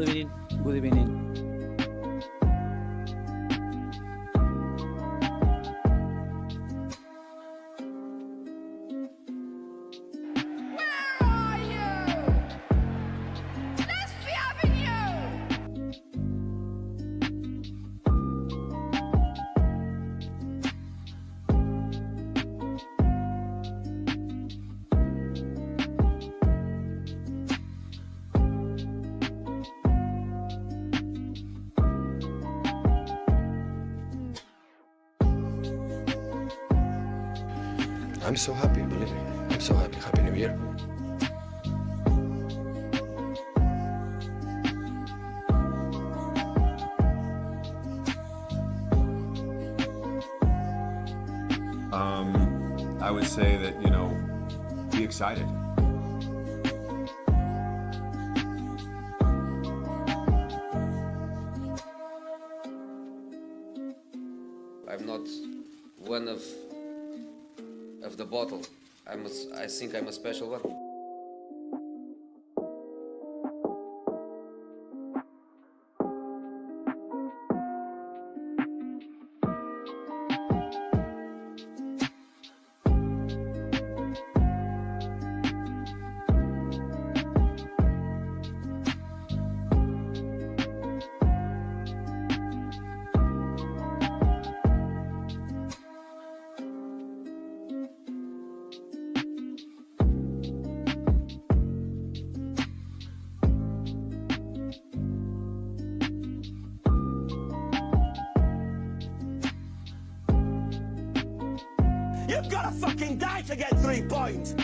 Good evening. Good evening. Where are you? Let's be having you. I'm so happy, believe me. I'm so happy. Happy New Year. I would say that, be excited. I'm not one of the bottle. I think I'm a special one. You've got to fucking die to get 3 points!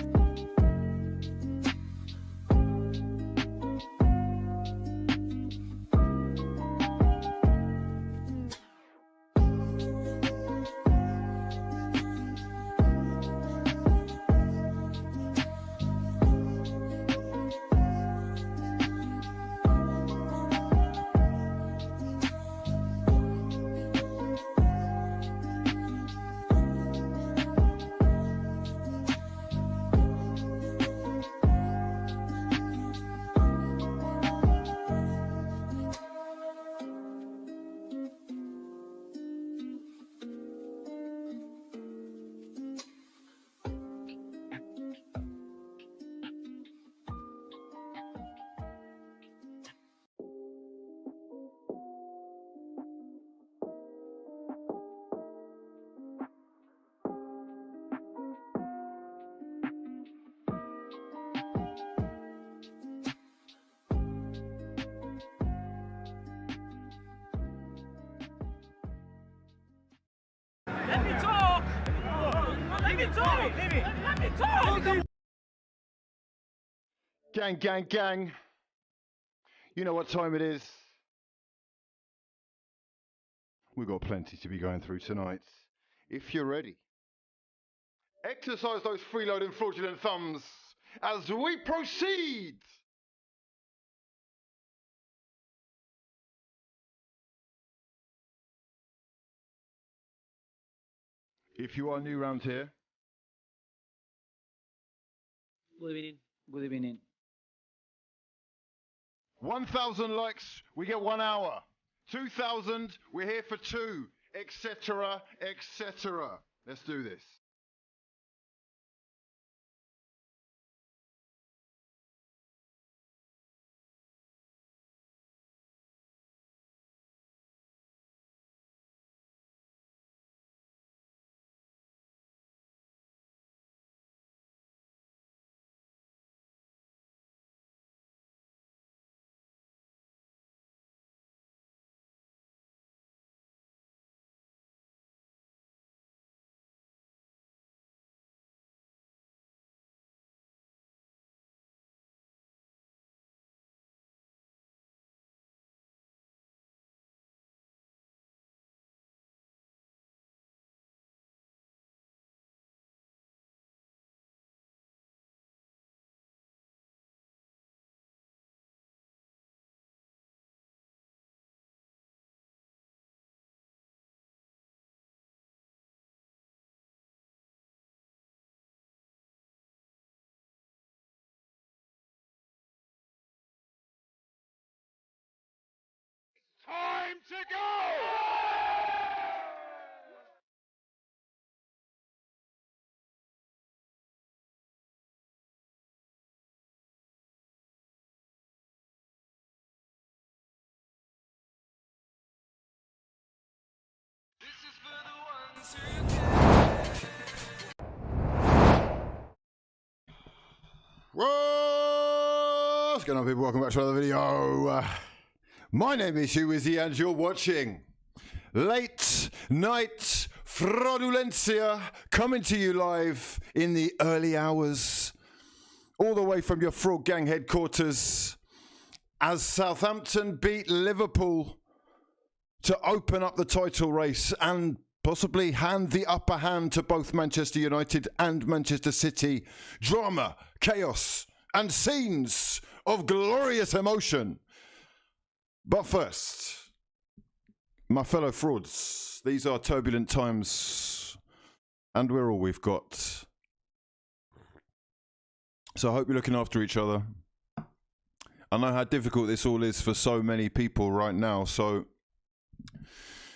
Let me talk. Let me talk. Let me talk. Gang, gang, gang. You know what time it is. We've got plenty to be going through tonight. If you're ready, exercise those freeloading fraudulent thumbs as we proceed. If you are new round here, Good evening. Good evening. 1,000 likes, we get 1 hour. 2,000, we're here for 2, etc., etc. Let's do this. time to go! What's going on, people? Welcome back to another video. My name is hughwizzy and you're watching Late Night Fraudulencia, coming to you live in the early hours, all the way from your Fraud Gang headquarters, as Southampton beat Liverpool to open up the title race and possibly hand the upper hand to both Manchester United and Manchester City. Drama, chaos, and scenes of glorious emotion. But first, my fellow frauds, these are turbulent times, and we're all we've got. So I hope you're looking after each other. I know how difficult this all is for so many people right now, so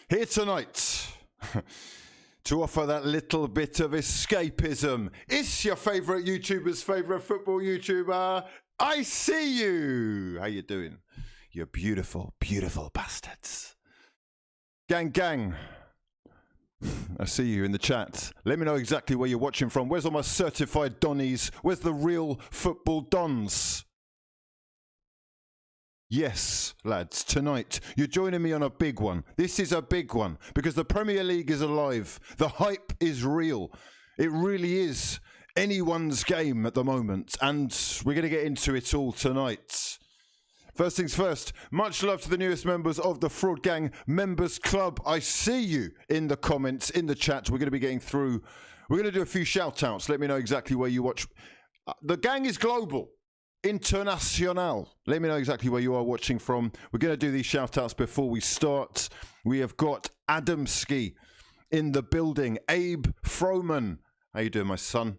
here tonight to offer that little bit of escapism. It's your favourite YouTuber's favourite football YouTuber. I see you. How you doing? You beautiful, beautiful bastards. Gang, gang. I see you in the chat. Let me know exactly where you're watching from. Where's all my certified Donnies? Where's the real football Dons? Yes, lads, tonight you're joining me on a big one. This is a big one because the Premier League is alive. The hype is real. It really is anyone's game at the moment, and we're going to get into it all tonight. First things first, much love to the newest members of the Fraud Gang Members Club. I see you in the comments, in the chat. We're going to be getting through. We're going to do a few shout-outs. Let me know exactly where you watch. The gang is global. International. Let me know exactly where you are watching from. We're going to do these shout-outs before we start. We have got Adamski in the building. Abe Froman. How you doing, my son?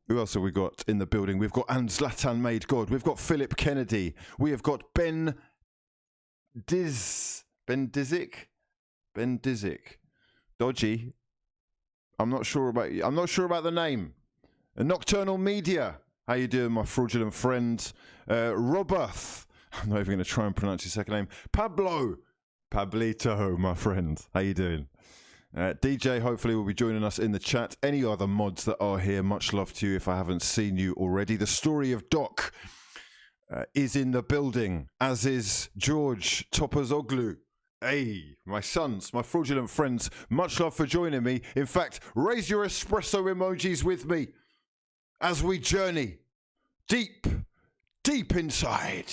Who else have we got in the building? We've got Zlatan Made God. We've got Philip Kennedy. We have got Ben Dizik. Dodgy. I'm not sure about the name. Nocturnal Media. How you doing, my fraudulent friend? Roberth. I'm not even going to try and pronounce your second name. Pablito, my friend. How you doing? DJ, hopefully, will be joining us in the chat. Any other mods that are here, much love to you if I haven't seen you already. The story of Doc is in the building, as is George Topazoglu. Hey, my sons, my fraudulent friends, much love for joining me. In fact, raise your espresso emojis with me as we journey deep, deep inside.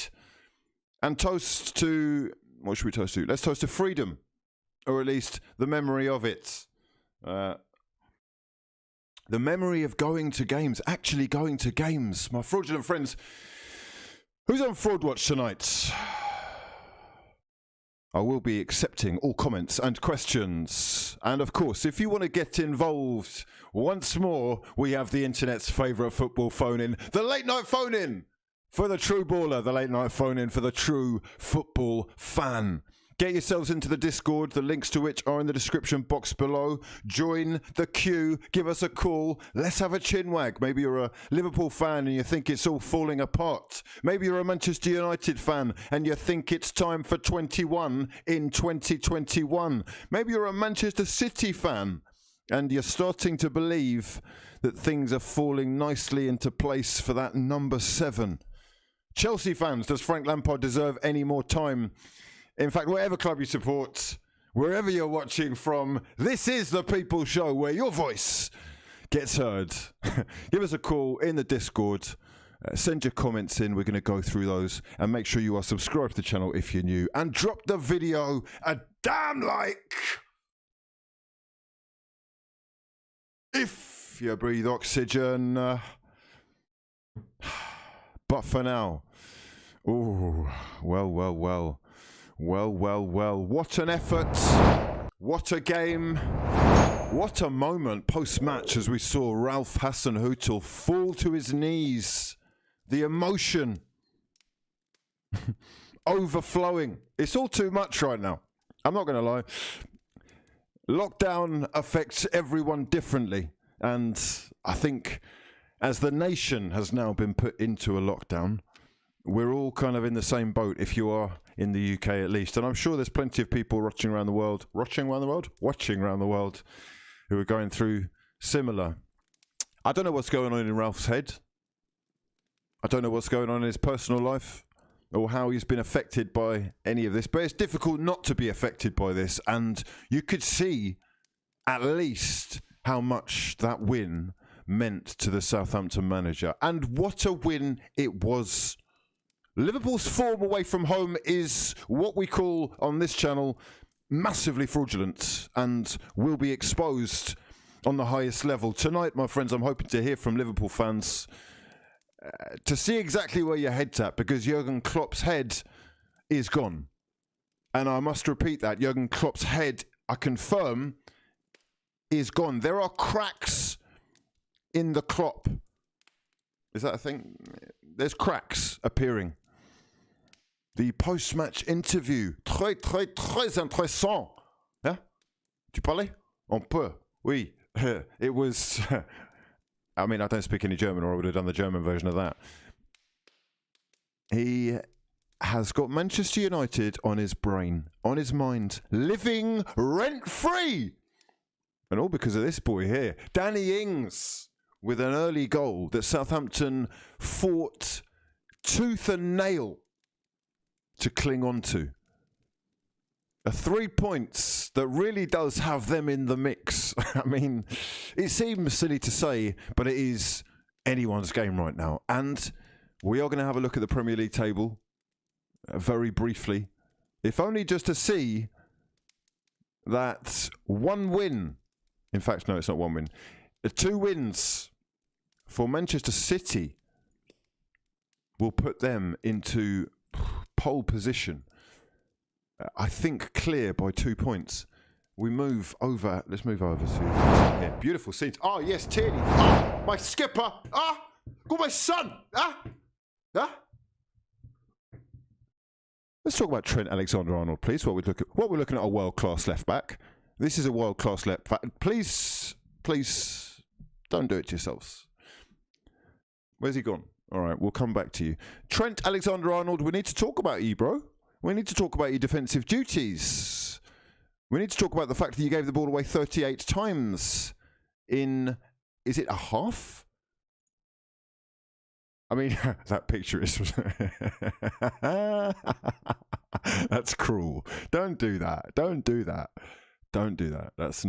And toast to, what should we toast to? Let's toast to freedom, or at least the memory of it. The memory of going to games, actually going to games. My fraudulent friends, who's on Fraud Watch tonight? I will be accepting all comments and questions. And of course, if you want to get involved, once more, we have the internet's favourite football phone-in, the late night phone-in for the true baller, the late night phone-in for the true football fan. Get yourselves into the Discord, the links to which are in the description box below. Join the queue, give us a call, let's have a chinwag. Maybe you're a Liverpool fan and you think it's all falling apart. Maybe you're a Manchester United fan and you think it's time for 21 in 2021. Maybe you're a Manchester City fan and you're starting to believe that things are falling nicely into place for that number 7. Chelsea fans, does Frank Lampard deserve any more time? In fact, whatever club you support, wherever you're watching from, this is the People Show where your voice gets heard. Give us a call in the Discord. Send your comments in. We're going to go through those. And make sure you are subscribed to the channel if you're new. And drop the video a damn like if you breathe oxygen. But for now, oh, well. What an effort. What a game. What a moment post-match as we saw Ralph Hasenhüttl fall to his knees. The emotion. overflowing. It's all too much right now. I'm not going to lie. Lockdown affects everyone differently. And I think as the nation has now been put into a lockdown, we're all kind of in the same boat, if you are in the UK at least. And I'm sure there's plenty of people watching around the world, who are going through similar. I don't know what's going on in Ralph's head. I don't know what's going on in his personal life or how he's been affected by any of this. But it's difficult not to be affected by this. And you could see at least how much that win meant to the Southampton manager. And what a win it was. Liverpool's form away from home is what we call on this channel massively fraudulent and will be exposed on the highest level. Tonight, my friends, I'm hoping to hear from Liverpool fans to see exactly where your head's at, because Jurgen Klopp's head is gone. And I must repeat that. Jurgen Klopp's head, I confirm, is gone. There are cracks in the Klopp. Is that a thing? There's cracks appearing. The post-match interview, très intéressant. Hein? Tu parlais? On peut. Oui. It was... I mean, I don't speak any German, or I would have done the German version of that. He has got Manchester United on his brain, on his mind, living rent-free. And all because of this boy here, Danny Ings, with an early goal that Southampton fought tooth and nail to cling on to. 3 points that really does have them in the mix. I mean, it seems silly to say, but it is anyone's game right now. And we are going to have a look at the Premier League table very briefly, if only just to see that one win, in fact, no, it's not one win, 2 wins for Manchester City will put them into pole position. I think clear by 2 points. We move over. Let's move over to here. Beautiful scenes. Oh, yes, Tierney. Ah, my skipper. Ah, got my son. Ah, ah. Let's talk about Trent Alexander-Arnold, please. What we're looking at a world-class left back. This is a world-class left back. Please, don't do it to yourselves. Where's he gone? All right, we'll come back to you. Trent Alexander-Arnold, we need to talk about you, bro. We need to talk about your defensive duties. We need to talk about the fact that you gave the ball away 38 times in, is it a half? I mean, that picture is... That's cruel. Don't do that. Don't do that. Don't do that. That's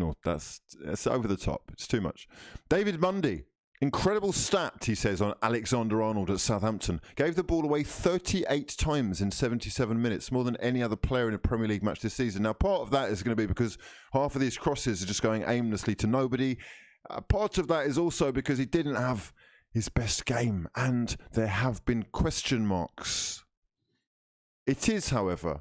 over the top. It's too much. David Mundy. Incredible stat, he says, on Alexander-Arnold at Southampton. Gave the ball away 38 times in 77 minutes, more than any other player in a Premier League match this season. Now, part of that is going to be because half of these crosses are just going aimlessly to nobody. Part of that is also because he didn't have his best game, and there have been question marks. It is, however,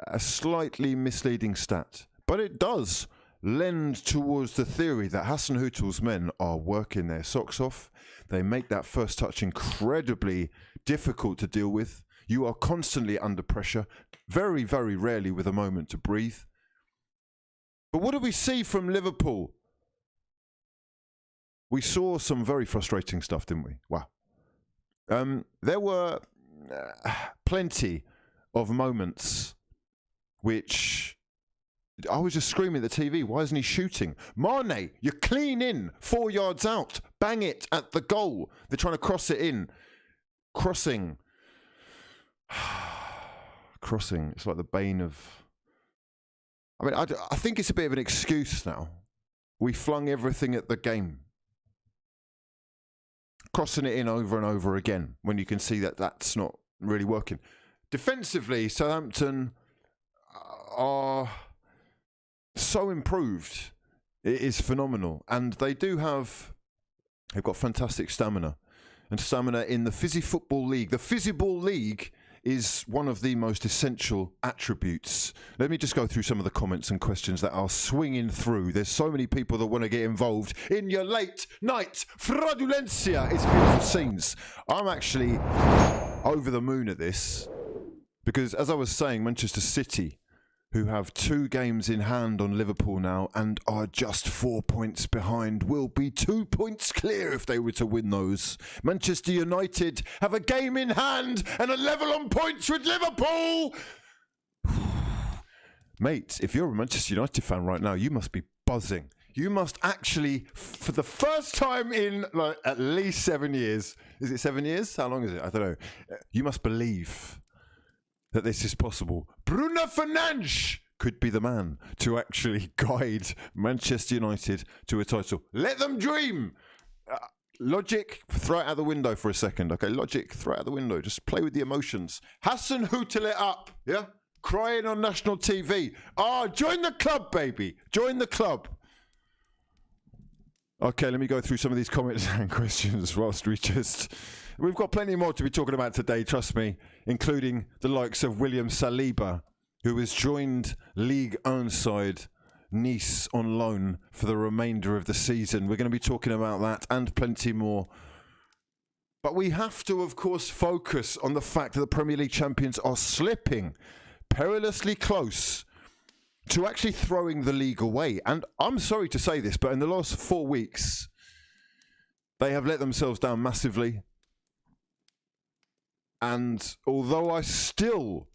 a slightly misleading stat, but it does lend towards the theory that Hassan Hüttl's men are working their socks off. They make that first touch incredibly difficult to deal with. You are constantly under pressure, very, very rarely with a moment to breathe. But what do we see from Liverpool? We saw some very frustrating stuff, didn't we? Wow. There were plenty of moments which... I was just screaming at the TV, why isn't he shooting? Mane, you're clean in, 4 yards out. Bang it at the goal. They're trying to cross it in. Crossing. Crossing. It's like the bane of... I mean, I think it's a bit of an excuse now. We flung everything at the game. Crossing it in over and over again when you can see that that's not really working. Defensively, Southampton are... so improved. It is phenomenal. And they've got fantastic stamina. And stamina in the Fizzy Football League. The Fizzy Ball League is one of the most essential attributes. Let me just go through some of the comments and questions that are swinging through. There's so many people that want to get involved in your late night fraudulencia. It's beautiful scenes. I'm actually over the moon at this Because as I was saying, Manchester City, who have 2 games in hand on Liverpool now and are just 4 points behind, will be 2 points clear if they were to win those. Manchester United have a game in hand and a level on points with Liverpool. Mate, if you're a Manchester United fan right now, you must be buzzing. You must actually, for the first time in like at least 7 years, is it 7 years? How long is it? I don't know. You must believe that this is possible. Bruno Fernandes could be the man to actually guide Manchester United to a title. Let them dream. Logic, throw it out the window for a second. Okay, logic, throw it out the window. Just play with the emotions. Hassan hootel it up, yeah? Crying on national TV. Join the club, baby. Join the club. Okay, let me go through some of these comments and questions whilst we've got plenty more to be talking about today, trust me, including the likes of William Saliba, who has joined Ligue 1 side Nice on loan for the remainder of the season. We're going to be talking about that and plenty more. But we have to, of course, focus on the fact that the Premier League champions are slipping perilously close to actually throwing the league away. And I'm sorry to say this, but in the last 4 weeks, they have let themselves down massively. And although I still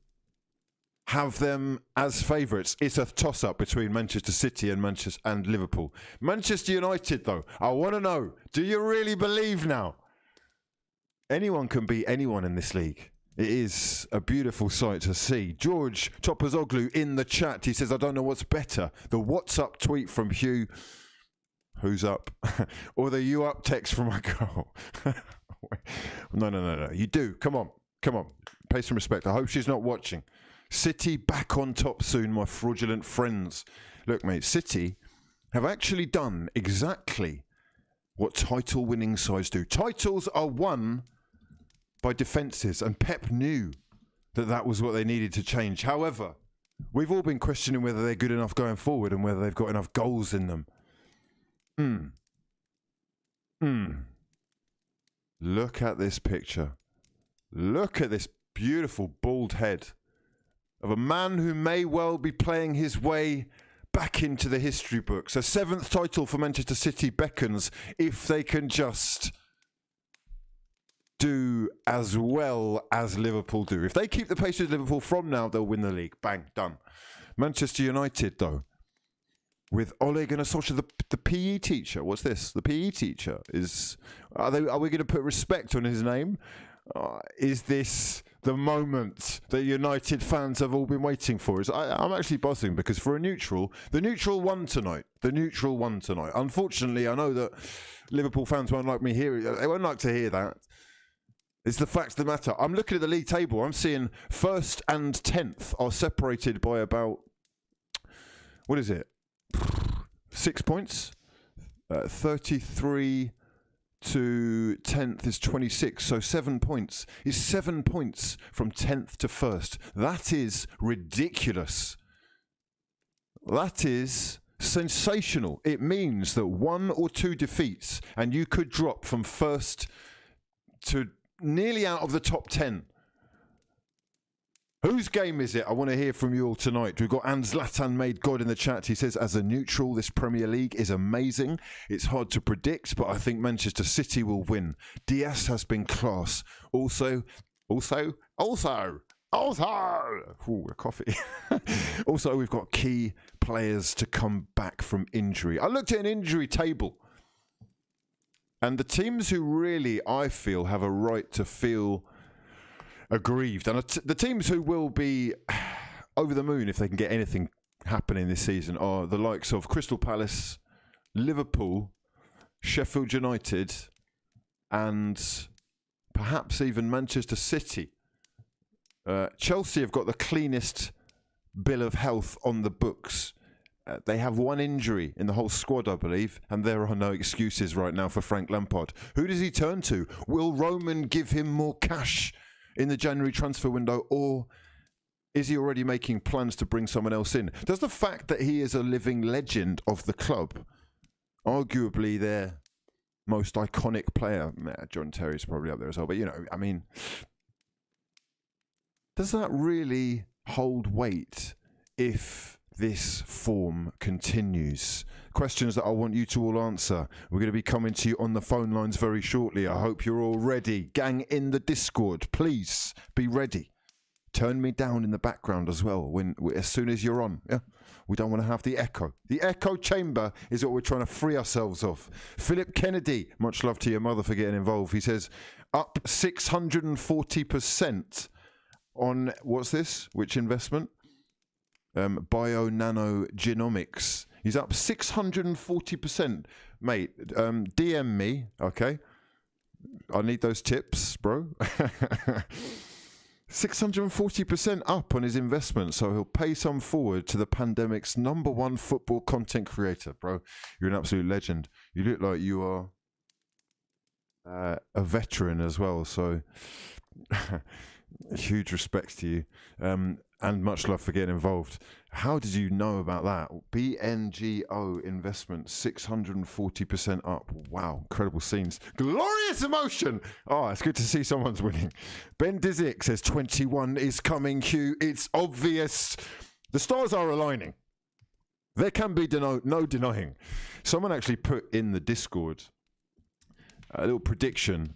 have them as favourites, it's a toss-up between Manchester City and Liverpool. Manchester United, though, I want to know, do you really believe now? Anyone can beat anyone in this league. It is a beautiful sight to see. George Topazoglu in the chat. He says, I don't know what's better. The what's up tweet from Hugh. Who's up? Or the you up text from my girl. No. You do. Come on. Pay some respect. I hope she's not watching. City back on top soon, my fraudulent friends. Look, mate, City have actually done exactly what title-winning sides do. Titles are won by defences, and Pep knew that that was what they needed to change. However, we've all been questioning whether they're good enough going forward and whether they've got enough goals in them. Look at this picture. Look at this beautiful bald head of a man who may well be playing his way back into the history books. A 7th title for Manchester City beckons if they can just do as well as Liverpool do. If they keep the pace with Liverpool from now, they'll win the league. Bang, done. Manchester United, though, with Ole Gunnar Solskjaer, the PE teacher. What's this? The PE teacher is. Are we going to put respect on his name? Is this the moment that United fans have all been waiting for? I'm actually buzzing because for a neutral, the neutral won tonight. Unfortunately, I know that Liverpool fans won't like me hearing. They won't like to hear that. It's the facts that matter. I'm looking at the league table. I'm seeing 1st and 10th are separated by about, what is it? 6 points. 33 to 10th is 26. So 7 points is 7 points from 10th to 1st. That is ridiculous. That is sensational. It means that 1 or 2 defeats and you could drop from 1st to nearly out of the top 10. Whose game is it? I want to hear from you all tonight. We've got Anzlatan Made God in the chat. He says, as a neutral, this Premier League is amazing. It's hard to predict, but I think Manchester City will win. Diaz has been class. Also, ooh, a coffee. Also, we've got key players to come back from injury. I looked at an injury table. And the teams who really, I feel, have a right to feel aggrieved, and the teams who will be over the moon if they can get anything happening this season are the likes of Crystal Palace, Liverpool, Sheffield United, and perhaps even Manchester City. Chelsea have got the cleanest bill of health on the books. They have 1 injury in the whole squad, I believe, and there are no excuses right now for Frank Lampard. Who does he turn to? Will Roman give him more cash in the January transfer window, or is he already making plans to bring someone else in? Does the fact that he is a living legend of the club, arguably their most iconic player, John Terry's probably up there as well, but you know, I mean, does that really hold weight if this form continues? Questions that I want you to all answer. We're going to be coming to you on the phone lines very shortly. I hope you're all ready. Gang in the Discord, please be ready. Turn me down in the background as well as soon as you're on. Yeah, we don't want to have the echo. The echo chamber is what we're trying to free ourselves of. Philip Kennedy, much love to your mother for getting involved. He says up 640% on what's this? Which investment? Bio-nano-genomics. He's up 640%. Mate, DM me, okay? I need those tips, bro. 640% up on his investment, so he'll pay some forward to the pandemic's #1 football content creator, bro. You're an absolute legend. You look like you are a veteran as well, so huge respect to you. And much love for getting involved. How did you know about that? BNGO investment, 640% up. Wow, incredible scenes. Glorious emotion! Oh, it's good to see someone's winning. Ben Dizzick says 21 is coming, Hugh. It's obvious. The stars are aligning. There can be no denying. Someone actually put in the Discord a little prediction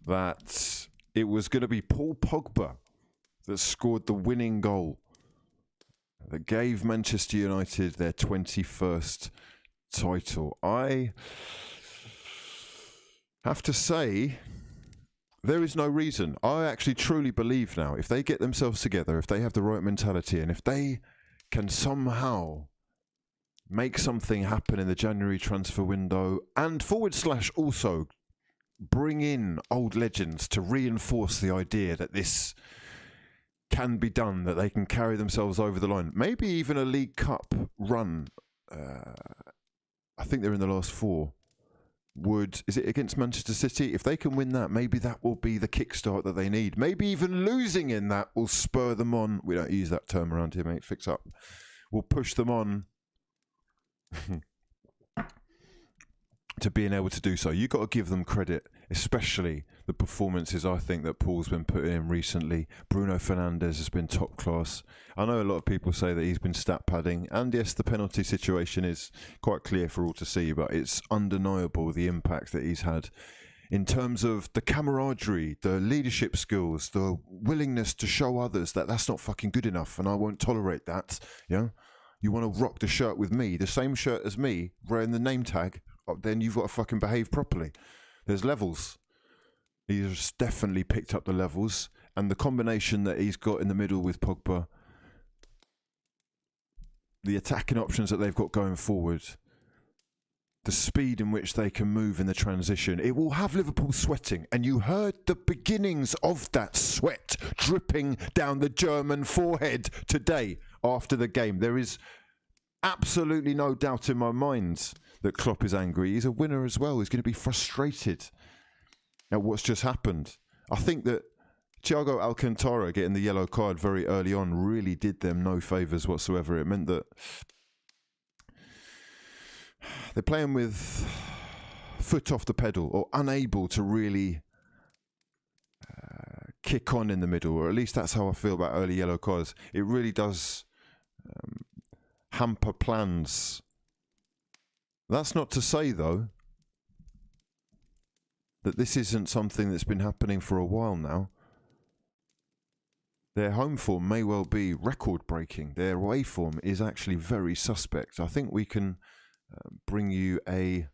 that it was going to be Paul Pogba that scored the winning goal that gave Manchester United their 21st title. I have to say, there is no reason. I actually truly believe now, if they get themselves together, if they have the right mentality, and if they can somehow make something happen in the January transfer window, and / also bring in old legends to reinforce the idea that this can be done, that they can carry themselves over the line. Maybe even a League Cup run. I think they're in the last 4. Is it against Manchester City? If they can win that, maybe that will be the kickstart that they need. Maybe even losing in that will spur them on. We don't use that term around here, mate. Fix up. We'll push them on to being able to do so. You've got to give them credit, especially the performances I think that Paul's been putting in recently. Bruno Fernandes has been top class. I know a lot of people say that he's been stat padding, and yes, the penalty situation is quite clear for all to see, but it's undeniable the impact that he's had in terms of the camaraderie, the leadership skills, the willingness to show others that that's not fucking good enough and I won't tolerate that. Yeah, you want to rock the shirt with me, the same shirt as me, wearing the name tag, then you've got to fucking behave properly. There's levels. He's definitely picked up the levels, and the combination that he's got in the middle with Pogba, the attacking options that they've got going forward, the speed in which they can move in the transition, it will have Liverpool sweating, and you heard the beginnings of that sweat dripping down the German forehead today after the game. There is absolutely no doubt in my mind that Klopp is angry. He's a winner as well. He's going to be frustrated at what's just happened. I think that Thiago Alcantara getting the yellow card very early on really did them no favours whatsoever. It meant that they're playing with foot off the pedal, or unable to really kick on in the middle, or at least that's how I feel about early yellow cards. It really does hamper plans. That's not to say, though, that this isn't something that's been happening for a while now. Their home form may well be record-breaking. Their away form is actually very suspect. I think we can bring you a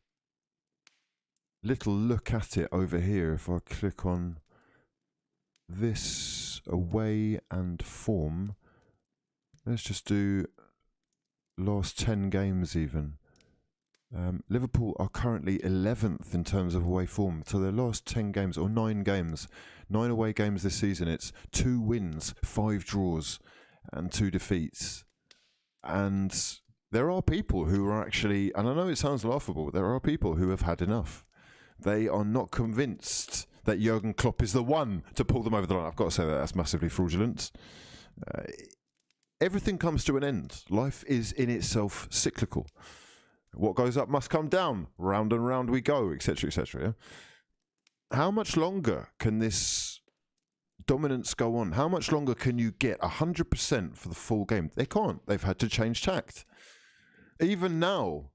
little look at it over here. If I click on this away and form, let's just do last 10 games even. Liverpool are currently 11th in terms of away form. So their last 10 games, or 9 games, 9 away games this season, it's 2 wins, 5 draws, and 2 defeats. And there are people who are actually, and I know it sounds laughable, but there are people who have had enough. They are not convinced that Jurgen Klopp is the one to pull them over the line. I've got to say that that's massively fraudulent. Everything comes to an end. Life is in itself cyclical. What goes up must come down. Round and round we go, etc., etc. Yeah? How much longer can this dominance go on? How much longer can you get 100% for the full game? They can't. They've had to change tact. Even now,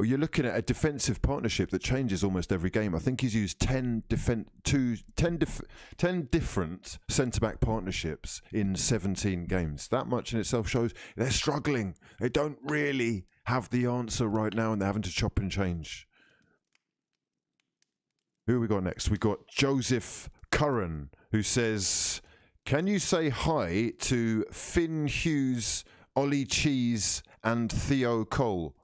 you're looking at a defensive partnership that changes almost every game. I think he's used 10 different centre-back partnerships in 17 games. That much in itself shows they're struggling. They don't really have the answer right now, and they're having to chop and change. Who we got next? We got Joseph Curran, who says, can you say hi to Finn Hughes, Ollie Cheese, and Theo Cole?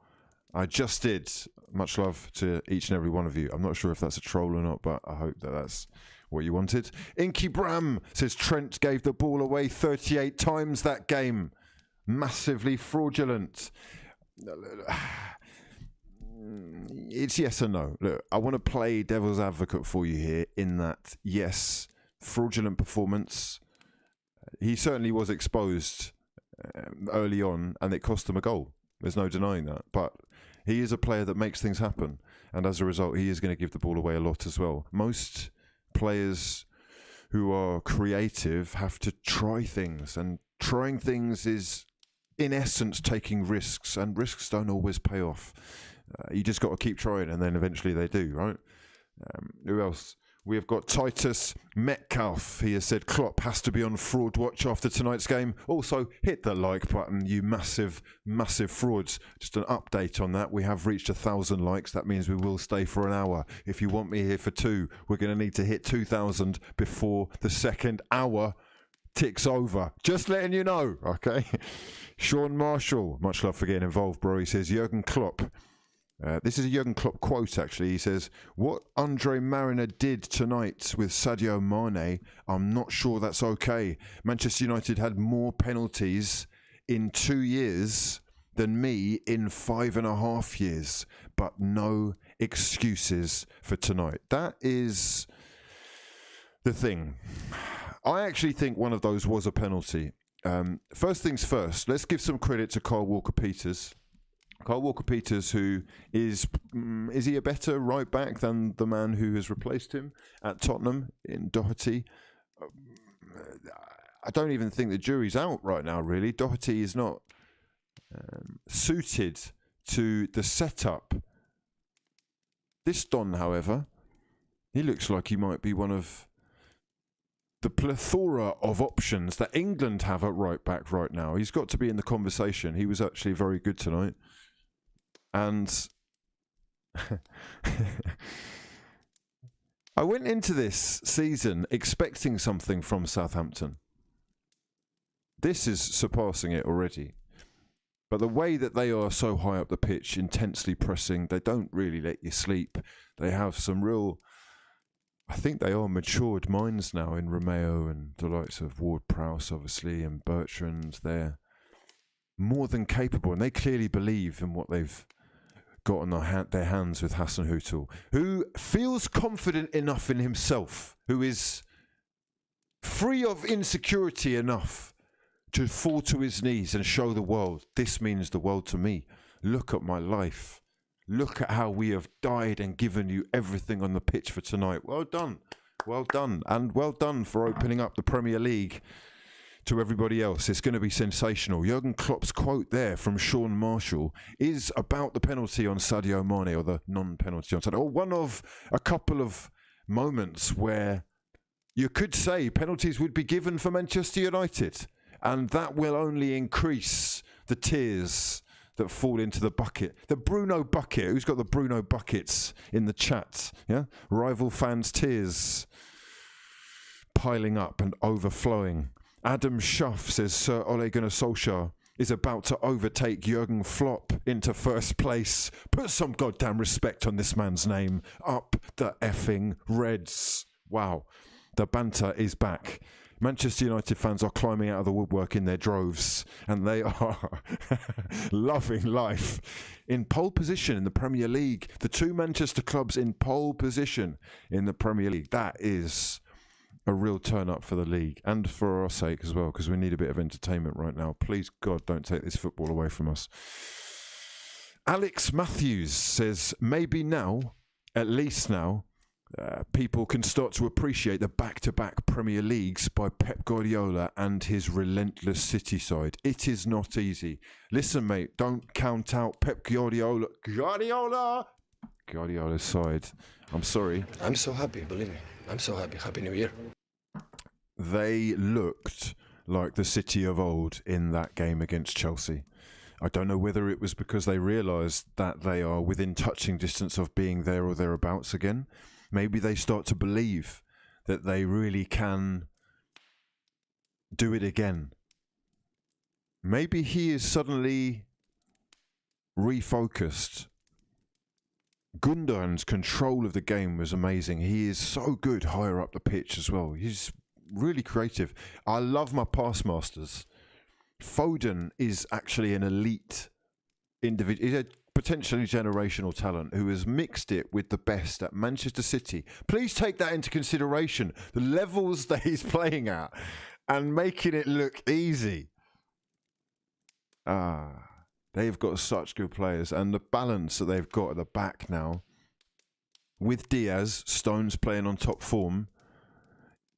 I just did. Much love to each and every one of you. I'm not sure if that's a troll or not, but I hope that that's what you wanted. Inky Bram says Trent gave the ball away 38 times that game. Massively fraudulent. It's yes or no. Look, I want to play devil's advocate for you here in that, yes, fraudulent performance. He certainly was exposed early on, and it cost him a goal. There's no denying that. But he is a player that makes things happen, and as a result, he is going to give the ball away a lot as well. Most players who are creative have to try things, and trying things is, in essence, taking risks, and risks don't always pay off. You just got to keep trying, and then eventually they do, right? Who else? We have got Titus Metcalf. He has said Klopp has to be on fraud watch after tonight's game. Also, hit the like button, you massive, massive frauds. Just an update on that. We have reached 1,000 likes. That means we will stay for an hour. If you want me here for 2, we're going to need to hit 2,000 before the second hour ticks over. Just letting you know, okay? Sean Marshall, much love for getting involved, bro. He says, Jurgen Klopp. This is a Jurgen Klopp quote, actually. He says, what Andre Mariner did tonight with Sadio Mane, I'm not sure that's okay. Manchester United had more penalties in 2 years than me in 5.5 years, but no excuses for tonight. That is the thing. I actually think one of those was a penalty. First things first, let's give some credit to Kyle Walker-Peters. Kyle Walker-Peters, who is he a better right back than the man who has replaced him at Tottenham in Doherty? I don't even think the jury's out right now, really. Doherty is not suited to the setup. This Don, however, he looks like he might be one of the plethora of options that England have at right back right now. He's got to be in the conversation. He was actually very good tonight. And I went into this season expecting something from Southampton. This is surpassing it already. But the way that they are so high up the pitch, intensely pressing, they don't really let you sleep. They have some real, I think they are matured minds now in Romeo and the likes of Ward-Prowse, obviously, and Bertrand. They're more than capable, and they clearly believe in what they've got on their hands with Hassan Hutel, who feels confident enough in himself, who is free of insecurity enough to fall to his knees and show the world, this means the world to me. Look at my life. Look at how we have died and given you everything on the pitch for tonight. Well done. Well done. And well done for opening up the Premier League to everybody else. It's going to be sensational. Jurgen Klopp's quote there from Sean Marshall is about the penalty on Sadio Mane, or the non-penalty on Sadio, or one of a couple of moments where you could say penalties would be given for Manchester United, and that will only increase the tears that fall into the bucket. The Bruno bucket. Who's got the Bruno buckets in the chat? Yeah, rival fans' tears piling up and overflowing. Adam Schuff says Sir Ole Gunnar Solskjaer is about to overtake Jurgen Klopp into first place. Put some goddamn respect on this man's name. Up the effing Reds. Wow. The banter is back. Manchester United fans are climbing out of the woodwork in their droves, and they are loving life. In pole position in the Premier League. The two Manchester clubs in pole position in the Premier League. That is a real turn up for the league, and for our sake as well, because we need a bit of entertainment right now. Please, God, don't take this football away from us. Alex Matthews says, maybe now, at least now, people can start to appreciate the back-to-back Premier Leagues by Pep Guardiola and his relentless City side. It is not easy. Listen, mate, don't count out Pep Guardiola's side. I'm sorry. I'm so happy, believe me. I'm so happy. Happy New Year. They looked like the City of old in that game against Chelsea. I don't know whether it was because they realised that they are within touching distance of being there or thereabouts again. Maybe they start to believe that they really can do it again. Maybe he is suddenly refocused. Gundogan's control of the game was amazing. He is so good higher up the pitch as well. He's really creative. I love my pass masters. Foden is actually an elite individual. He's a potentially generational talent who has mixed it with the best at Manchester City. Please take that into consideration. The levels that he's playing at and making it look easy. They've got such good players, and the balance that they've got at the back now with Diaz, Stones playing on top form,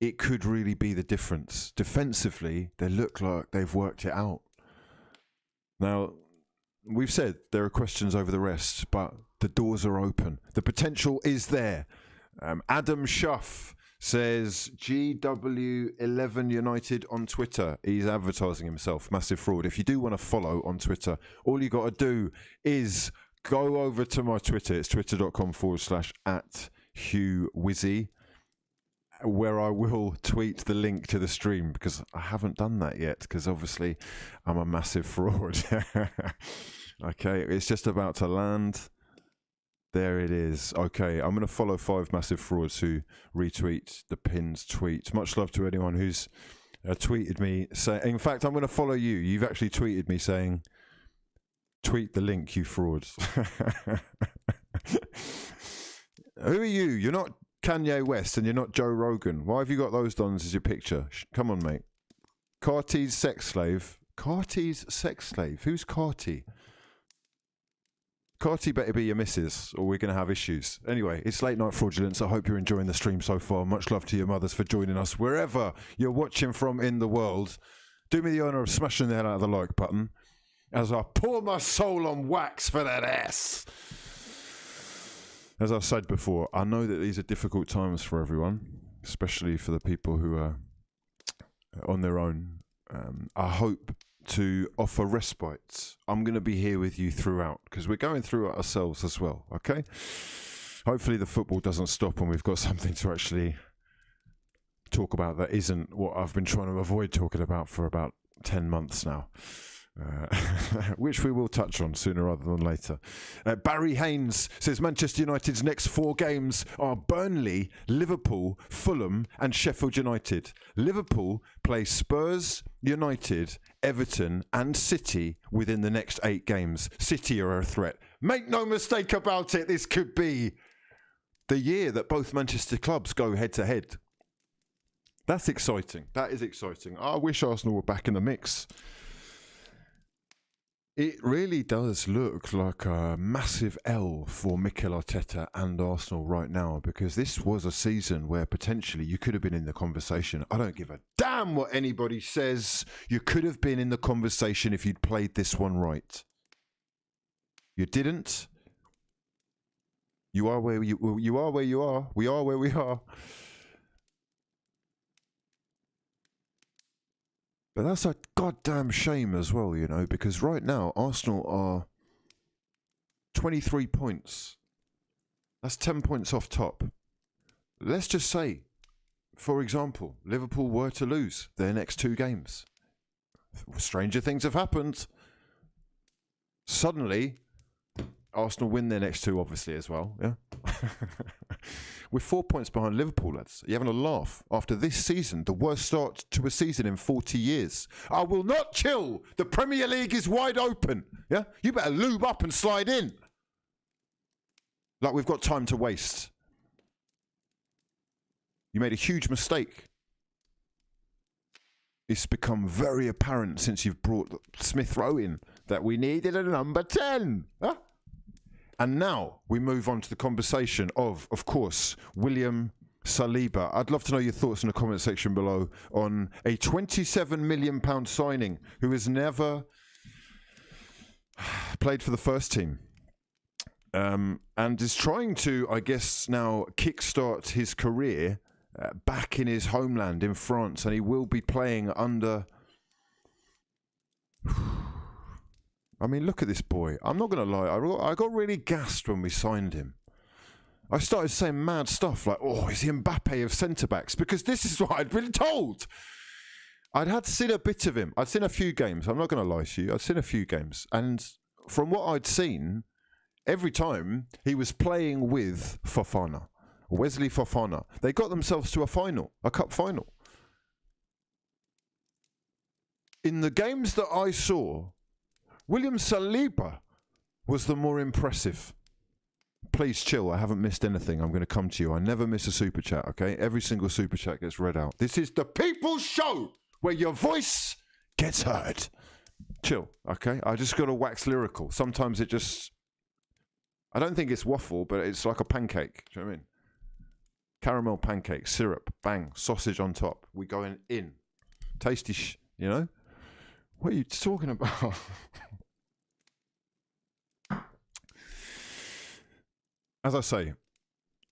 it could really be the difference. Defensively, they look like they've worked it out. Now, we've said there are questions over the rest, but the doors are open. The potential is there. Adam Schuff says GW11 United on Twitter. He's advertising himself. Massive fraud. If you do want to follow on Twitter, all you got to do is go over to my Twitter. It's twitter.com/@hughwizzy, where I will tweet the link to the stream, because I haven't done that yet, because obviously I'm a massive fraud. Okay, it's just about to land. There it is. Okay, I'm going to follow 5 massive frauds who retweet the pinned tweet. Much love to anyone who's tweeted me saying, in fact, I'm going to follow you. You've actually tweeted me saying, tweet the link, you frauds. Who are you? You're not Kanye West and you're not Joe Rogan. Why have you got those dons as your picture? Come on, mate. Carty's sex slave. Carty's sex slave? Who's Carty? Carty better be your missus, or we're going to have issues. Anyway, it's Late Night Fraudulence. I hope you're enjoying the stream so far. Much love to your mothers for joining us. Wherever you're watching from in the world, do me the honour of smashing the hell out of the like button as I pour my soul on wax for that ass. As I said before, I know that these are difficult times for everyone, especially for the people who are on their own. I hope to offer respite. I'm going to be here with you throughout, because we're going through it ourselves as well, okay? Hopefully the football doesn't stop and we've got something to actually talk about that isn't what I've been trying to avoid talking about for about 10 months now. Which we will touch on sooner rather than later. Barry Haynes says Manchester United's next 4 games are Burnley, Liverpool, Fulham and Sheffield United. Liverpool play Spurs, United, Everton and City within the next 8 games. City are a threat. Make no mistake about it, this could be the year that both Manchester clubs go head to head. That's exciting. That is exciting. I wish Arsenal were back in the mix. It really does look like a massive L for Mikel Arteta and Arsenal right now, because this was a season where potentially you could have been in the conversation. I don't give a damn what anybody says. You could have been in the conversation if you'd played this one right. You didn't. You are where you are where you are. We are where we are. But that's a goddamn shame as well, you know, because right now Arsenal are 23 points. That's 10 points off top. Let's just say, for example, Liverpool were to lose their next 2 games. Stranger things have happened. Suddenly, Arsenal win their next 2, obviously, as well. Yeah. We're 4 points behind Liverpool, lads. You're having a laugh. After this season, the worst start to a season in 40 years. I will not chill. The Premier League is wide open. Yeah? You better lube up and slide in. Like we've got time to waste. You made a huge mistake. It's become very apparent since you've brought Smith Rowe in that we needed a number 10. Huh? And now we move on to the conversation of course, William Saliba. I'd love to know your thoughts in the comment section below on a £27 million signing who has never played for the first team. And is trying to, I guess, now kickstart his career back in his homeland in France, and he will be playing under... I mean, look at this boy. I'm not going to lie, I got really gassed when we signed him. I started saying mad stuff like, oh, he's the Mbappe of centre-backs, because this is what I'd been told. I'd had seen a bit of him. I'd seen a few games. I'm not going to lie to you. I'd seen a few games. And from what I'd seen... every time he was playing with Fofana, Wesley Fofana, they got themselves to a final, a cup final. In the games that I saw, William Saliba was the more impressive. Please chill, I haven't missed anything. I'm going to come to you. I never miss a super chat, okay? Every single super chat gets read out. This is the People's Show, where your voice gets heard. Chill, okay? I just got to wax lyrical. Sometimes it just... I don't think it's waffle, but it's like a pancake. Do you know what I mean? Caramel pancake, syrup, bang, sausage on top. We going in. Tasty, you know? What are you talking about? As I say,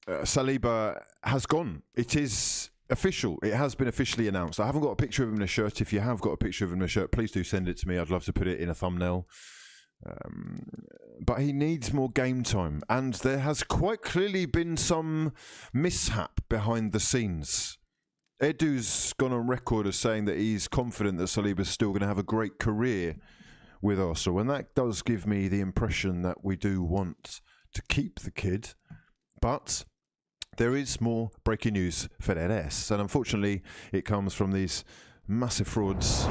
Saliba has gone. It is official. It has been officially announced. I haven't got a picture of him in a shirt. If you have got a picture of him in a shirt, please do send it to me. I'd love to put it in a thumbnail. But he needs more game time, and there has quite clearly been some mishap behind the scenes. Edu's gone on record as saying that he's confident that Saliba's still going to have a great career with Arsenal, and that does give me the impression that we do want to keep the kid. But there is more breaking news for Perez, and unfortunately it comes from these massive frauds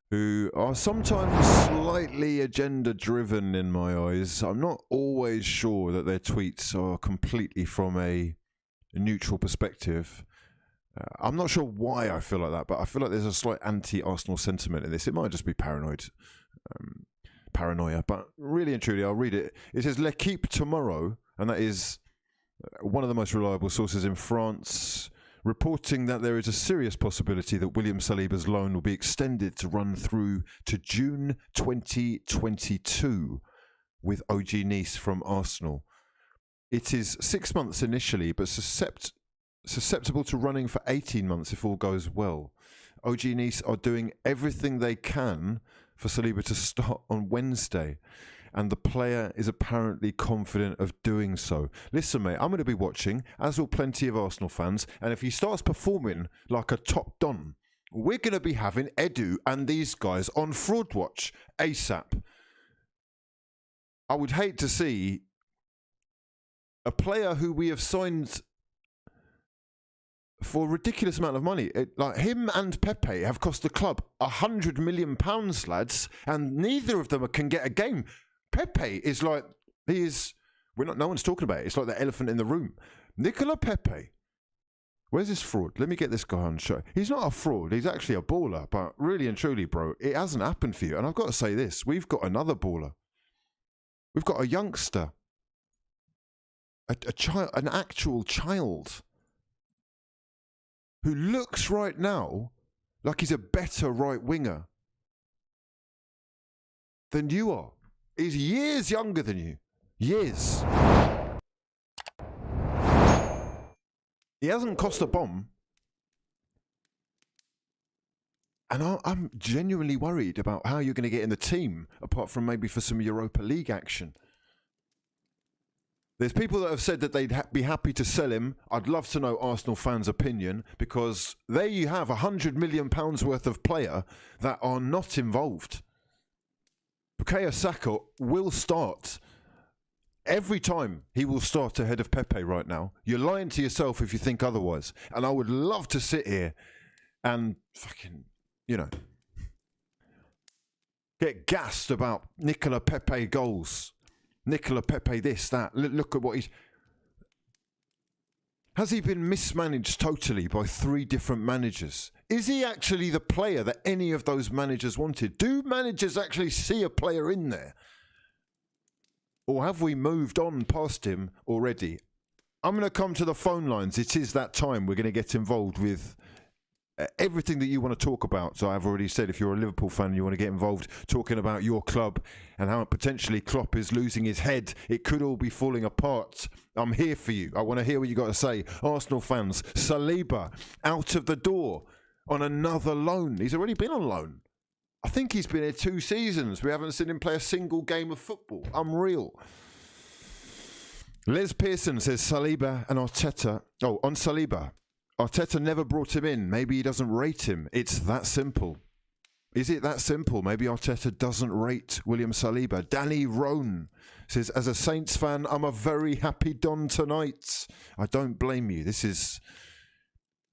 who are sometimes slightly agenda-driven in my eyes. I'm not always sure that their tweets are completely from a neutral perspective. I'm not sure why I feel like that, but I feel like there's a slight anti-Arsenal sentiment in this. It might just be paranoia, but really and truly, I'll read it. It says, L'Equipe tomorrow, and that is one of the most reliable sources in France, reporting that there is a serious possibility that William Saliba's loan will be extended to run through to June 2022 with OG Nice from Arsenal. It is 6 months initially, but susceptible to running for 18 months if all goes well. OG Nice are doing everything they can for Saliba to start on Wednesday, and the player is apparently confident of doing so. Listen, mate, I'm going to be watching, as will plenty of Arsenal fans, and if he starts performing like a top don, we're going to be having Edu and these guys on fraud watch ASAP. I would hate to see a player who we have signed for a ridiculous amount of money. Like him and Pepe have cost the club £100 million, lads, and neither of them can get a game. Pepe is like, no one's talking about it. It's like the elephant in the room. Nicola Pepe. Where's this fraud? Let me get this guy on show. He's not a fraud. He's actually a baller. But really and truly, bro, it hasn't happened for you. And I've got to say this. We've got another baller. We've got a youngster. A child, an actual child, who looks right now like he's a better right winger than you are. He's years younger than you. Years. He hasn't cost a bomb. And I'm genuinely worried about how you're going to get in the team, apart from maybe for some Europa League action. There's people that have said that they'd be happy to sell him. I'd love to know Arsenal fans' opinion, because there you have £100 million worth of player that are not involved. Bukayo Saka will start. Every time he will start ahead of Pepe right now. You're lying to yourself if you think otherwise. And I would love to sit here and fucking, get gassed about Nicola Pepe goals. Nicola Pepe this, that. Look at what he's... Has he been mismanaged totally by 3 different managers? Is he actually the player that any of those managers wanted? Do managers actually see a player in there? Or have we moved on past him already? I'm going to come to the phone lines. It is that time. We're going to get involved with everything that you want to talk about. So I've already said, if you're a Liverpool fan and you want to get involved talking about your club and how potentially Klopp is losing his head, it could all be falling apart. I'm here for you. I want to hear what you got to say. Arsenal fans, Saliba out of the door on another loan. He's already been on loan. I think he's been here 2 seasons. We haven't seen him play a single game of football. Unreal. Les Pearson says Saliba and Arteta. Oh, on Saliba. Arteta never brought him in. Maybe he doesn't rate him. It's that simple. Is it that simple? Maybe Arteta doesn't rate William Saliba. Danny Roan says, as a Saints fan, I'm a very happy Don tonight. I don't blame you. This is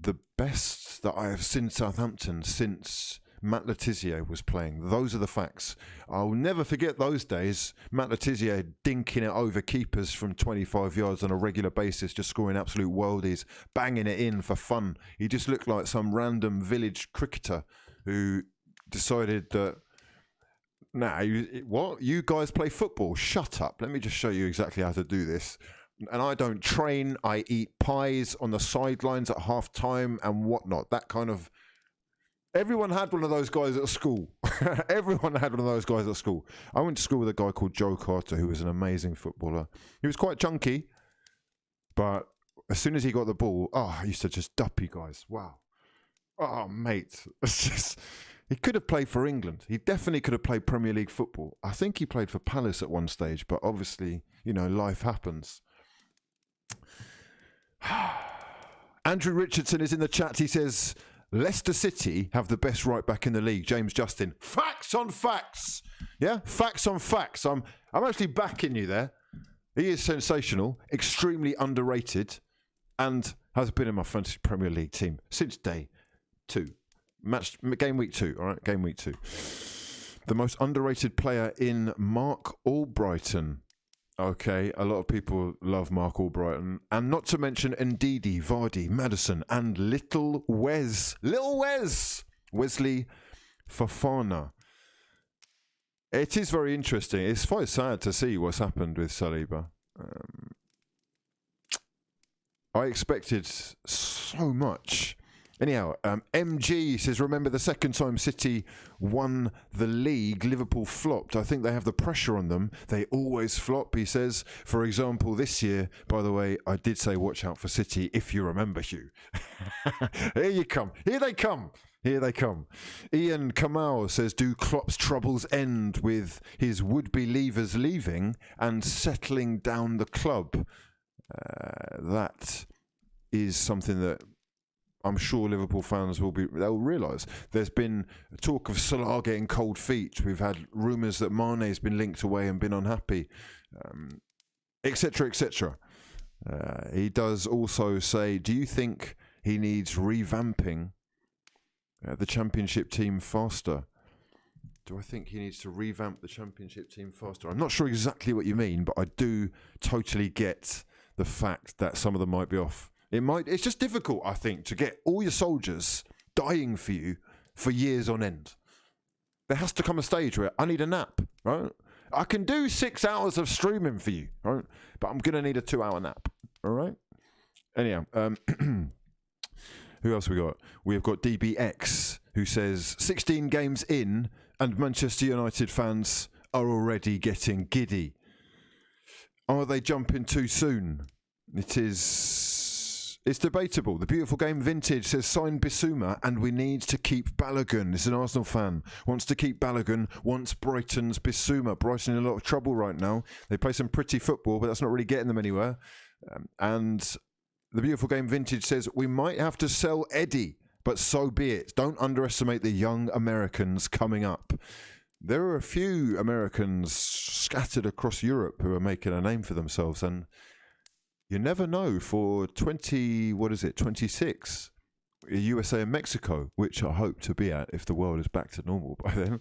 the best that I have seen Southampton since Matt Letizia was playing. Those are the facts. I'll never forget those days. Matt Letizia dinking it over keepers from 25 yards on a regular basis, just scoring absolute worldies, banging it in for fun. He just looked like some random village cricketer who decided that, what? You guys play football? Shut up. Let me just show you exactly how to do this. And I don't train. I eat pies on the sidelines at half time and whatnot. That kind of... Everyone had one of those guys at school. Everyone had one of those guys at school. I went to school with a guy called Joe Carter, who was an amazing footballer. He was quite chunky, but as soon as he got the ball, I used to just duppy guys. Wow. Oh, mate. It's just... He could have played for England. He definitely could have played Premier League football. I think he played for Palace at one stage, but obviously, life happens. Andrew Richardson is in the chat. He says, Leicester City have the best right back in the league. James Justin. Facts on facts. Yeah, facts on facts. I'm actually backing you there. He is sensational, extremely underrated, and has been in my fantasy Premier League team since day 2. Game week 2, all right? Game week 2. The most underrated player in Mark Albrighton. Okay, a lot of people love Mark Albrighton. And not to mention Ndidi, Vardy, Maddison, and Little Wes. Wesley Fofana. It is very interesting. It's quite sad to see what's happened with Saliba. I expected so much. Anyhow, MG says, remember the second time City won the league, Liverpool flopped. I think they have the pressure on them. They always flop, he says. For example, this year, by the way, I did say watch out for City, if you remember, Hugh. Here you come. Here they come. Here they come. Ian Kamal says, do Klopp's troubles end with his would-be leavers leaving and settling down the club? That is something that I'm sure Liverpool fans they'll realise. There's been talk of Salah getting cold feet. We've had rumours that Mane's been linked away and been unhappy, etc., etc. He does also say, do you think he needs revamping the Championship team faster? Do I think he needs to revamp the Championship team faster? I'm not sure exactly what you mean, but I do totally get the fact that some of them might be off. It's just difficult, I think, to get all your soldiers dying for you for years on end. There has to come a stage where I need a nap, right? I can do 6 hours of streaming for you, right? But I'm going to need a 2-hour nap, all right? Anyhow, who else we got? We have got DBX, who says, 16 games in and Manchester United fans are already getting giddy. Are they jumping too soon? It's debatable. The Beautiful Game Vintage says, sign Bissouma and we need to keep Balogun. This is an Arsenal fan. Wants to keep Balogun, wants Brighton's Bissouma. Brighton in a lot of trouble right now. They play some pretty football, but that's not really getting them anywhere. And the Beautiful Game Vintage says, we might have to sell Eddie, but so be it. Don't underestimate the young Americans coming up. There are a few Americans scattered across Europe who are making a name for themselves, and you never know for 26, USA and Mexico, which I hope to be at if the world is back to normal by then.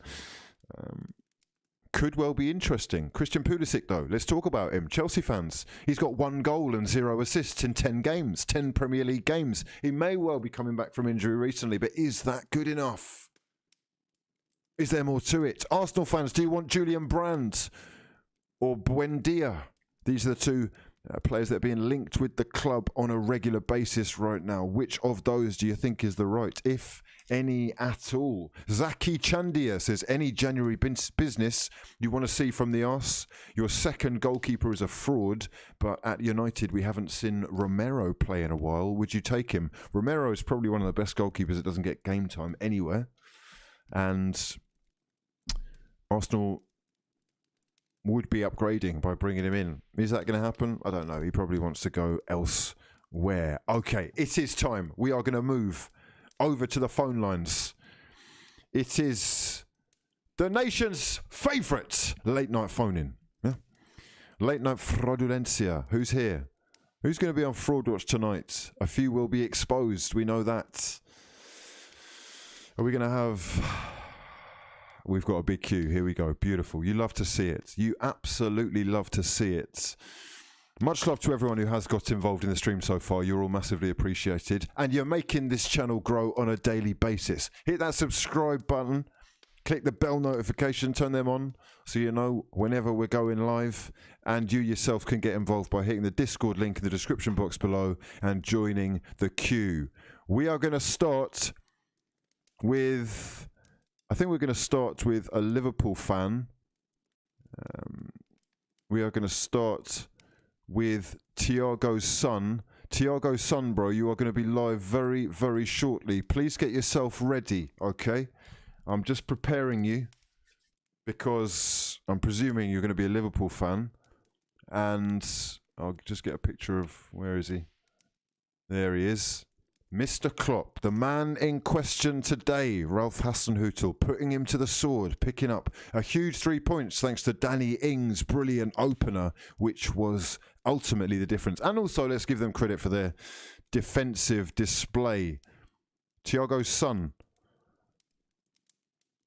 Could well be interesting. Christian Pulisic, though, let's talk about him. Chelsea fans, he's got 1 goal and 0 assists in 10 games, 10 Premier League games. He may well be coming back from injury recently, but is that good enough? Is there more to it? Arsenal fans, do you want Julian Brandt or Buendia? These are the 2 players that are being linked with the club on a regular basis right now. Which of those do you think is the right, if any at all? Zaki Chandia says, any January business you want to see from the arse? Your second goalkeeper is a fraud, but at United we haven't seen Romero play in a while. Would you take him? Romero is probably one of the best goalkeepers that doesn't get game time anywhere. And Arsenal would be upgrading by bringing him in. Is that going to happen? I don't know. He probably wants to go elsewhere. Okay, it is time. We are going to move over to the phone lines. It is the nation's favourite late night phone-in. Yeah? Late night fraudulencia. Who's here? Who's going to be on Fraud Watch tonight? A few will be exposed. We know that. Are we going to have... We've got a big queue. Here we go. Beautiful. You love to see it. You absolutely love to see it. Much love to everyone who has got involved in the stream so far. You're all massively appreciated. And you're making this channel grow on a daily basis. Hit that subscribe button. Click the bell notification. Turn them on so you know whenever we're going live. And you yourself can get involved by hitting the Discord link in the description box below and joining the queue. We are going to start with... I think we're going to start with a Liverpool fan. We are going to start with Tiago's son. Tiago's son, bro, you are going to be live very, very shortly. Please get yourself ready, okay? I'm just preparing you because I'm presuming you're going to be a Liverpool fan. And I'll just get a picture of, where is he? There he is. Mr. Klopp, the man in question today, Ralph Hasenhüttl, putting him to the sword, picking up a huge 3 points thanks to Danny Ings' brilliant opener, which was ultimately the difference. And also, let's give them credit for their defensive display. Thiago's son,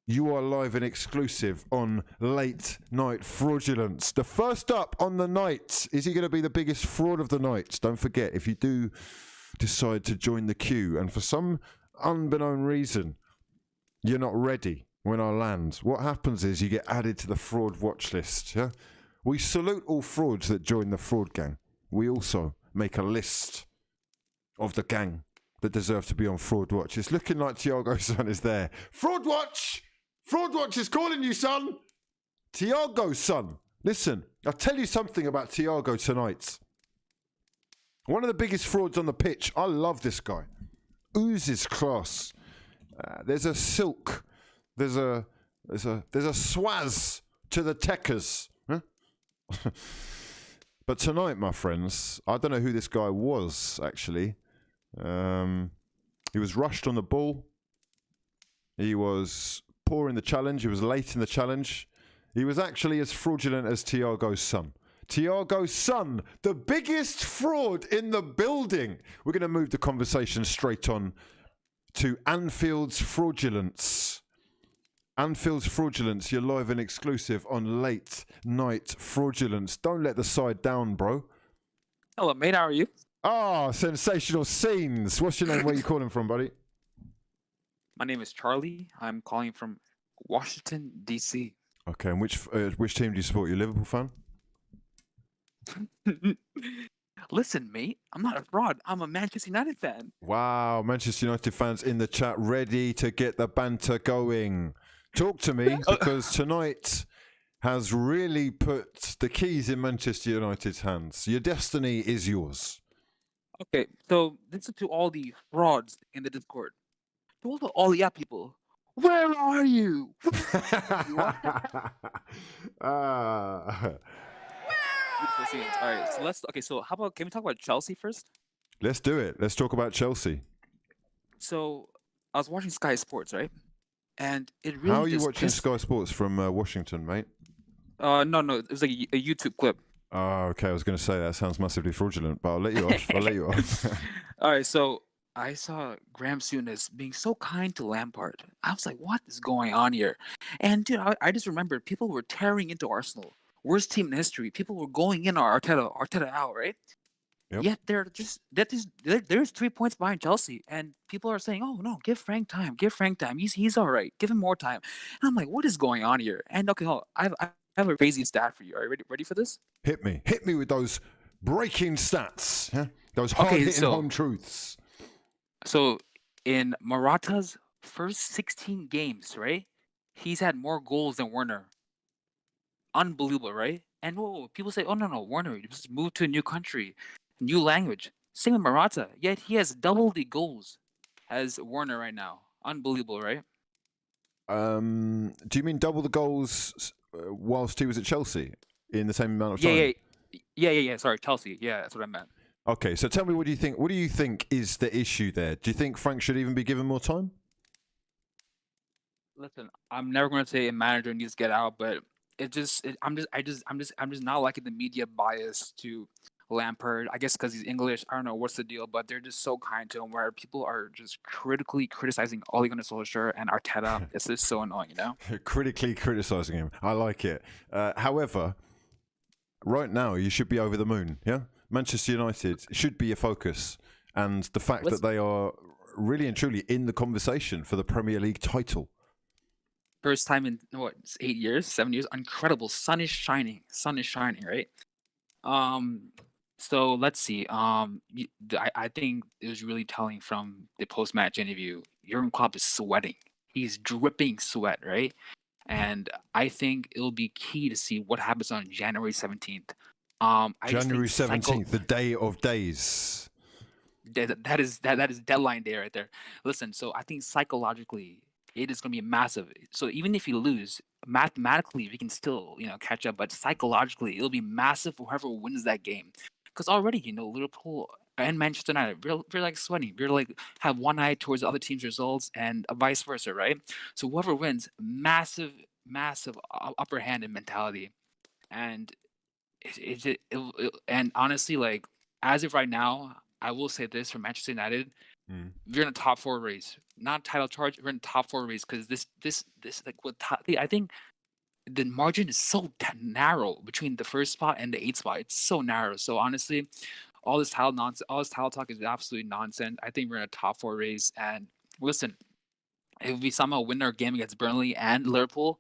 you are live and exclusive on Late Night Fraudulence. The first up on the night, is he going to be the biggest fraud of the night? Don't forget, if you do... decide to join the queue and for some unbeknown reason you're not ready when I land, what happens is you get added to the fraud watch list. Yeah, we salute all frauds that join the fraud gang. We also make a list of the gang that deserve to be on fraud watch. It's looking like Thiago's son is there. Fraud watch is calling you, son. Thiago's son, listen, I'll tell you something about Thiago tonight. One of the biggest frauds on the pitch. I love this guy. Oozes class. There's a silk. There's a swaz to the techers. Huh? But tonight, my friends, I don't know who this guy was, actually. He was rushed on the ball. He was poor in the challenge. He was late in the challenge. He was actually as fraudulent as Thiago's son. Thiago's son, the biggest fraud in the building. We're going to move the conversation straight on to Anfield's fraudulence. Anfield's fraudulence, you're live and exclusive on Late Night Fraudulence. Don't let the side down, bro. Hello, mate. How are you? Ah, sensational scenes. What's your name? Where are you calling from, buddy? My name is Charlie. I'm calling from Washington, D.C. Okay, and which team do you support? You a Liverpool fan? Listen, mate, I'm not a fraud. I'm a Manchester United fan. Wow, Manchester United fans in the chat ready to get the banter going. Talk to me, because tonight has really put the keys in Manchester United's hands. Your destiny is yours. Okay, so listen to all the frauds in the Discord. To all the people. Where are you? Beautiful scenes. All right, so how about, can we talk about Chelsea first? Let's do it. Let's talk about Chelsea. So I was watching Sky Sports, right? And it really How are you watching Sky Sports from Washington, mate? No, it was like a YouTube clip. Oh, okay. I was going to say that sounds massively fraudulent, but I'll let you off. All right, so I saw Graham Souness being so kind to Lampard. I was like, what is going on here? And dude, I just remembered people were tearing into Arsenal. Worst team in history. People were going in on Arteta out, right? Yep. Yet there's 3 points behind Chelsea, and people are saying, "Oh no, give Frank time. He's all right. Give him more time." And I'm like, "What is going on here?" And okay, I have a crazy stat for you. Are you ready for this? Hit me with those breaking stats. Yeah? Those hard-hitting home truths. So in Morata's first 16 games, right? He's had more goals than Werner. Unbelievable, right? And people say, oh, no, Werner, you just moved to a new country, new language. Same with Morata, yet he has double the goals as Werner right now. Unbelievable, right? Do you mean double the goals whilst he was at Chelsea in the same amount of time? Yeah. Sorry, Chelsea. Yeah, that's what I meant. Okay, so tell me, what do you think? What do you think is the issue there? Do you think Frank should even be given more time? Listen, I'm never going to say a manager needs to get out, but I'm just not liking the media bias to Lampard. I guess because he's English. I don't know what's the deal, but they're just so kind to him. Where people are just critically criticizing Ole Gunnar Solskjaer and Arteta. It's just so annoying, you know. Critically criticizing him. I like it. However, right now you should be over the moon. Yeah, Manchester United should be your focus, and the fact that they are really and truly in the conversation for the Premier League title. First time in 8 years, 7 years. Incredible. Sun is shining, right? So let's see. I think it was really telling from the post-match interview. Jurgen Klopp is sweating. He's dripping sweat, right? And I think it'll be key to see what happens on January 17th. January 17th, the day of days. That is deadline day right there. Listen, so I think psychologically it is going to be massive. So even if you lose, mathematically we can still catch up, but psychologically it'll be massive for whoever wins that game. Because already Liverpool and Manchester United, we're like sweating. We're like have one eye towards the other team's results and vice versa, right? So whoever wins, massive upper hand in mentality, and and honestly, like as of right now, I will say this for Manchester United. We're in a top 4 race, not title charge. We're in a top 4 race because this like with I think the margin is so narrow between the first spot and the 8th spot. It's so narrow. So honestly, all this title talk is absolutely nonsense. I think we're in a top 4 race. And listen, if we somehow win our game against Burnley and Liverpool,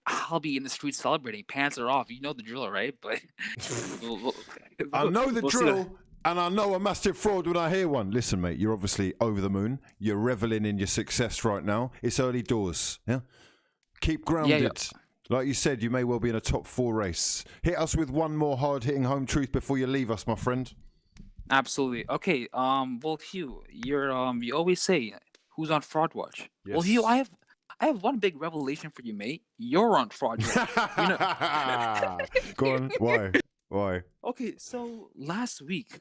I'll be in the streets celebrating. Pants are off. You know the drill, right? But I know the drill. And I know a massive fraud when I hear one. Listen, mate, you're obviously over the moon. You're reveling in your success right now. It's early doors. Yeah. Keep grounded. Yeah. Like you said, you may well be in a top 4 race. Hit us with one more hard-hitting home truth before you leave us, my friend. Absolutely. Okay. Well, Hugh, you always say who's on fraud watch. Yes. Well, Hugh, I have one big revelation for you, mate. You're on fraud watch. Go on. Why? Okay. So last week,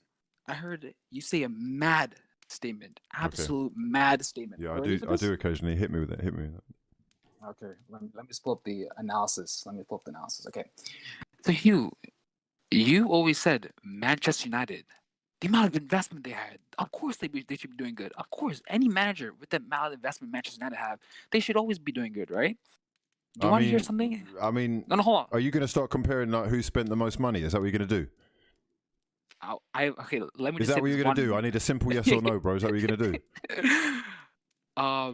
I heard you say a mad statement, absolute mad statement. Yeah, I do occasionally. Hit me with it. Okay, let me just pull up the analysis. Okay, so Hugh, you always said Manchester United, the amount of investment they had, of course they should be doing good. Of course, any manager with the amount of investment Manchester United have, they should always be doing good, right? Do you want to hear something? I mean, no, hold on. Are you going to start comparing like who spent the most money? Is that what you're going to do? Okay, let me. Is that what you're going to do? I need a simple yes or no, bro. Is that what you're going to do?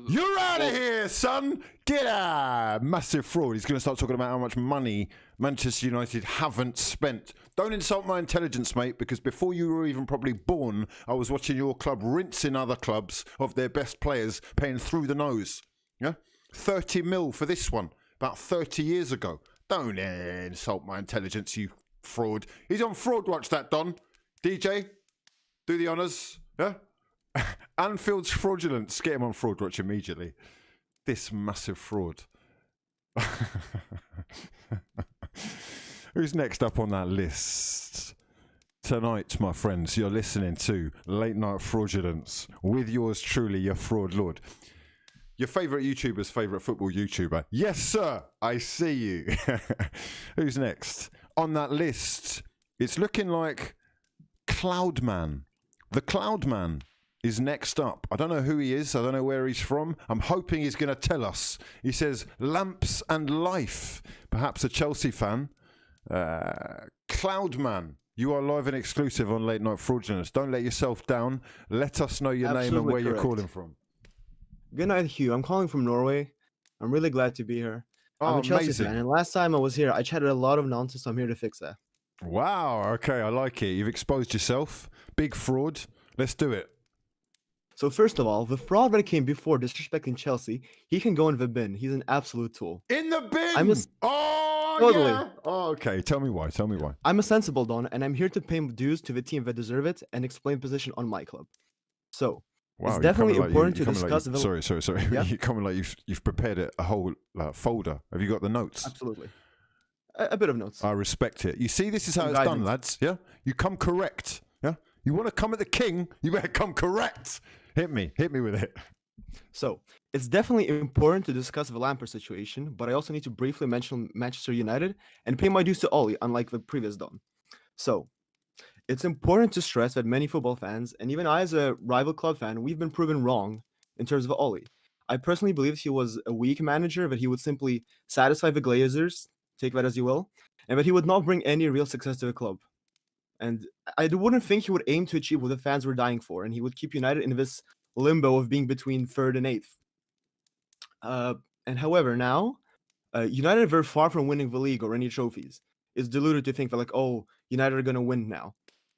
You're out of here, son. Get out. Massive fraud. He's going to start talking about how much money Manchester United haven't spent. Don't insult my intelligence, mate, because before you were even probably born, I was watching your club rinsing other clubs of their best players, paying through the nose. Yeah, 30 mil for this one, about 30 years ago. Don't insult my intelligence, you fraud. He's on fraud watch, that Don. DJ, do the honours. Yeah? Anfield's fraudulence. Get him on fraud watch immediately. This massive fraud. Who's next up on that list? Tonight, my friends, you're listening to Late Night Fraudulence with yours truly, your fraud lord. Your favourite YouTuber's favourite football YouTuber. Yes, sir. I see you. Who's next? On that list, it's looking like Cloudman. The Cloudman is next up. I don't know who he is. I don't know where he's from. I'm hoping he's going to tell us. He says, Lamps and Life. Perhaps a Chelsea fan. Cloudman, you are live and exclusive on Late Night Fraudulence. Don't let yourself down. Let us know your name and where you're calling from. Good night, Hugh. I'm calling from Norway. I'm really glad to be here. I'm a Chelsea fan, and last time I was here, I chatted a lot of nonsense. I'm here to fix that. Wow. Okay, I like it. You've exposed yourself. Big fraud. Let's do it. So first of all, the fraud that came before disrespecting Chelsea, he can go in the bin. He's an absolute tool. In the bin. Oh, Totally. yeah. Oh, okay. Tell me why. Tell me why. I'm a sensible Don, and I'm here to pay dues to the team that deserve it and explain position on my club. So, Wow, it's you're definitely coming like important you're to coming like discuss the... Sorry. Yeah? You're coming like you've prepared a whole folder. Have you got the notes? Absolutely. A bit of notes. I respect it. You see, this is how Some it's done, guidance. lads. Yeah, you come correct. Yeah, you want to come at the king, you better come correct. Hit me with it. So, it's definitely important to discuss the Lampard situation, but I also need to briefly mention Manchester United and pay my dues to Ollie, unlike the previous Don. So, it's important to stress that many football fans, and even I as a rival club fan, we've been proven wrong in terms of Ollie. I personally believe he was a weak manager, that he would simply satisfy the Glazers, take that as you will, and that he would not bring any real success to the club. And I wouldn't think he would aim to achieve what the fans were dying for, and he would keep United in this limbo of being between third and eighth. And however, now, United are very far from winning the league or any trophies. It's deluded to think that, like, oh, United are going to win now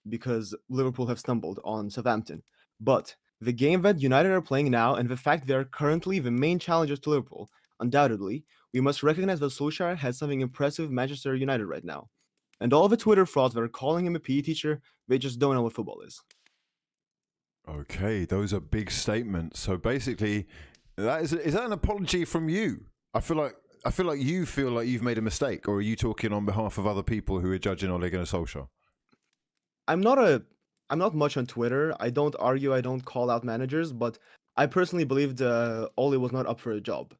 because Liverpool have stumbled on Southampton. But the game that United are playing now and the fact they are currently the main challengers to Liverpool, undoubtedly, we must recognize that Solskjaer has something impressive with Manchester United right now. And all the Twitter frauds that are calling him a PE teacher, they just don't know what football is. Okay, those are big statements. So basically, is that an apology from you? I feel like you feel like you've made a mistake, or are you talking on behalf of other people who are judging Ole Gunnar Solskjaer? I'm not much on Twitter. I don't argue. I don't call out managers, but I personally believed Ole was not up for a job.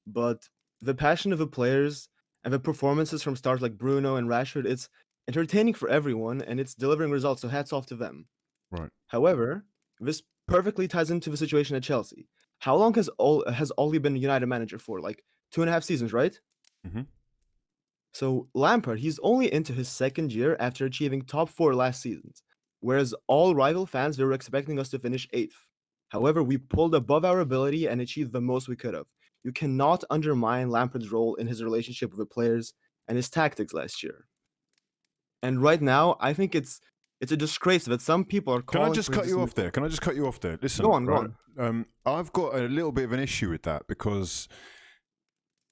But the passion of the players and the performances from stars like Bruno and Rashford, it's entertaining for everyone, and it's delivering results. So hats off to them. Right. However, this perfectly ties into the situation at Chelsea. How long has Ole been United manager for? Like 2.5 seasons, right? Mm-hmm. So Lampard, he's only into his second year after achieving top 4 last season, whereas all rival fans, they were expecting us to finish 8th. However, we pulled above our ability and achieved the most we could have. You cannot undermine Lampard's role in his relationship with the players and his tactics last year. And right now, I think it's a disgrace that some people are calling... Can I just cut you off there? Can I just cut you off there? Listen, Go on, right? go on. I've got a little bit of an issue with that because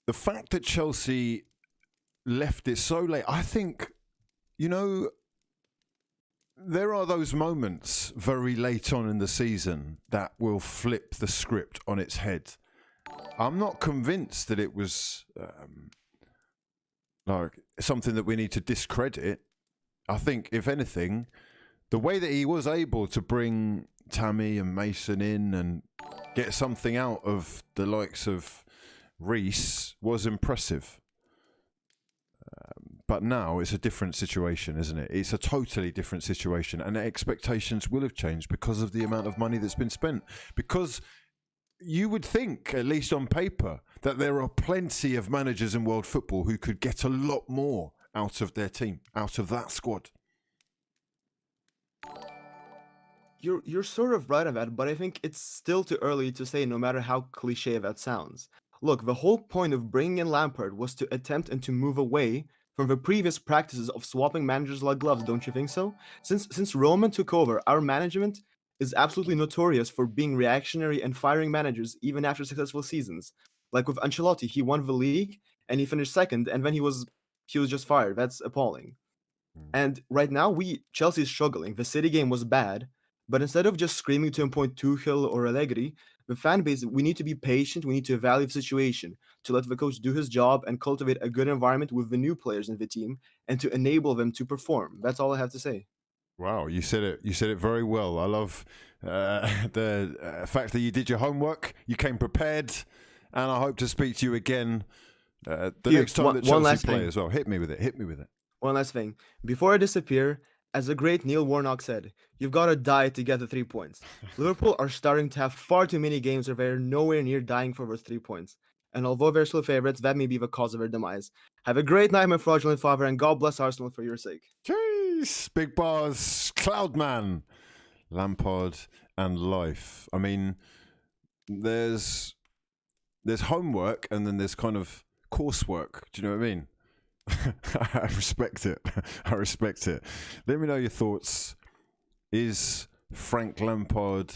the fact that Chelsea left it so late, I think, there are those moments very late on in the season that will flip the script on its head. I'm not convinced that it was like something that we need to discredit. I think, if anything, the way that he was able to bring Tammy and Mason in and get something out of the likes of Reece was impressive. But now it's a different situation, isn't it? It's a totally different situation, and the expectations will have changed because of the amount of money that's been spent. Because you would think, at least on paper, that there are plenty of managers in world football who could get a lot more out of their team, out of that squad. You're sort of right on that, but I think it's still too early to say, no matter how cliche that sounds. Look, the whole point of bringing in Lampard was to attempt and to move away from the previous practices of swapping managers like gloves, don't you think so? Since Roman took over, our management is absolutely notorious for being reactionary and firing managers even after successful seasons. Like with Ancelotti, he won the league and he finished second, and then he was just fired. That's appalling. And right now, Chelsea is struggling. The City game was bad, but instead of just screaming to appoint Tuchel or Allegri, the fan base, we need to be patient. We need to evaluate the situation, to let the coach do his job and cultivate a good environment with the new players in the team and to enable them to perform. That's all I have to say. Wow, you said it. You said it very well. I love the fact that you did your homework, you came prepared, and I hope to speak to you again next time that Chelsea play as well. Hit me with it. Hit me with it. One last thing. Before I disappear, as the great Neil Warnock said, you've got to die to get the 3 points. Liverpool are starting to have far too many games where they're nowhere near dying for those 3 points. And although they're still favorites, that may be the cause of their demise. Have a great night, my fraudulent father, and God bless Arsenal for your sake. Jeez, big bars, Cloudman, Lampard, and life. I mean, there's homework and then there's kind of coursework. Do you know what I mean? I respect it. I respect it. Let me know your thoughts. Is Frank Lampard...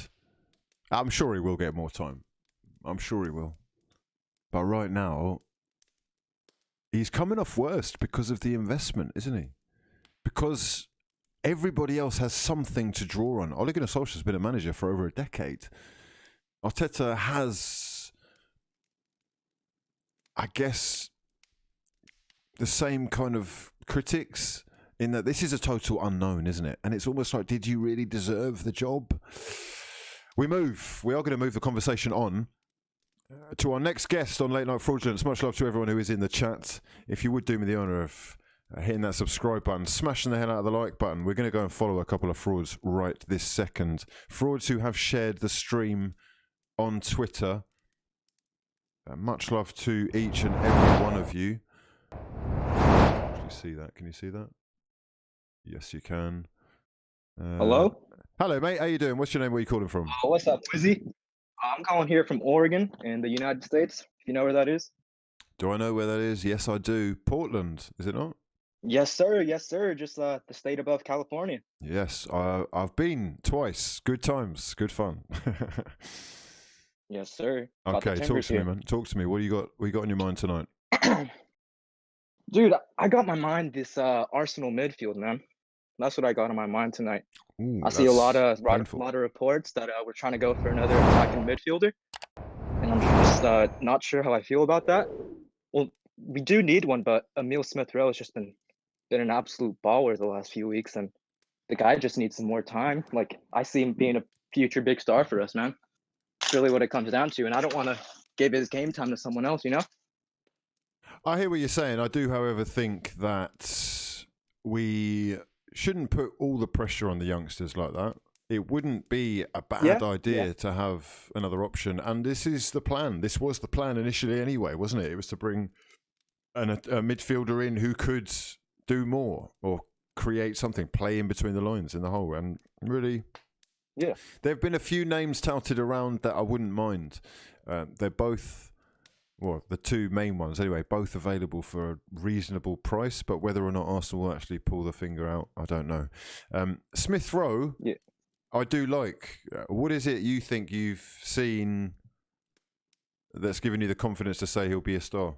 I'm sure he will get more time. I'm sure he will. But right now, he's coming off worst because of the investment, isn't he? Because everybody else has something to draw on. Ole Gunnar Solskjaer's been a manager for over a decade. Arteta has, I guess, the same kind of critics in that this is a total unknown, isn't it? And it's almost like, did you really deserve the job? We are going to move the conversation on to our next guest on Late Night Fraudulence. Much love to everyone who is in the chat. If you would do me the honour of hitting that subscribe button, smashing the hell out of the like button, we're going to go and follow a couple of frauds right this second. Frauds who have shared the stream on Twitter. Much love to each and every one of you. Actually see that? Can you see that? Yes, you can. Hello? Hello, mate. How you doing? What's your name? Where are you calling from? What's up, Wizzy? I'm calling here from Oregon in the United States. If you know where that is? Do I know where that is? Yes, I do. Portland, is it not? Yes, sir. Yes, sir. Just the state above California. Yes, I've been twice. Good times, good fun. Yes, sir. Okay, talk to me, man. Talk to me. What do you got? What you got on your mind tonight? Dude, I got my mind this Arsenal midfield, man. That's what I got on my mind tonight. Ooh, I see a lot of painful. reports that we're trying to go for another attacking midfielder, and I'm just not sure how I feel about that. Well, we do need one, but Emile Smith-Rowe has just been an absolute baller the last few weeks, and the guy just needs some more time. Like, I see him being a future big star for us, man. It's really what it comes down to, and I don't want to give his game time to someone else, you know? I hear what you're saying. I do, however, think that we shouldn't put all the pressure on the youngsters like that. It wouldn't be a bad idea to have another option. And this is the plan. This was the plan initially anyway, wasn't it? It was to bring a midfielder in who could do more or create something, play in between the lines in the hole. And really, there have been a few names touted around that I wouldn't mind. They're both... Well, the two main ones, anyway, both available for a reasonable price, but whether or not Arsenal will actually pull the finger out, I don't know. Smith-Rowe, I do like. What is it you think you've seen that's given you the confidence to say he'll be a star?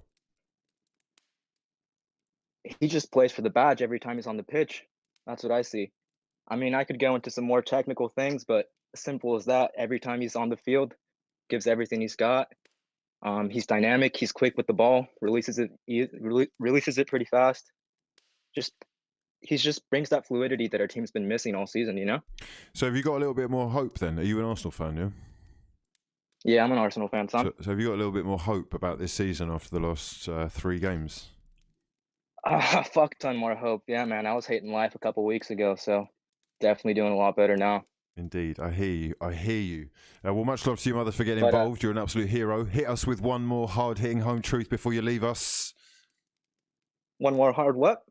He just plays for the badge every time he's on the pitch. That's what I see. I mean, I could go into some more technical things, but as simple as that, every time he's on the field, gives everything he's got. He's dynamic. He's quick with the ball. Releases it pretty fast. He just brings that fluidity that our team's been missing all season. You know. So have you got a little bit more hope then? Are you an Arsenal fan? Yeah. Yeah, I'm an Arsenal fan, Tom. So have you got a little bit more hope about this season after the last 3 games? Fuck ton more hope. Yeah, man. I was hating life a couple weeks ago, so definitely doing a lot better now. Indeed, I hear you. I hear you. Well, much love to you, mothers, for getting involved. You're an absolute hero. Hit us with one more hard-hitting home truth before you leave us. One more hard what?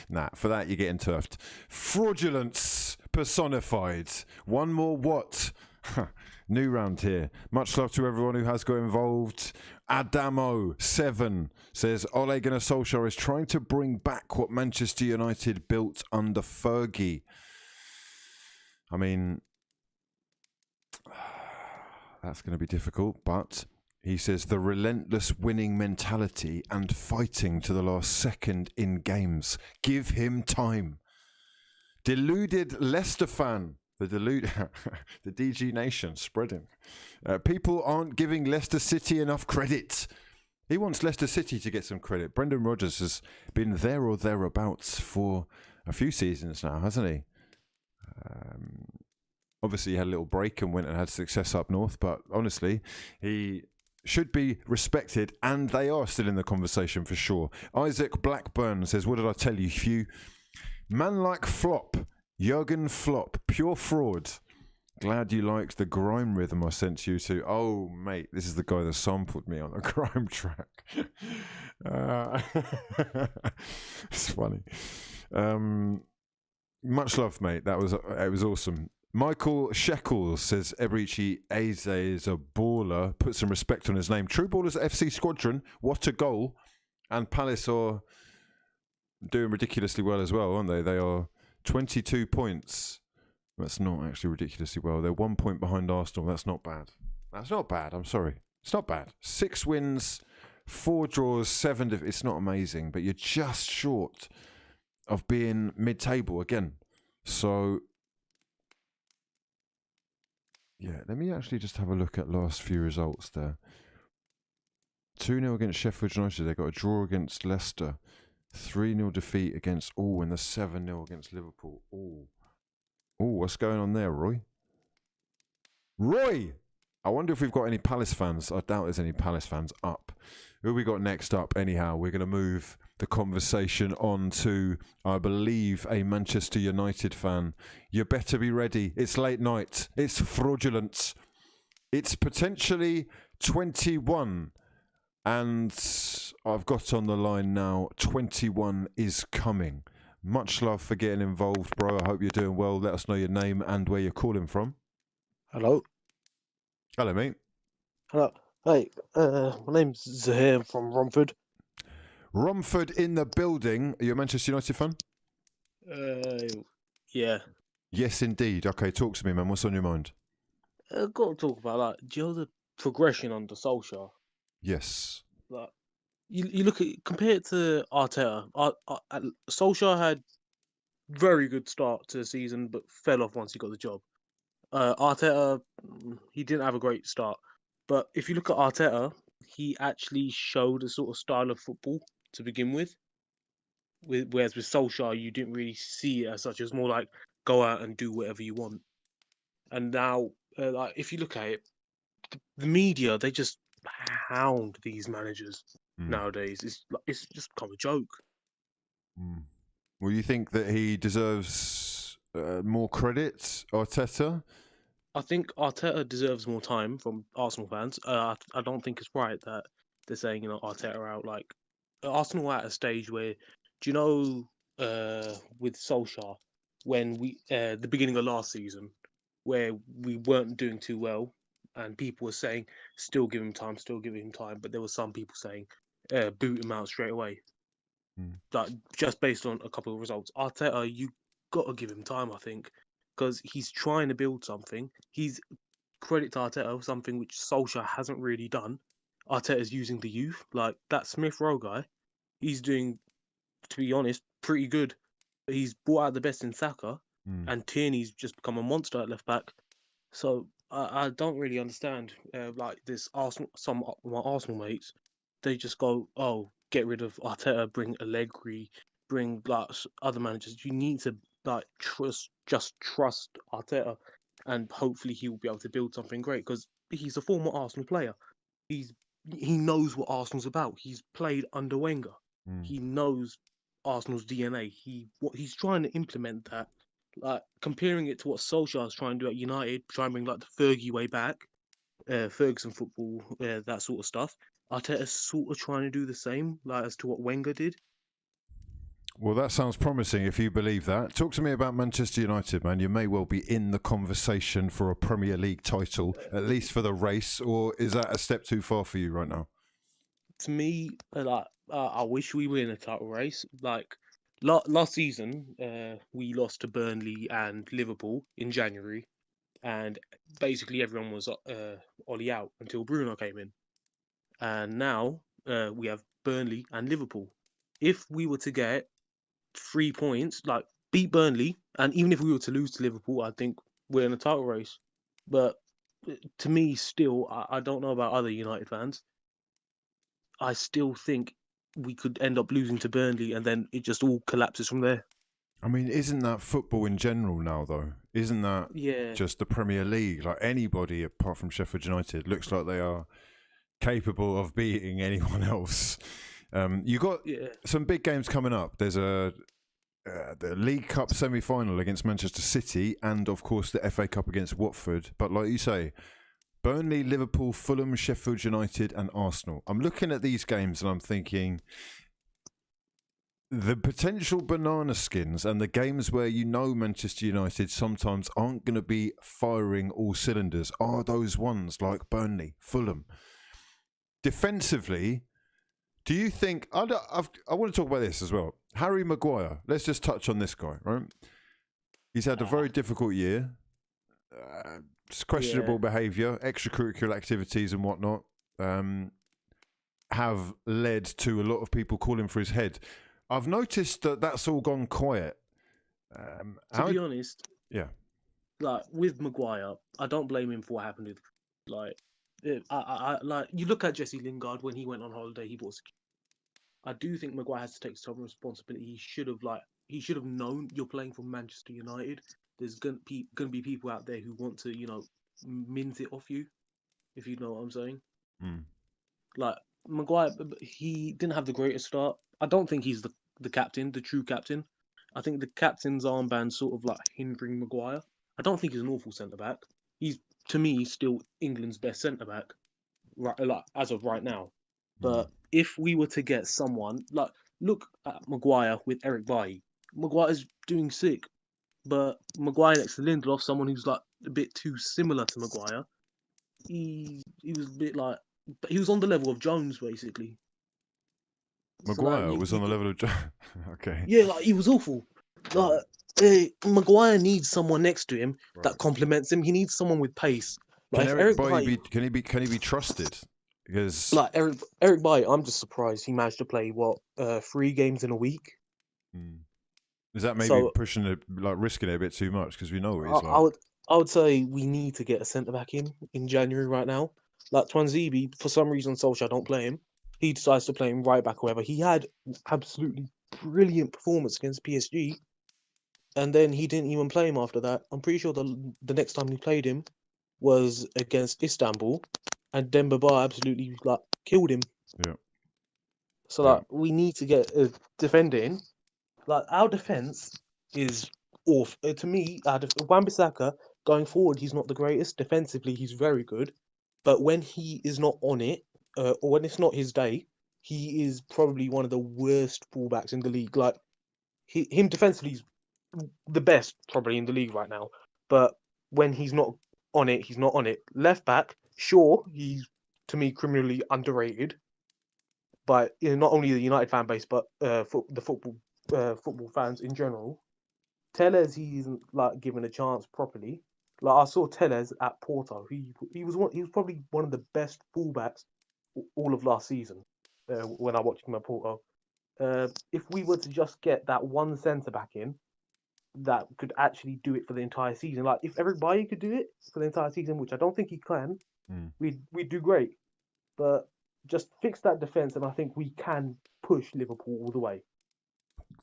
Nah, for that you're getting turfed. Fraudulence personified. One more what? New round here. Much love to everyone who has got involved. Adamo7 says Ole Gunnar Solskjaer is trying to bring back what Manchester United built under Fergie. I mean, that's going to be difficult, but he says the relentless winning mentality and fighting to the last second in games. Give him time. Deluded Leicester fan. The DG Nation spreading. People aren't giving Leicester City enough credit. He wants Leicester City to get some credit. Brendan Rodgers has been there or thereabouts for a few seasons now, hasn't he? Obviously he had a little break and went and had success up north, but honestly he should be respected, and they are still in the conversation for sure. Isaac Blackburn says, what did I tell you, Hugh? Man like Flop, Jurgen Flop, pure fraud. Glad you liked the grime rhythm I sent you to. Oh mate, this is the guy that sampled me on the grime track. It's funny. Much love, mate. It was awesome. Michael Shekels says Eberechi Eze is a baller. Put some respect on his name. True Ballers FC Squadron. What a goal. And Palace are doing ridiculously well as well, aren't they? They are 22 points. That's not actually ridiculously well. They're 1 point behind Arsenal. That's not bad. That's not bad. I'm sorry. It's not bad. 6 wins, 4 draws, 7. It's not amazing, but you're just short of being mid-table again. So, yeah, let me actually just have a look at last few results there. 2-0 against Sheffield United. They got a draw against Leicester. 3-0 defeat against and the 7-0 against Liverpool. What's going on there, Roy? I wonder if we've got any Palace fans. I doubt there's any Palace fans up. Who we got next up? Anyhow, we're going to move the conversation on to, I believe, a Manchester United fan. You better be ready. It's late night. It's fraudulent. It's potentially 21. And I've got on the line now, 21 is coming. Much love for getting involved, bro. I hope you're doing well. Let us know your name and where you're calling from. Hello. Hello, mate. Hello. Hey, my name's Zahir from Romford. Romford in the building. Are you a Manchester United fan? Yeah. Yes, indeed. Okay, talk to me, man. What's on your mind? I've got to talk about, like, do you know the progression under Solskjaer? Yes. Like, you look at, compared to Arteta, Solskjaer had very good start to the season, but fell off once he got the job. Arteta, he didn't have a great start. But if you look at Arteta, he actually showed a sort of style of football to begin with. Whereas with Solskjaer, you didn't really see it as such. It was more like, go out and do whatever you want. And now, like, if you look at it, the media, they just hound these managers nowadays. It's just become a joke. Well, you think that he deserves more credit, Arteta? I think Arteta deserves more time from Arsenal fans. I don't think it's right that they're saying, Arteta out. Like, Arsenal are at a stage where, do you know, with Solskjaer, when the beginning of last season, where we weren't doing too well, and people were saying, still give him time, but there were some people saying, boot him out straight away. Like, just based on a couple of results. Arteta, you got to give him time, I think, because he's trying to build something. He's, credit to Arteta, something which Solskjaer hasn't really done. Arteta's using the youth. Like, that Smith Rowe guy, he's doing, to be honest, pretty good. He's brought out the best in Saka, and Tierney's just become a monster at left back. So I don't really understand. Like, this Arsenal, some of my Arsenal mates, they just go, "Oh, get rid of Arteta, bring Allegri, bring like other managers." You need to like trust Arteta, and hopefully he will be able to build something great, because he's a former Arsenal player. He knows what Arsenal's about. He's played under Wenger. He knows Arsenal's DNA. He's trying to implement that. Like, comparing it to what Solskjaer's trying to do at United, trying to bring like the Fergie way back, Ferguson football, that sort of stuff. Arteta's sort of trying to do the same, like as to what Wenger did. Well, that sounds promising if you believe that. Talk to me about Manchester United, man. You may well be in the conversation for a Premier League title, at least for the race, or is that a step too far for you right now? To me, I wish we were in a title race. Like, last season, we lost to Burnley and Liverpool in January, and basically everyone was Ollie out until Bruno came in. And now we have Burnley and Liverpool. If we were to get 3 points, like beat Burnley, and even if we were to lose to Liverpool, I think we're in a title race. But to me, still, I don't know about other United fans. I still think we could end up losing to Burnley, and then it just all collapses from there. I mean, isn't that football in general now, though? Isn't that just the Premier League? Like, anybody apart from Sheffield United looks like they are capable of beating anyone else. You got some big games coming up. There's the League Cup semi-final against Manchester City, and of course the FA Cup against Watford. But like you say, Burnley, Liverpool, Fulham, Sheffield United, and Arsenal. I'm looking at these games and I'm thinking, the potential banana skins and the games where Manchester United sometimes aren't going to be firing all cylinders are those ones like Burnley, Fulham. Defensively, Do you think... I want to talk about this as well. Harry Maguire. Let's just touch on this guy, right? He's had a very difficult year. Questionable behaviour, extracurricular activities and whatnot have led to a lot of people calling for his head. I've noticed that that's all gone quiet. To be honest, yeah, like with Maguire, I don't blame him for what happened with, like, I like you look at Jesse Lingard when he went on holiday, he bought security. I do think Maguire has to take some responsibility. He should have known you're playing for Manchester United. There's gonna be people out there who want to, you know, mint it off you, if you know what I'm saying. Like Maguire, he didn't have the greatest start. I don't think he's the captain, the true captain. I think the captain's armband sort of like hindering Maguire. I don't think he's an awful centre back. He's, to me, still England's best centre back, right? Like as of right now. But if we were to get someone like, look at Maguire with Eric Bailly. Maguire's doing sick, but Maguire next to Lindelof, someone who's like a bit too similar to Maguire. He was a bit like, he was on the level of Jones basically. Maguire was on the level of... Okay. Yeah, like he was awful. Like Maguire needs someone next to him that complements him. He needs someone with pace. Like Can Eric Bailly can he be trusted? Because like Eric Bailly, I'm just surprised he managed to play 3 games in a week. Is that maybe pushing it, like risking it a bit too much? Because we know what he's like. I would say we need to get a centre back in January right now. Like Twanzebe, for some reason, Solskjaer don't play him. He decides to play him right back. However, he had absolutely brilliant performance against PSG, and then he didn't even play him after that. I'm pretty sure the next time he played him was against Istanbul, and Demba Ba absolutely like killed him. Yeah. So like we need to get a defender in. Like our defense is off. To me, Wan-Bissaka going forward, he's not the greatest. Defensively, he's very good, but when he is not on it, or when it's not his day, he is probably one of the worst fullbacks in the league. Like him defensively is the best probably in the league right now, but when he's not on it, he's not on it. Left back, sure, he's to me criminally underrated, but not only the United fan base, but the football fans in general. Tellez, he isn't like given a chance properly. Like I saw Tellez at Porto. He was probably one of the best fullbacks all of last season when I watched him at Porto. If we were to just get that one centre back in that could actually do it for the entire season, like if everybody could do it for the entire season, which I don't think he can, we'd do great. But just fix that defence, and I think we can push Liverpool all the way.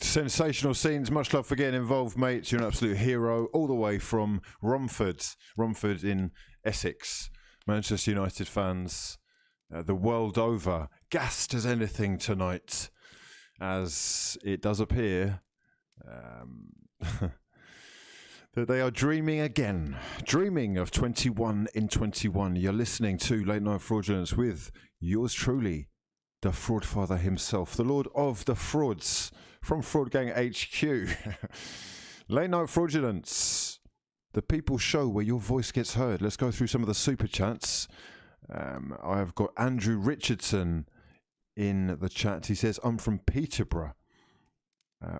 Sensational scenes. Much love for getting involved, mates. You're an absolute hero. All the way from Romford in Essex. Manchester United fans the world over, gassed as anything tonight, as it does appear that they are dreaming again. Dreaming of 21 in 21. You're listening to Late Night Fraudulence with yours truly, the fraud father himself, the lord of the frauds from Fraud Gang HQ. Late Night Fraudulence, the people's show where your voice gets heard. Let's go through some of the super chats. I've got Andrew Richardson in the chat. He says, I'm from Peterborough.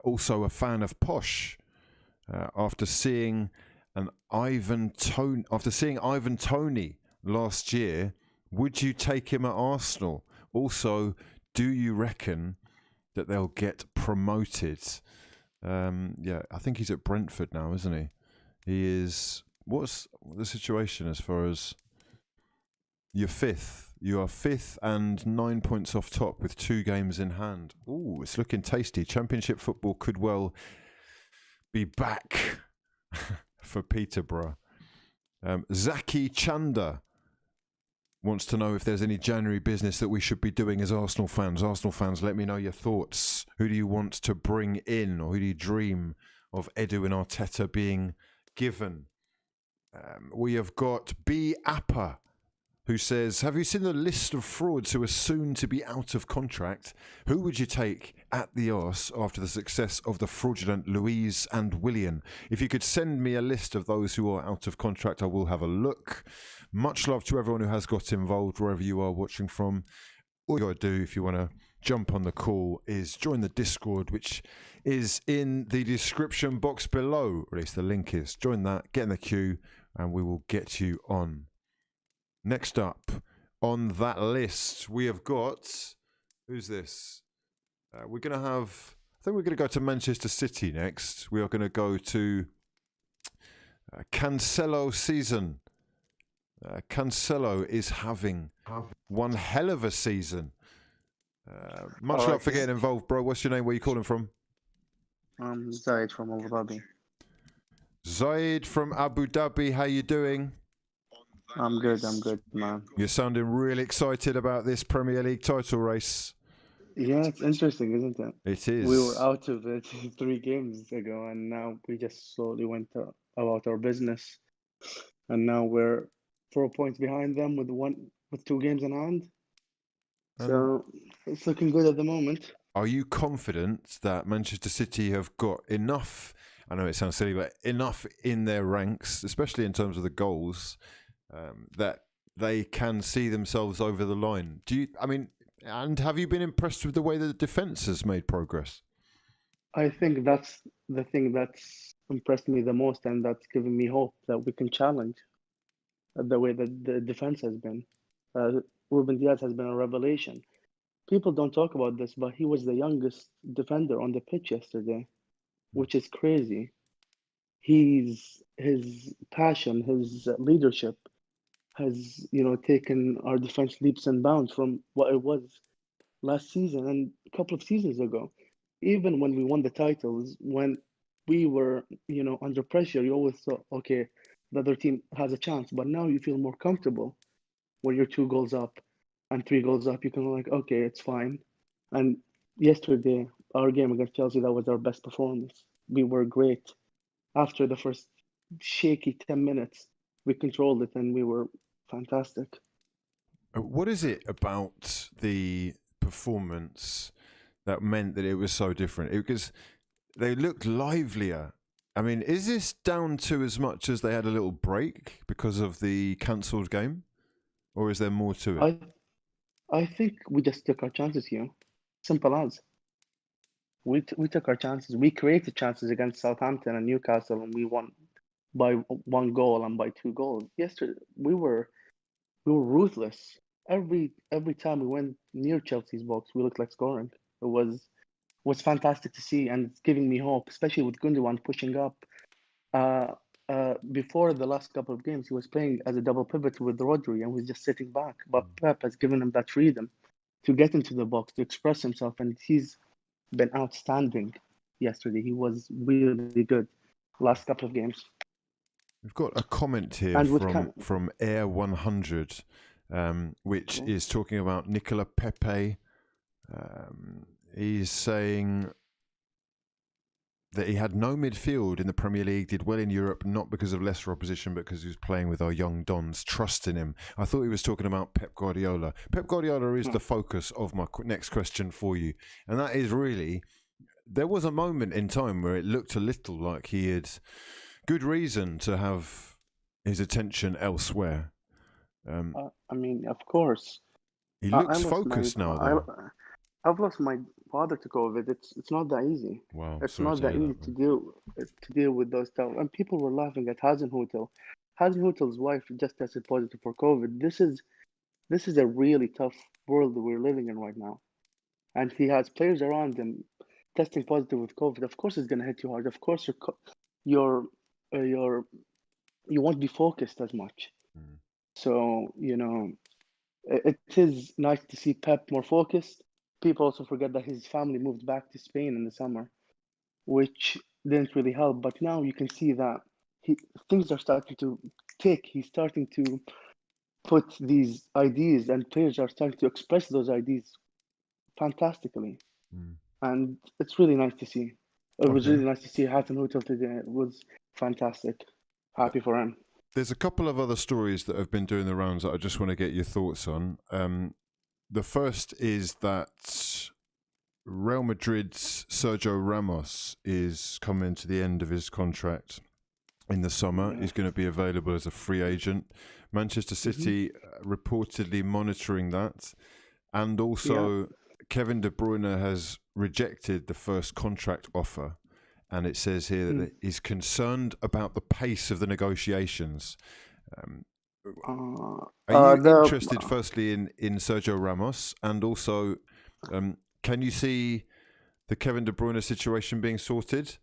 Also a fan of Posh. After seeing Ivan Toney last year, would you take him at Arsenal? Also, do you reckon that they'll get promoted? Yeah, I think he's at Brentford now, isn't he? He is. What's the situation as far as you're fifth? You are fifth and 9 points off top with 2 games in hand. Ooh, it's looking tasty. Championship football could well be back for Peterborough. Zaki Chanda wants to know if there's any January business that we should be doing as Arsenal fans. Arsenal fans, let me know your thoughts. Who do you want to bring in, or who do you dream of Edu and Arteta being given? We have got B. Appa, who says, have you seen the list of frauds who are soon to be out of contract? Who would you take at the arse after the success of the fraudulent Louise and William? If you could send me a list of those who are out of contract, I will have a look. Much love to everyone who has got involved, wherever you are watching from. All you got to do if you want to jump on the call is join the Discord, which is in the description box below, or at least the link is. Join that, get in the queue, and we will get you on. Next up on that list, we have got... Who's this? We're going to have... I think we're going to go to Manchester City next. We are going to go to Cancelo season. Cancelo is having one hell of a season. Much luck for getting involved, bro. What's your name? Where are you calling from? Zaid from Abu Dhabi. Zaid from Abu Dhabi. How you doing? I'm good, man. You're sounding really excited about this Premier League title race. Yeah, it's interesting, isn't it? It is. We were out of it 3 games ago, and now we just slowly went about our business. And now we're 4 points behind them with 2 games in hand. So it's looking good at the moment. Are you confident that Manchester City have got enough, I know it sounds silly, but enough in their ranks, especially in terms of the goals, that they can see themselves over the line? And have you been impressed with the way that the defence has made progress? I think that's the thing that's impressed me the most, and that's given me hope that we can challenge the way that the defence has been. Ruben Diaz has been a revelation. People don't talk about this, but he was the youngest defender on the pitch yesterday, which is crazy. His passion, his leadership has, taken our defense leaps and bounds from what it was last season and a couple of seasons ago. Even when we won the titles, when we were, under pressure, you always thought, okay, the other team has a chance. But now you feel more comfortable when you're 2 goals up and 3 goals up. You can okay, it's fine. And yesterday, our game against Chelsea, that was our best performance. We were great. After the first shaky 10 minutes, we controlled it and we were fantastic. What is it about the performance that meant that it was so different? Because they looked livelier. I mean, is this down to as much as they had a little break because of the cancelled game? Or is there more to it? I think we just took our chances here. Simple as. We took our chances. We created chances against Southampton and Newcastle, and we won by 1 goal and by 2 goals. Yesterday, we were ruthless. Every time we went near Chelsea's box, we looked like scoring. It was fantastic to see, and it's giving me hope, especially with Gundogan pushing up. Before the last couple of games, he was playing as a double pivot with Rodri and was just sitting back. But Pep has given him that freedom to get into the box, to express himself, and he's been outstanding yesterday. He was really good last couple of games. We've got a comment here from Air 100, which is talking about Nicola Pepe. He's saying that he had no midfield in the Premier League, did well in Europe, not because of lesser opposition, but because he was playing with our young Dons. Trust in him. I thought he was talking about Pep Guardiola. Pep Guardiola is the focus of my next question for you. And that is really, there was a moment in time where it looked a little like he had good reason to have his attention elsewhere. Of course. He looks focused now, though. I've lost my father to COVID. It's not that easy. Wow, it's not that easy to deal with those stuff. And people were laughing at Hasenhüttl. Hasenhüttl's wife just tested positive for COVID. This is a really tough world that we're living in right now. And he has players around him testing positive with COVID. Of course, it's gonna hit you hard. Of course, you won't be focused as much. So it is nice to see Pep more focused. People also forget that his family moved back to Spain in the summer, which didn't really help. But now you can see that things are starting to tick. He's starting to put these ideas, and players are starting to express those ideas fantastically. And it's really nice to see. It was really nice to see Hasenhüttl today. It was fantastic. Happy for him. There's a couple of other stories that have been doing the rounds that I just want to get your thoughts on. The first is that Real Madrid's Sergio Ramos is coming to the end of his contract in the summer. He's going to be available as a free agent. Manchester City reportedly monitoring that. And also Kevin De Bruyne has rejected the first contract offer, and it says here that he's concerned about the pace of the negotiations. Are you interested, firstly, in Sergio Ramos, and also, can you see the Kevin De Bruyne situation being sorted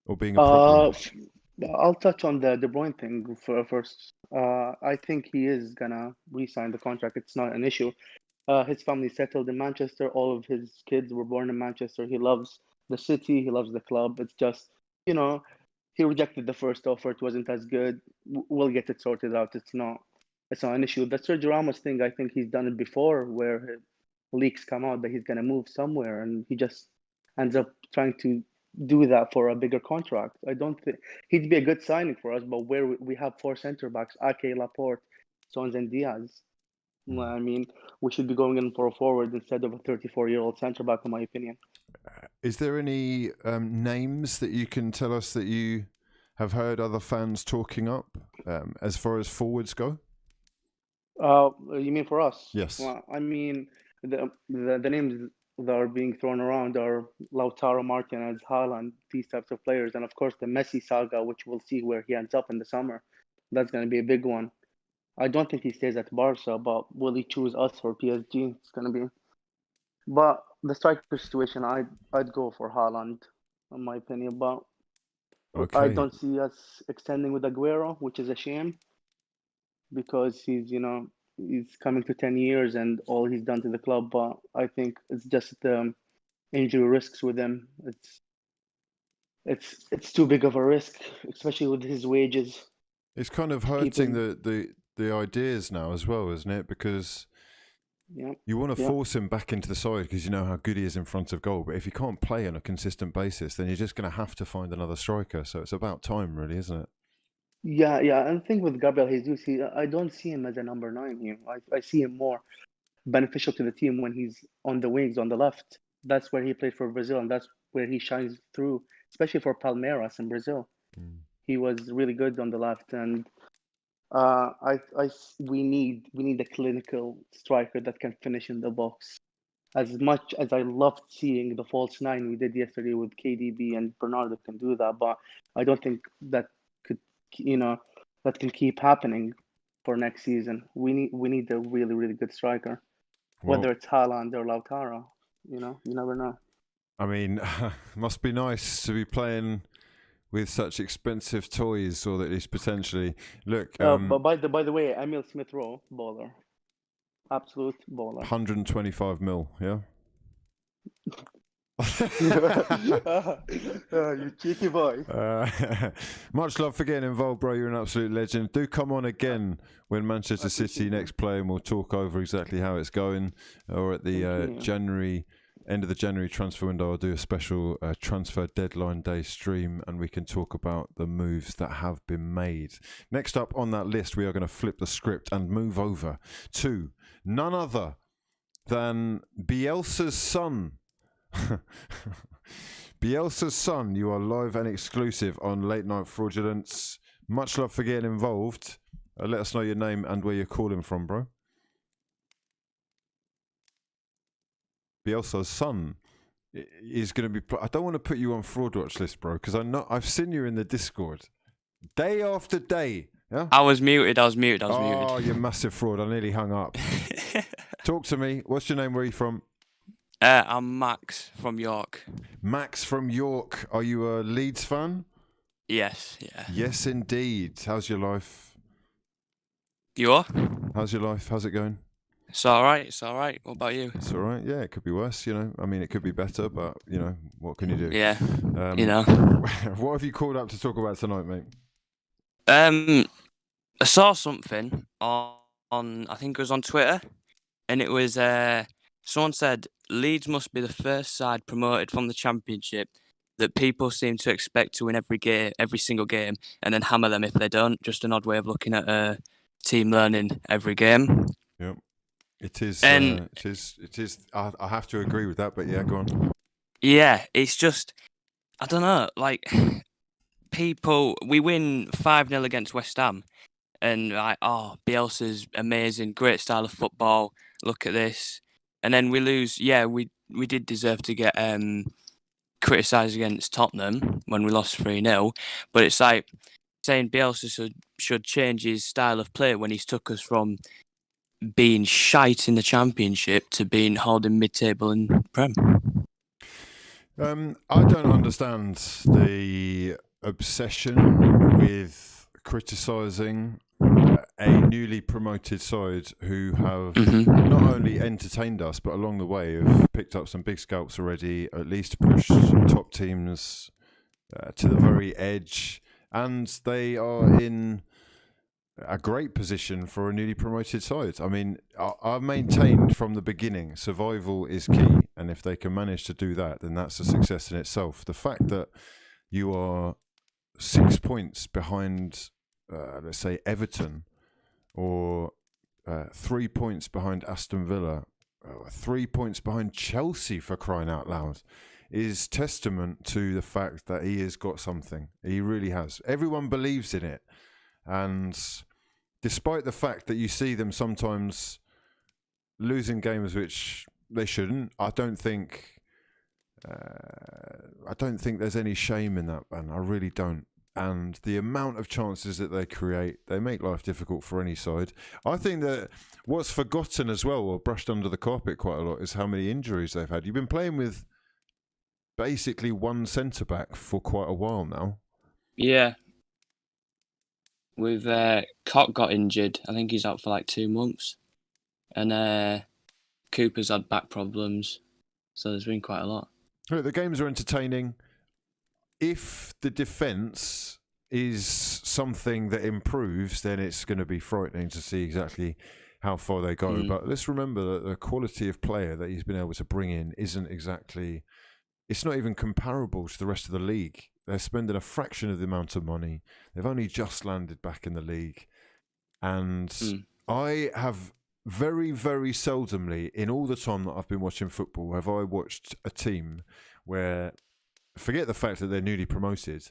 or being a problem? I'll touch on the De Bruyne thing first. I think he is gonna re-sign the contract. It's not an issue. His family settled in Manchester. All of his kids were born in Manchester. He loves the city. He loves the club. It's just, he rejected the first offer. It wasn't as good. We'll get it sorted out. It's not an issue. The Sergio Ramos thing, I think he's done it before, where leaks come out that he's gonna move somewhere, and he just ends up trying to do that for a bigger contract. I don't think he'd be a good signing for us, but where we have 4 center backs, Ake, Laporte, Sons, and Diaz. I mean, we should be going in for a forward instead of a 34-year-old centre back, in my opinion. Is there any names that you can tell us that you have heard other fans talking up as far as forwards go? You mean for us? Yes. Well, I mean, the names that are being thrown around are Lautaro Martinez, Haaland, these types of players, and of course the Messi saga, which we'll see where he ends up in the summer. That's going to be a big one. I don't think he stays at Barca, but will he choose us or PSG? It's going to be. But the striker situation, I'd go for Haaland, in my opinion. But I don't see us extending with Aguero, which is a shame, because he's coming to 10 years and all he's done to the club. But I think it's just the injury risks with him. It's too big of a risk, especially with his wages. It's kind of hurting the ideas now as well, isn't it? Because you want to force him back into the side because you know how good he is in front of goal. But if you can't play on a consistent basis, then you're just going to have to find another striker. So it's about time, really, isn't it? Yeah. And the thing with Gabriel Jesus, I don't see him as a number 9 here. I see him more beneficial to the team when he's on the wings, on the left. That's where he played for Brazil, and that's where he shines through, especially for Palmeiras in Brazil. He was really good on the left, and we need a clinical striker that can finish in the box. As much as I loved seeing the false 9 we did yesterday with KDB and Bernardo can do that, but I don't think that that can keep happening for next season. We need a really, really good striker, whether it's Haaland or Lautaro. You never know. I mean, must be nice to be playing with such expensive toys, or at least potentially. Look, but by the way, Emil Smith Rowe, baller, absolute baller. 125 mil, yeah. You cheeky boy. Much love for getting involved, bro. You're an absolute legend. Do come on again when Manchester City next play, and we'll talk over exactly how it's going. Or at the end of the January transfer window, I'll do a special transfer deadline day stream, and we can talk about the moves that have been made. Next up on that list, we are going to flip the script and move over to none other than Bielsa's son. Bielsa's son, you are live and exclusive on Late Night Fraudulence. Much love for getting involved. Let us know your name and where you're calling from, bro. Bielsa's son is going to be. I don't want to put you on fraud watch list, bro, because I've seen you in the Discord day after day. Yeah, I was muted. Oh, you massive fraud! I nearly hung up. Talk to me. What's your name? Where are you from? I'm Max from York. Max from York. Are you a Leeds fan? Yes, yeah. Yes, indeed. How's your life? You are? How's your life? How's it going? It's all right. What about you? It's all right. Yeah, it could be worse, I mean, it could be better, but, what can you do? Yeah, What have you called up to talk about tonight, mate? I saw something on I think it was on Twitter, and it was, someone said Leeds must be the first side promoted from the Championship that people seem to expect to win every single game, and then hammer them if they don't. Just an odd way of looking at team learning every game. Yep. It is. It is. I have to agree with that, but yeah, go on. Yeah, it's just, I don't know. Like, we win 5-0 against West Ham, and Bielsa's amazing, great style of football. Look at this. and then we lose. Yeah, we did deserve to get criticised against Tottenham when we lost 3-0, but it's like saying Bielsa should change his style of play when he's took us from being shite in the Championship to being holding mid-table in Prem. I don't understand the obsession with criticising a newly promoted side who have not only entertained us, but along the way have picked up some big scalps already, at least pushed top teams to the very edge, and they are in a great position for a newly promoted side. I mean, I've maintained from the beginning survival is key, and if they can manage to do that, then that's a success in itself. The fact that you are 6 points behind, let's say, Everton, or 3 points behind Aston Villa, 3 points behind Chelsea, for crying out loud, is testament to the fact that he has got something. He really has. Everyone believes in it. And despite the fact that you see them sometimes losing games which they shouldn't, I don't think there's any shame in that, man. I really don't. And the amount of chances that they create, they make life difficult for any side. I think that what's forgotten as well, or brushed under the carpet quite a lot, is how many injuries they've had. You've been playing with basically one centre-back for quite a while now. Yeah. With Koch got injured. I think he's out for like 2 months. And Cooper's had back problems. So there's been quite a lot. Look, the games are entertaining. If the defence is something that improves, then it's going to be frightening to see exactly how far they go. But let's remember that the quality of player that he's been able to bring in isn't exactly... It's not even comparable to the rest of the league. They're spending a fraction of the amount of money. They've only just landed back in the league. And I have very, very seldomly, in all the time that I've been watching football, have I watched a team where, forget the fact that they're newly promoted,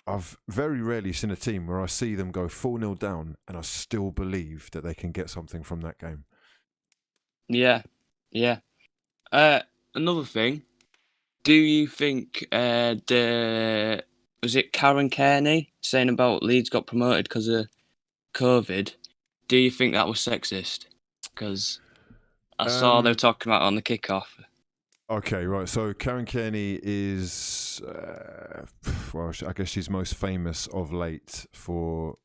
I've very rarely seen a team where I see them go 4-0 down and I still believe that they can get something from that game. Yeah. Another thing, do you think was it Karen Kearney saying about Leeds got promoted because of COVID? Do you think that was sexist? Because I saw they were talking about it on the kickoff. Okay, right. So Karen Kearney is, well, I guess she's most famous of late for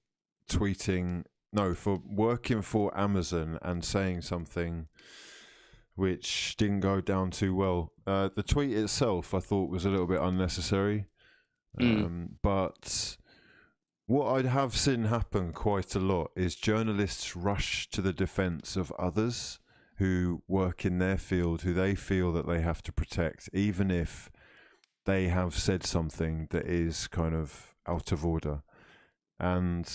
for working for Amazon and saying something which didn't go down too well. The tweet itself, I thought, was a little bit unnecessary. But what I have seen happen quite a lot is journalists rush to the defence of others who work in their field, who they feel that they have to protect, even if they have said something that is kind of out of order. And,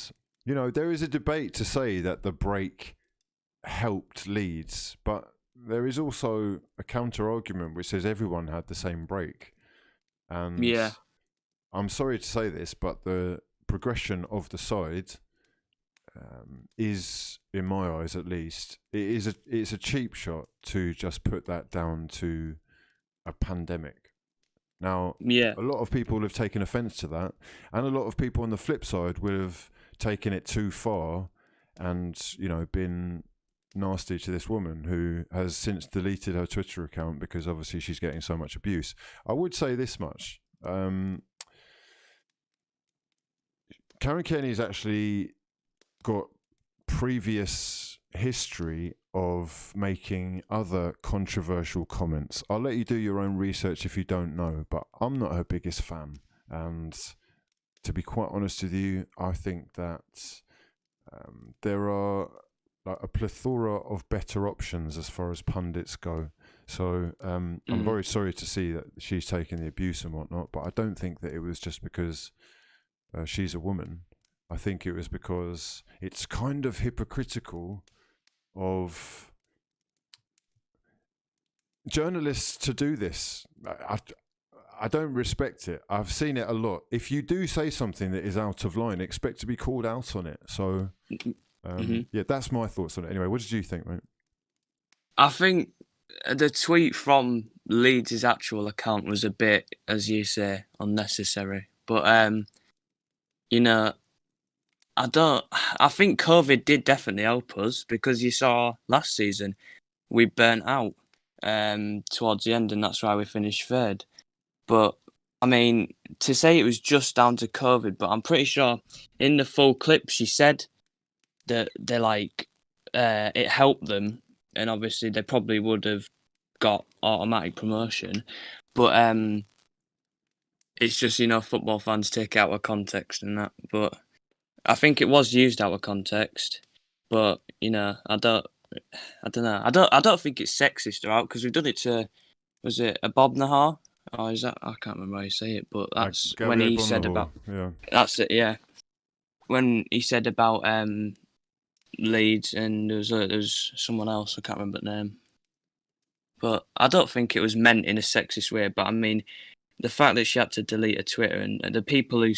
you know, there is a debate to say that the break helped Leeds, but there is also a counter-argument which says everyone had the same break. And I'm sorry to say this, but the progression of the side is, in my eyes at least, it's a cheap shot to just put that down to a pandemic. Now, a lot of people have taken offence to that, and a lot of people on the flip side will have taken it too far and, you know, been nasty to this woman who has since deleted her Twitter account because obviously she's getting so much abuse. I would say this much. Karen Kearney's actually got previous history of making other controversial comments. I'll let you do your own research if you don't know, but I'm not her biggest fan. And to be quite honest with you, I think that there are a plethora of better options as far as pundits go. So I'm very sorry to see that she's taken the abuse and whatnot, but I don't think that it was just because she's a woman. I think it was because it's kind of hypocritical of journalists to do this. I don't respect it. I've seen it a lot. If you do say something that is out of line, expect to be called out on it. So, yeah, that's my thoughts on it. Anyway, what did you think, mate? I think the tweet from Leeds' actual account was a bit, as you say, unnecessary. But you know, I think COVID did definitely help us, because you saw last season we burnt out towards the end, and that's why we finished third. But I mean, to say it was just down to COVID, but I'm pretty sure in the full clip she said that it helped them, and obviously they probably would have got automatic promotion. But it's just, football fans take it out of context and that. But I think it was used out of context. But I don't know. I don't think it's sexist or out, because we've done it to, was it a Bob Nahar? Or is that, I can't remember how you say it, but that's when he said about. Yeah. That's it. Yeah. When he said about Leeds, and there was someone else, I can't remember the name. But I don't think it was meant in a sexist way. But I mean, the fact that she had to delete her Twitter, and the people who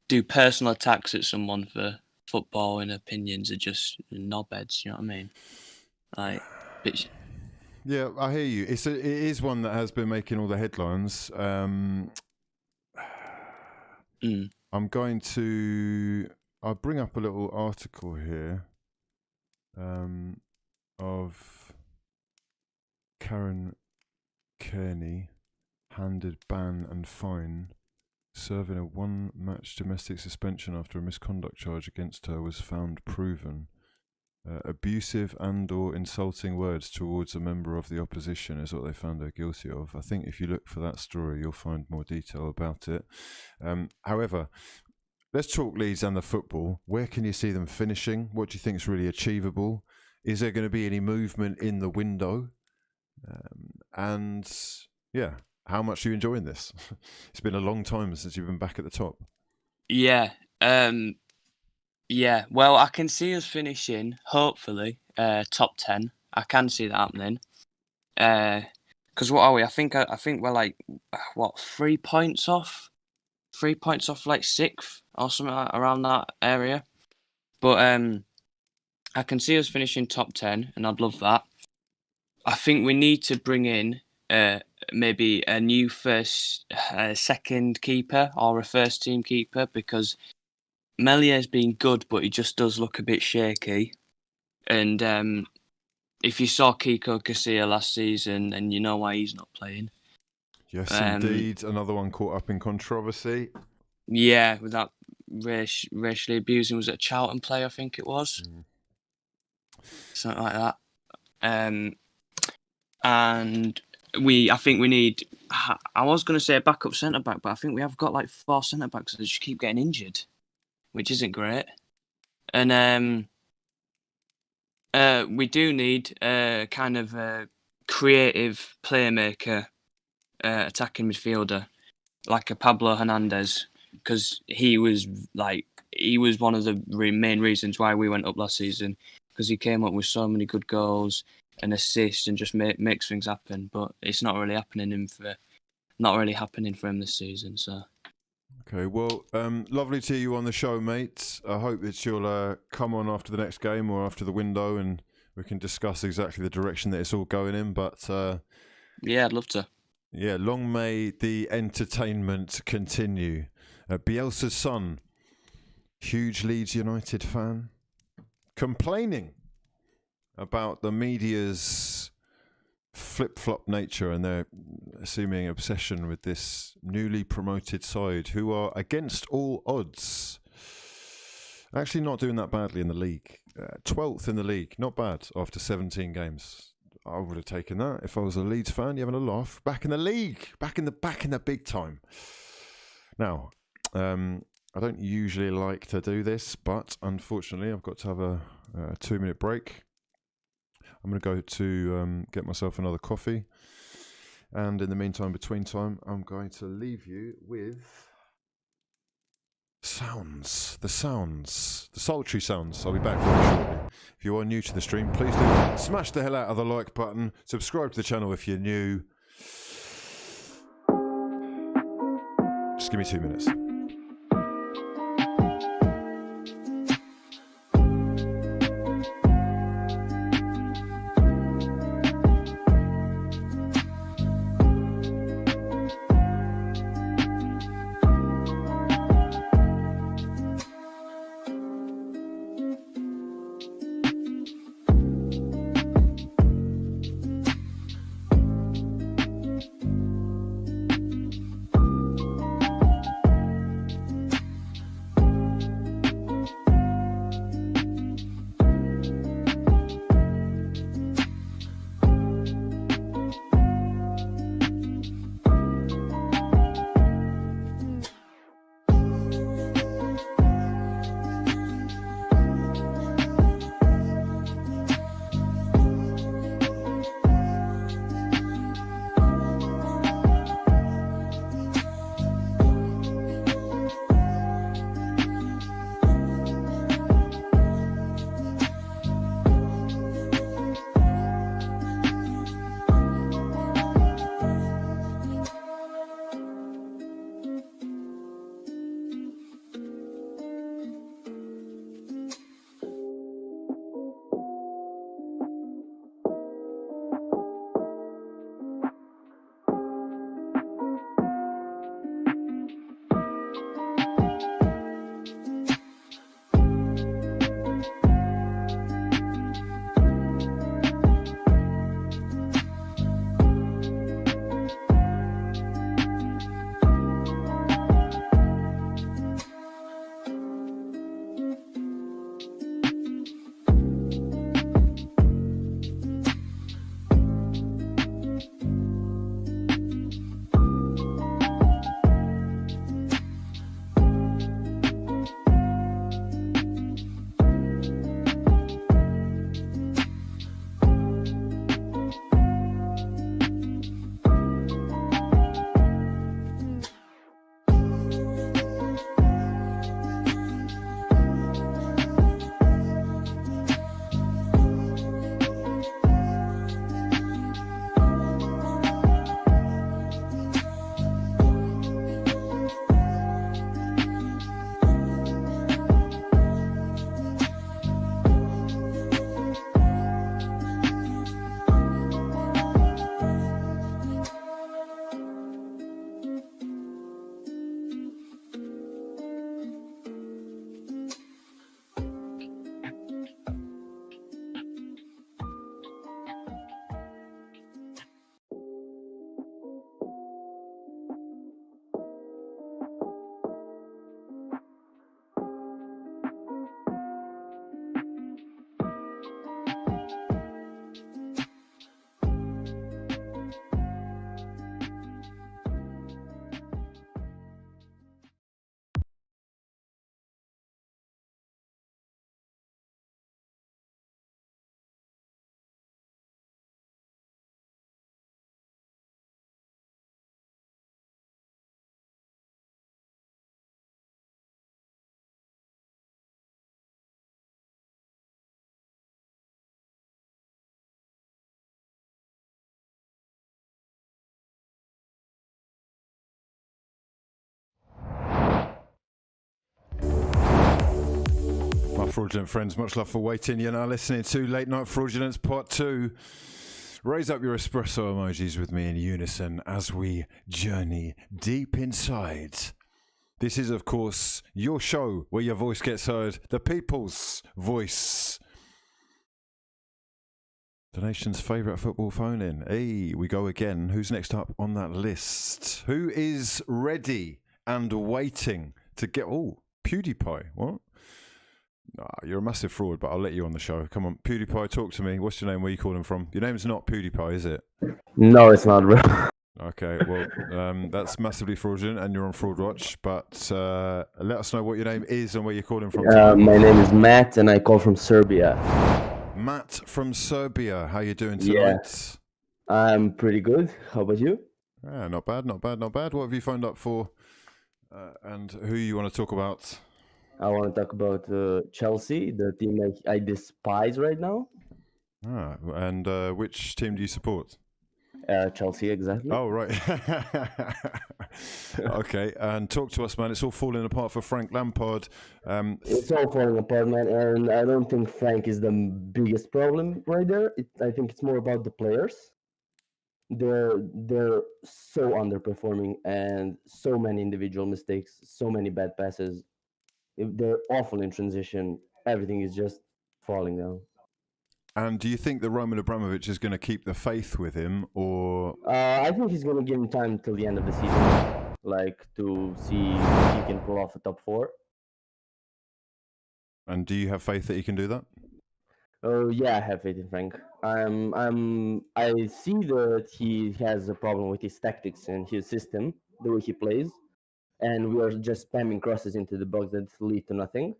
do personal attacks at someone for football and opinions are just knobheads. You know what I mean? Bitch. Yeah, I hear you. It is one that has been making all the headlines. I'm going to. I'll bring up a little article here of Karen Kearney, handed ban and fine, serving a 1-match domestic suspension after a misconduct charge against her was found proven. Abusive and or insulting words towards a member of the opposition is what they found her guilty of. I think if you look for that story, you'll find more detail about it. However, let's talk Leeds and the football. Where can you see them finishing? What do you think is really achievable? Is there going to be any movement in the window? And yeah, how much are you enjoying this? It's been a long time since you've been back at the top. Yeah. Yeah, well, I can see us finishing, hopefully, top 10. I can see that happening. Because what are we? I think we're 3 points off? 3 points off, 6th or something around that area. But I can see us finishing top 10, and I'd love that. I think we need to bring in maybe a new second keeper or a first team keeper, because Melier's been good, but he just does look a bit shaky. And if you saw Kiko Casilla last season, then you know why he's not playing. Yes, indeed. Another one caught up in controversy. Yeah, with that racially abusing, was it a Charlton player, I think it was? Something like that. And I think we need, I was going to say a backup centre-back, but I think we have got 4 centre-backs that just keep getting injured, which isn't great. And we do need a kind of a creative playmaker, attacking midfielder, like a Pablo Hernandez, because he was one of the main reasons why we went up last season, because he came up with so many good goals and assists and just makes things happen. But it's not really happening for him this season. So. Okay, well, lovely to hear you on the show, mate. I hope that you'll come on after the next game or after the window, and we can discuss exactly the direction that it's all going in. But yeah, I'd love to. Yeah, long may the entertainment continue. Bielsa's son, huge Leeds United fan, complaining about the media's flip-flop nature and their seeming obsession with this newly promoted side, who are against all odds actually not doing that badly in the league. 12th in the league, not bad after 17 games. I would have taken that if I was a Leeds fan. You having a laugh? Back in the league, back in the big time. Now, I don't usually like to do this, but unfortunately I've got to have a 2-minute break. I'm going to go to get myself another coffee. And in the meantime, between time, I'm going to leave you with the sultry sounds. I'll be back very shortly. If you are new to the stream, please do smash the hell out of the like button. Subscribe to the channel if you're new. Just give me 2 minutes. fraudulent friends, much love for waiting. You're now listening to Late Night Fraudulence Part 2. Raise up your espresso emojis with me in unison as we journey deep inside. This is, of course, your show where your voice gets heard, the people's voice. The nation's favourite football phone-in. Hey, we go again. Who's next up on that list? Who is ready and waiting to get... Oh, PewDiePie. What? You're a massive fraud, but I'll let you on the show. Come on, PewDiePie, talk to me. What's your name? Where are you calling from? Your name's not PewDiePie, is it? No, it's not, bro. Okay, well, that's massively fraudulent, and you're on Fraud Watch. But let us know what your name is and where you're calling from. My name is Matt, and I call from Serbia. Matt from Serbia. How you doing tonight? Yeah, I'm pretty good. How about you? Yeah, not bad, not bad, not bad. What have you phoned up for? And who you want to talk about? I want to talk about Chelsea, the team I despise right now. And which team do you support? Chelsea, exactly. Oh, right. Okay, and talk to us, man. It's all falling apart for Frank Lampard. It's all falling apart, man, and I don't think Frank is the biggest problem right there. I think it's more about the players. They're so underperforming and so many individual mistakes, so many bad passes. They're awful in transition. Everything is just falling down. And do you think that Roman Abramovich is going to keep the faith with him, or? I think he's going to give him time till the end of the season, like to see if he can pull off a top 4. And do you have faith that he can do that? Oh yeah, I have faith in Frank. I see that he has a problem with his tactics and his system, the way he plays, and we are just spamming crosses into the box that lead to nothing.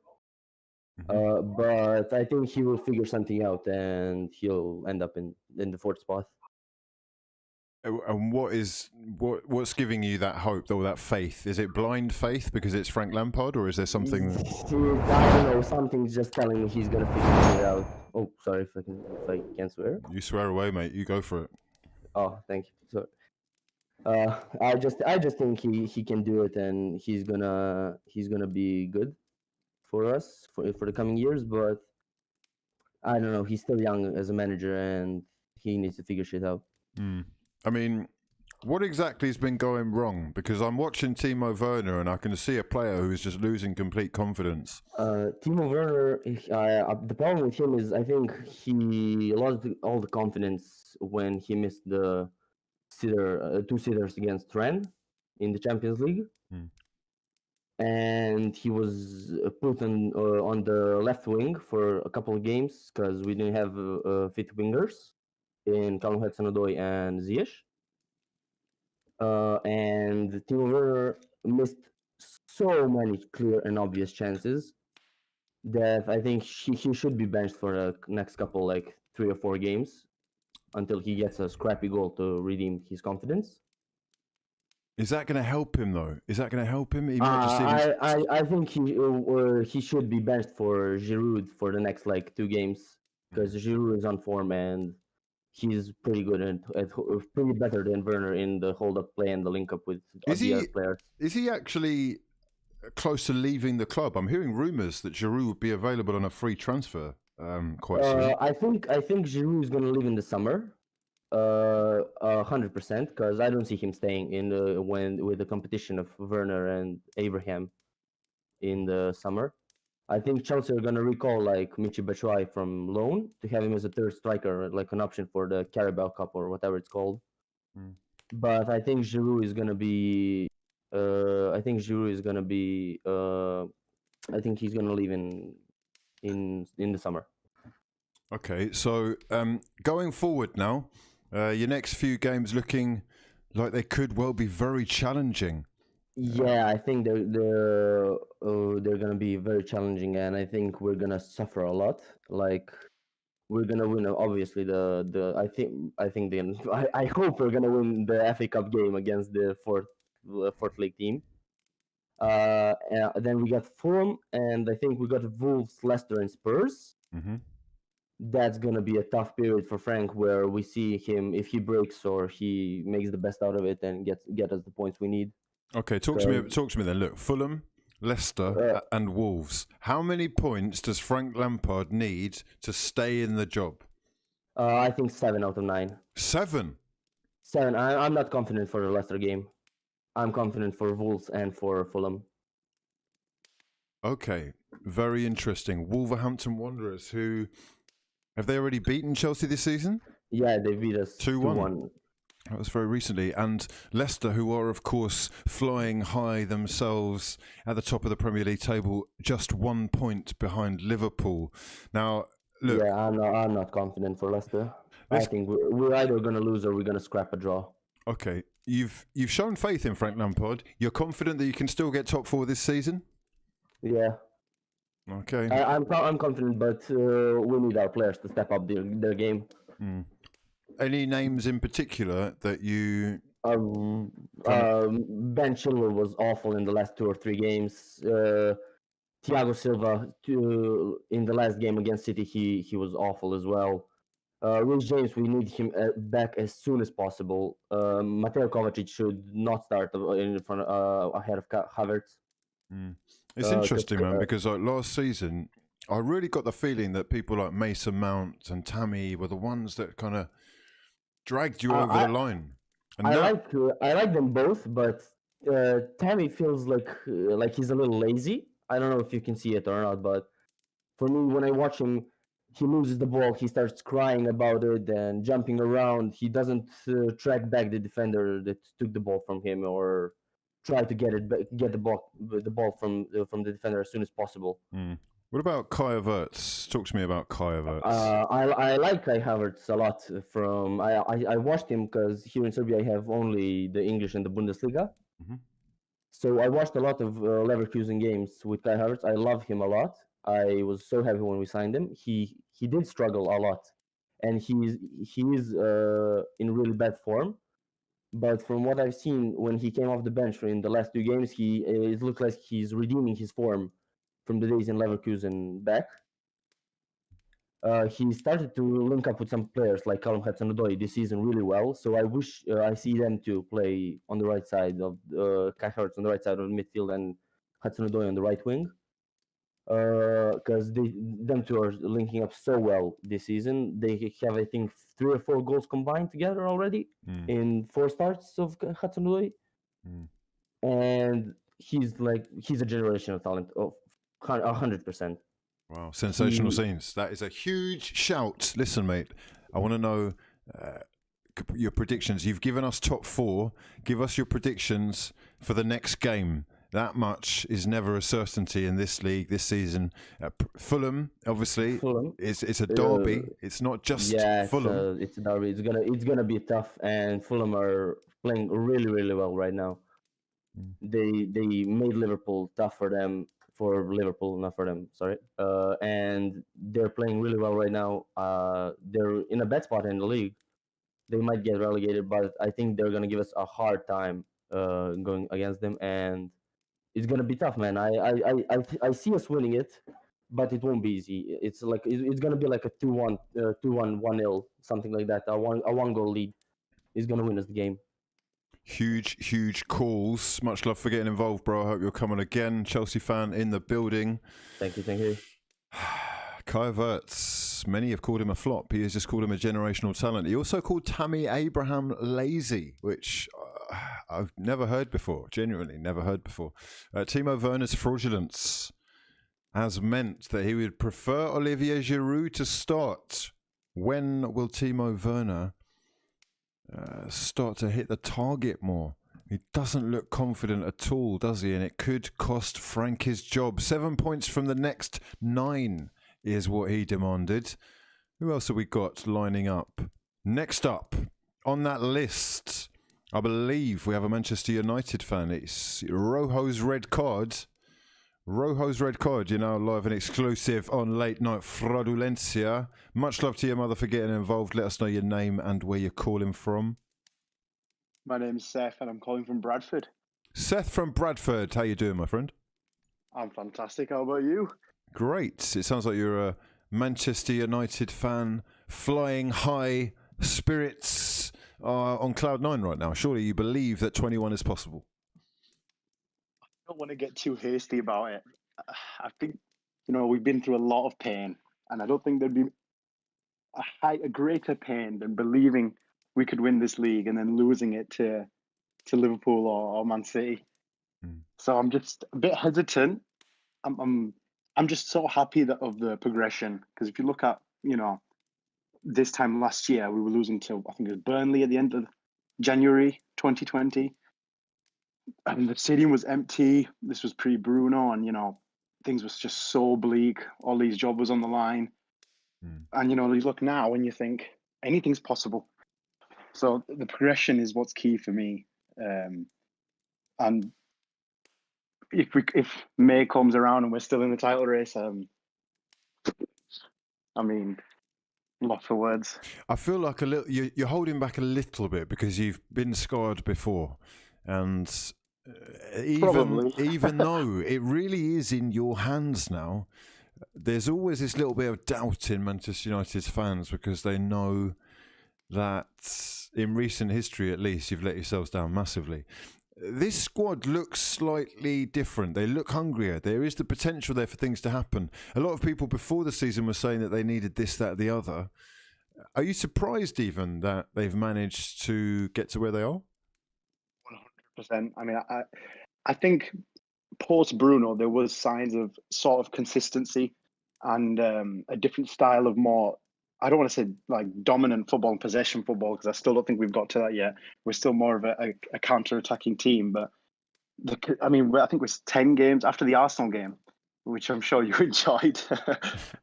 But I think he will figure something out, and he'll end up in the 4th spot. And what's giving you that hope or that faith? Is it blind faith because it's Frank Lampard, or is there something? I don't know. Something's just telling me he's gonna figure it out. Oh, sorry if I can't swear. You swear away, mate. You go for it. Oh, thank you. So, I just think he can do it, and he's gonna be good for us for the coming years. But I don't know. He's still young as a manager, and he needs to figure shit out. I mean, what exactly has been going wrong? Because I'm watching Timo Werner, and I can see a player who is just losing complete confidence. Timo Werner, the problem with him is I think he lost all the confidence when he missed the two sitters against Trent in the Champions League. And he was put on the left wing for a couple of games because we didn't have fit wingers in Callum Hudson-Odoi and Ziyech. And Timo Werner missed so many clear and obvious chances that I think he should be benched for the next couple, like 3 or 4 games, until he gets a scrappy goal to redeem his confidence. Is that going to help him, though? Is that going to help him? I think he should be benched for Giroud for the next 2 games, because Giroud is on form and he's pretty good at pretty better than Werner in the hold-up play and the link-up with the other players. Is he actually close to leaving the club? I'm hearing rumours that Giroud would be available on a free transfer quite soon. I think Giroud is going to leave in the summer. 100%, because I don't see him staying with the competition of Werner and Abraham in the summer. I think Chelsea are gonna recall Michy Batshuayi from loan to have him as a third striker, like an option for the Carabao Cup or whatever it's called. But I think Giroud is gonna be. I think he's gonna leave in the summer. Okay, so going forward now. Your next few games looking like they could well be very challenging. Yeah, I think they're gonna be very challenging, and I think we're gonna suffer a lot. We're gonna win, obviously. I hope we're gonna win the FA Cup game against the fourth league team. Then we got Fulham, and I think we got Wolves, Leicester, and Spurs. That's going to be a tough period for Frank, where we see him, if he breaks or he makes the best out of it and get us the points we need. Okay, talk to me then. Look, Fulham, Leicester and Wolves. How many points does Frank Lampard need to stay in the job? I think 7 out of 9. 7? 7. I'm not confident for the Leicester game. I'm confident for Wolves and for Fulham. Okay, very interesting. Wolverhampton Wanderers, who have they already beaten Chelsea this season? Yeah, they beat us 2-1. That was very recently. And Leicester, who are, of course, flying high themselves at the top of the Premier League table, just 1 point behind Liverpool. Now, look. Yeah, I'm not confident for Leicester. I think we're either going to lose or we're going to scrap a draw. Okay, you've shown faith in Frank Lampard. You're confident that you can still get top 4 this season? Yeah. Okay. I'm confident, but we need our players to step up their game. Mm. Any names in particular that you... Ben Chilwell was awful in the last 2 or 3 games. Thiago Silva, in the last game against City, he was awful as well. Reece James, we need him back as soon as possible. Mateo Kovacic should not start in front ahead of Havertz. Mm. It's interesting, man, because like last season, I really got the feeling that people like Mason Mount and Tammy were the ones that kind of dragged you over the line. And I like them both, but Tammy feels like he's a little lazy. I don't know if you can see it or not, but for me, when I watch him, he loses the ball, he starts crying about it and jumping around. He doesn't track back the defender that took the ball from him or try to get the ball from the defender as soon as possible. Mm. What about Kai Havertz? Talk to me about Kai Havertz. I like Kai Havertz a lot. I watched him because here in Serbia I have only the English and the Bundesliga. Mm-hmm. So I watched a lot of Leverkusen games with Kai Havertz. I love him a lot. I was so happy when we signed him. He did struggle a lot, and he is in really bad form. But from what I've seen, when he came off the bench in the last 2 games, it looks like he's redeeming his form from the days in Leverkusen back. He started to link up with some players like Callum Hudson-Odoi this season really well. So I wish I see them to play on the right side of Kai Havertz on the right side of the midfield and Hudson-Odoi on the right wing. Because them two are linking up so well this season. They have, I think, 3 or 4 goals combined together already in 4 starts of Hudson-Odoi. And he's a generational talent of 100%. Wow, sensational scenes. That is a huge shout. Listen, mate, I want to know your predictions. You've given us top 4. Give us your predictions for the next game. That much is never a certainty in this league this season. Fulham, obviously, it's a derby. It's not just Fulham. It's a derby. It's gonna be tough, and Fulham are playing really, really well right now. They made Liverpool tough for Liverpool, not for them. Sorry, and they're playing really well right now. They're in a bad spot in the league. They might get relegated, but I think they're gonna give us a hard time going against them, and it's gonna be tough, man. I see us winning it, but it won't be easy. It's gonna be like a 2-1, 2-1, 1-0, something like that. A one goal lead is gonna win us the game. Huge calls. Much love for getting involved, bro. I hope you're coming again. Chelsea fan in the building. Thank you. Kai Havertz, many have called him a flop. He has just called him a generational talent. He also called Tammy Abraham lazy, which I've never heard before. Genuinely never heard before. Timo Werner's fraudulence has meant that he would prefer Olivier Giroud to start. When will Timo Werner start to hit the target more? He doesn't look confident at all, does he? And it could cost Frank his job. 7 points from the next 9 is what he demanded. Who else have we got lining up? Next up on that list, I believe we have a Manchester United fan. It's Rojo's red card. Rojo's red card, live and exclusive on Late Night Fraudulencia. Much love to your mother for getting involved. Let us know your name and where you're calling from. My name's Seth and I'm calling from Bradford. Seth from Bradford. How you doing, my friend? I'm fantastic. How about you? Great. It sounds like you're a Manchester United fan, flying high, spirits on cloud 9 right now. Surely you believe that 21 is possible. don't want to get too hasty about it. I think, we've been through a lot of pain, and I don't think there'd be a greater pain than believing we could win this league and then losing it to Liverpool or Man City. So I'm just a bit hesitant. I'm just so happy of the progression, because if you look at this time last year, we were losing to, I think it was Burnley at the end of January 2020. And the stadium was empty. This was pre-Bruno, and things was just so bleak. Ollie's job was on the line. And you look now and you think anything's possible. So the progression is what's key for me. And if May comes around and we're still in the title race, lots of words. I feel like you're holding back a little bit because you've been scarred before, and even though it really is in your hands now, there's always this little bit of doubt in Manchester United's fans, because they know that in recent history, at least, you've let yourselves down massively. This squad looks slightly different. They look hungrier. There is the potential there for things to happen. A lot of people before the season were saying that they needed this, that, the other. Are you surprised even that they've managed to get to where they are? 100%. I mean, I think post Bruno, there was signs of sort of consistency and a different style of more, I don't want to say like dominant football and possession football, because I still don't think we've got to that yet. We're still more of a counter-attacking team. But I think it was 10 games after the Arsenal game, which I'm sure you enjoyed.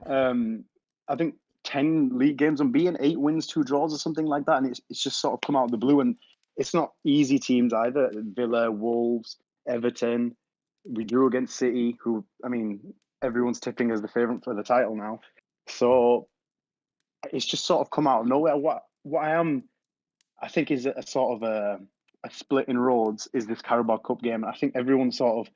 I think 10 league games unbeaten, 8 wins, 2 draws or something like that. And it's just sort of come out of the blue. And it's not easy teams either. Villa, Wolves, Everton. We drew against City, who, everyone's tipping as the favourite for the title now. So it's just sort of come out of nowhere. What I think is a sort of a split in roads is this Carabao Cup game. I think everyone's sort of,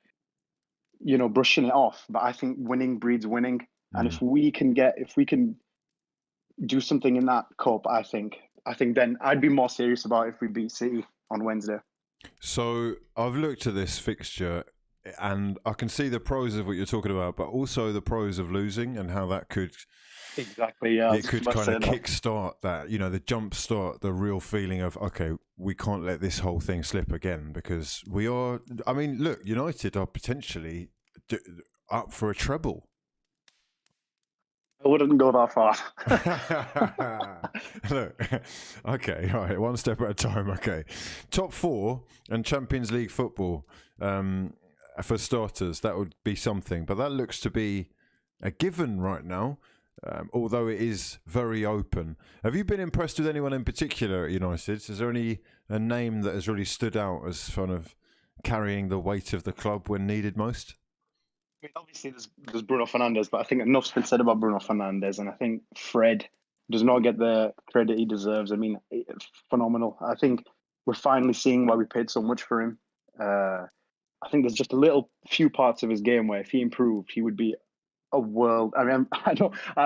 brushing it off, but I think winning breeds winning. And if we can do something in that cup, I think then I'd be more serious about it if we beat City on Wednesday. So I've looked at this fixture, and I can see the pros of what you're talking about, but also the pros of losing and how that could... Exactly, yeah. It could kind of kickstart that, the jump start, the real feeling of, okay, we can't let this whole thing slip again, because we are... look, United are potentially up for a treble. I wouldn't go that far. Look, okay, all right, one step at a time, okay. Top 4 and Champions League football, for starters, that would be something, but that looks to be a given right now. Although it is very open. Have you been impressed with anyone in particular at United? Is there a name that has really stood out as kind of carrying the weight of the club when needed most? Obviously there's Bruno Fernandes, but I think enough's been said about Bruno Fernandes, and I think Fred does not get the credit he deserves. Phenomenal. I think we're finally seeing why we paid so much for him. I think there's just a few parts of his game where if he improved, he would be a world. I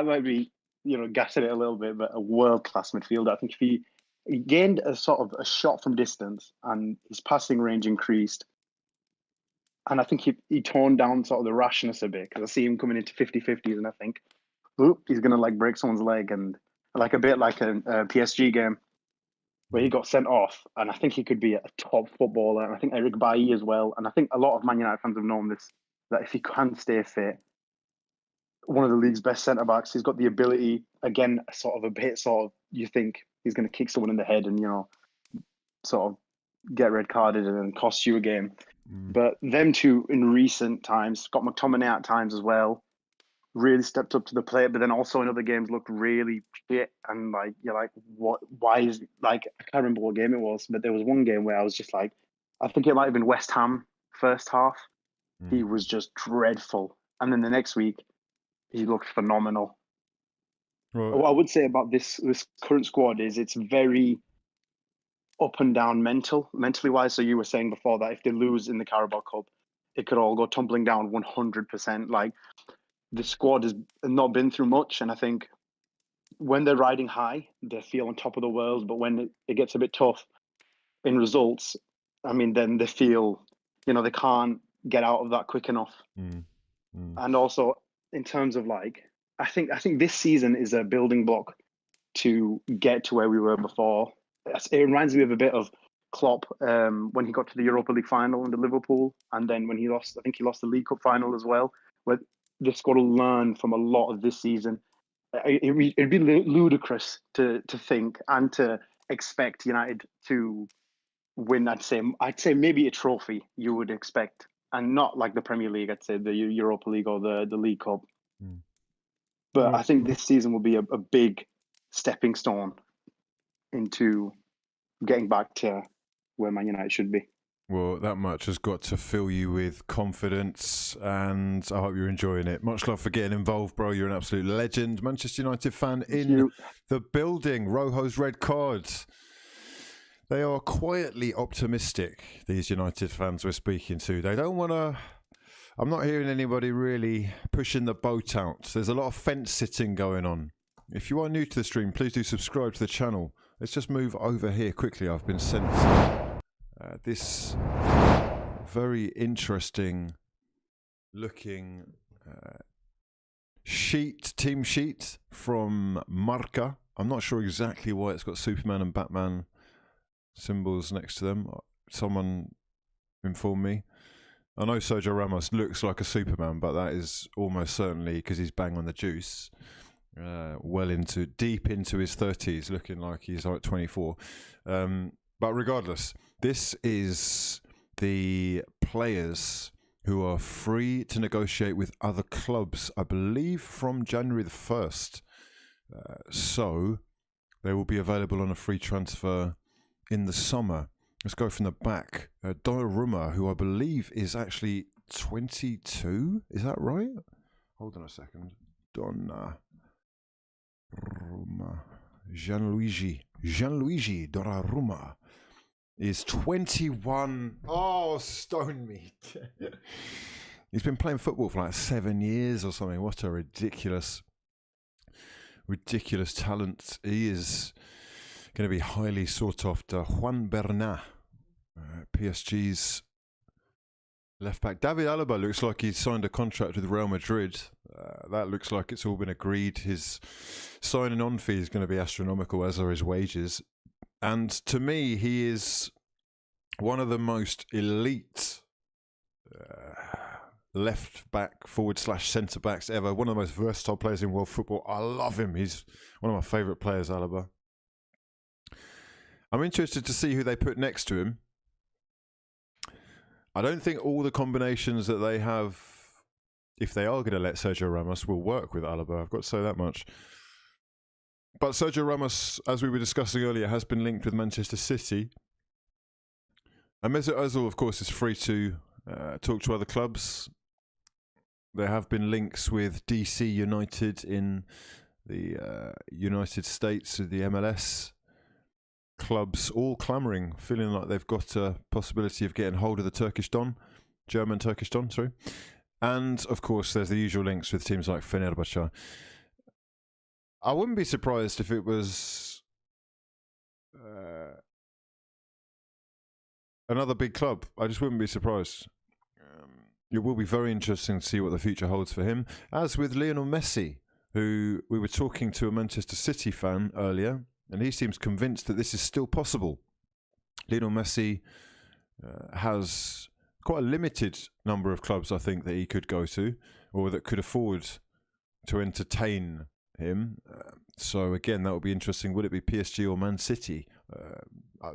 might be, gassing it a little bit, but a world-class midfielder. I think if he gained a sort of a shot from distance and his passing range increased, and I think he toned down sort of the rashness a bit, because I see him coming into 50-50s and I think, he's going to break someone's leg, and a bit like a PSG game where he got sent off, and I think he could be a top footballer. And I think Eric Bailly as well. And I think a lot of Man United fans have known this, that if he can stay fit, one of the league's best centre-backs. He's got the ability, again, you think he's going to kick someone in the head and, sort of get red carded and then cost you a game. But them two in recent times, Scott McTominay at times as well, really stepped up to the plate, but then also in other games looked really shit. And you're like, what? Why is I can't remember what game it was, but there was one game where I was just like, I think it might have been West Ham first half. He was just dreadful. And then the next week, he looked phenomenal. Right. What I would say about this current squad is it's very up and down mentally wise. So you were saying before that if they lose in the Carabao Cup, it could all go tumbling down 100%. The squad has not been through much, and I think when they're riding high, they feel on top of the world. But when it gets a bit tough in results, then they feel, they can't get out of that quick enough. And also in terms of like, I think this season is a building block to get to where we were before. It reminds me of a bit of Klopp when he got to the Europa League final under Liverpool, and then when he lost, I think he lost the League Cup final as well. Where they've got to learn from a lot of this season. It'd be ludicrous to think and to expect United to win. I'd say maybe a trophy you would expect, and not like the Premier League. I'd say the Europa League or the League Cup. But I think this season will be a big stepping stone into getting back to where Man United should be. Well, that much has got to fill you with confidence, and I hope you're enjoying it. Much love for getting involved, bro. You're an absolute legend. Manchester United fan in the building. Rojo's red card. They are quietly optimistic, these United fans we're speaking to. They don't want to... I'm not hearing anybody really pushing the boat out. There's a lot of fence sitting going on. If you are new to the stream, please do subscribe to the channel. Let's just move over here quickly. I've been sent this very interesting looking team sheet from Marca. I'm not sure exactly why it's got Superman and Batman symbols next to them. Someone informed me. I know Sergio Ramos looks like a Superman, but that is almost certainly because he's bang on the juice. Deep into his 30s, looking like he's like 24. But regardless, this is the players who are free to negotiate with other clubs, I believe from January the 1st. So they will be available on a free transfer in the summer. Let's go from the back. Donnarumma, who I believe is actually 22. Is that right? Hold on a second. Donnarumma. Gianluigi Donnarumma is 21. Oh, stone me. He's been playing football for like 7 years or something. What a ridiculous talent. He is going to be highly sought after. Juan Bernat, PSG's left back. David Alaba looks like he's signed a contract with Real Madrid. That looks like it's all been agreed. His signing on fee is going to be astronomical, as are his wages. And to me, he is one of the most elite left back, forward / centre backs ever. One of the most versatile players in world football. I love him. He's one of my favourite players, Alaba. I'm interested to see who they put next to him. I don't think all the combinations that they have, if they are going to let Sergio Ramos, will work with Alaba. I've got to say that much. But Sergio Ramos, as we were discussing earlier, has been linked with Manchester City. And Mesut Ozil, of course, is free to talk to other clubs. There have been links with DC United in the United States, with the MLS. Clubs all clamouring, feeling like they've got a possibility of getting hold of the German Turkish Don, sorry. And, of course, there's the usual links with teams like Fenerbahce. I wouldn't be surprised if it was another big club. I just wouldn't be surprised. It will be very interesting to see what the future holds for him. As with Lionel Messi, who we were talking to a Manchester City fan earlier, and he seems convinced that this is still possible. Lionel Messi has quite a limited number of clubs, I think, that he could go to, or that could afford to entertain him. So again, that would be interesting. Would it be PSG or Man City?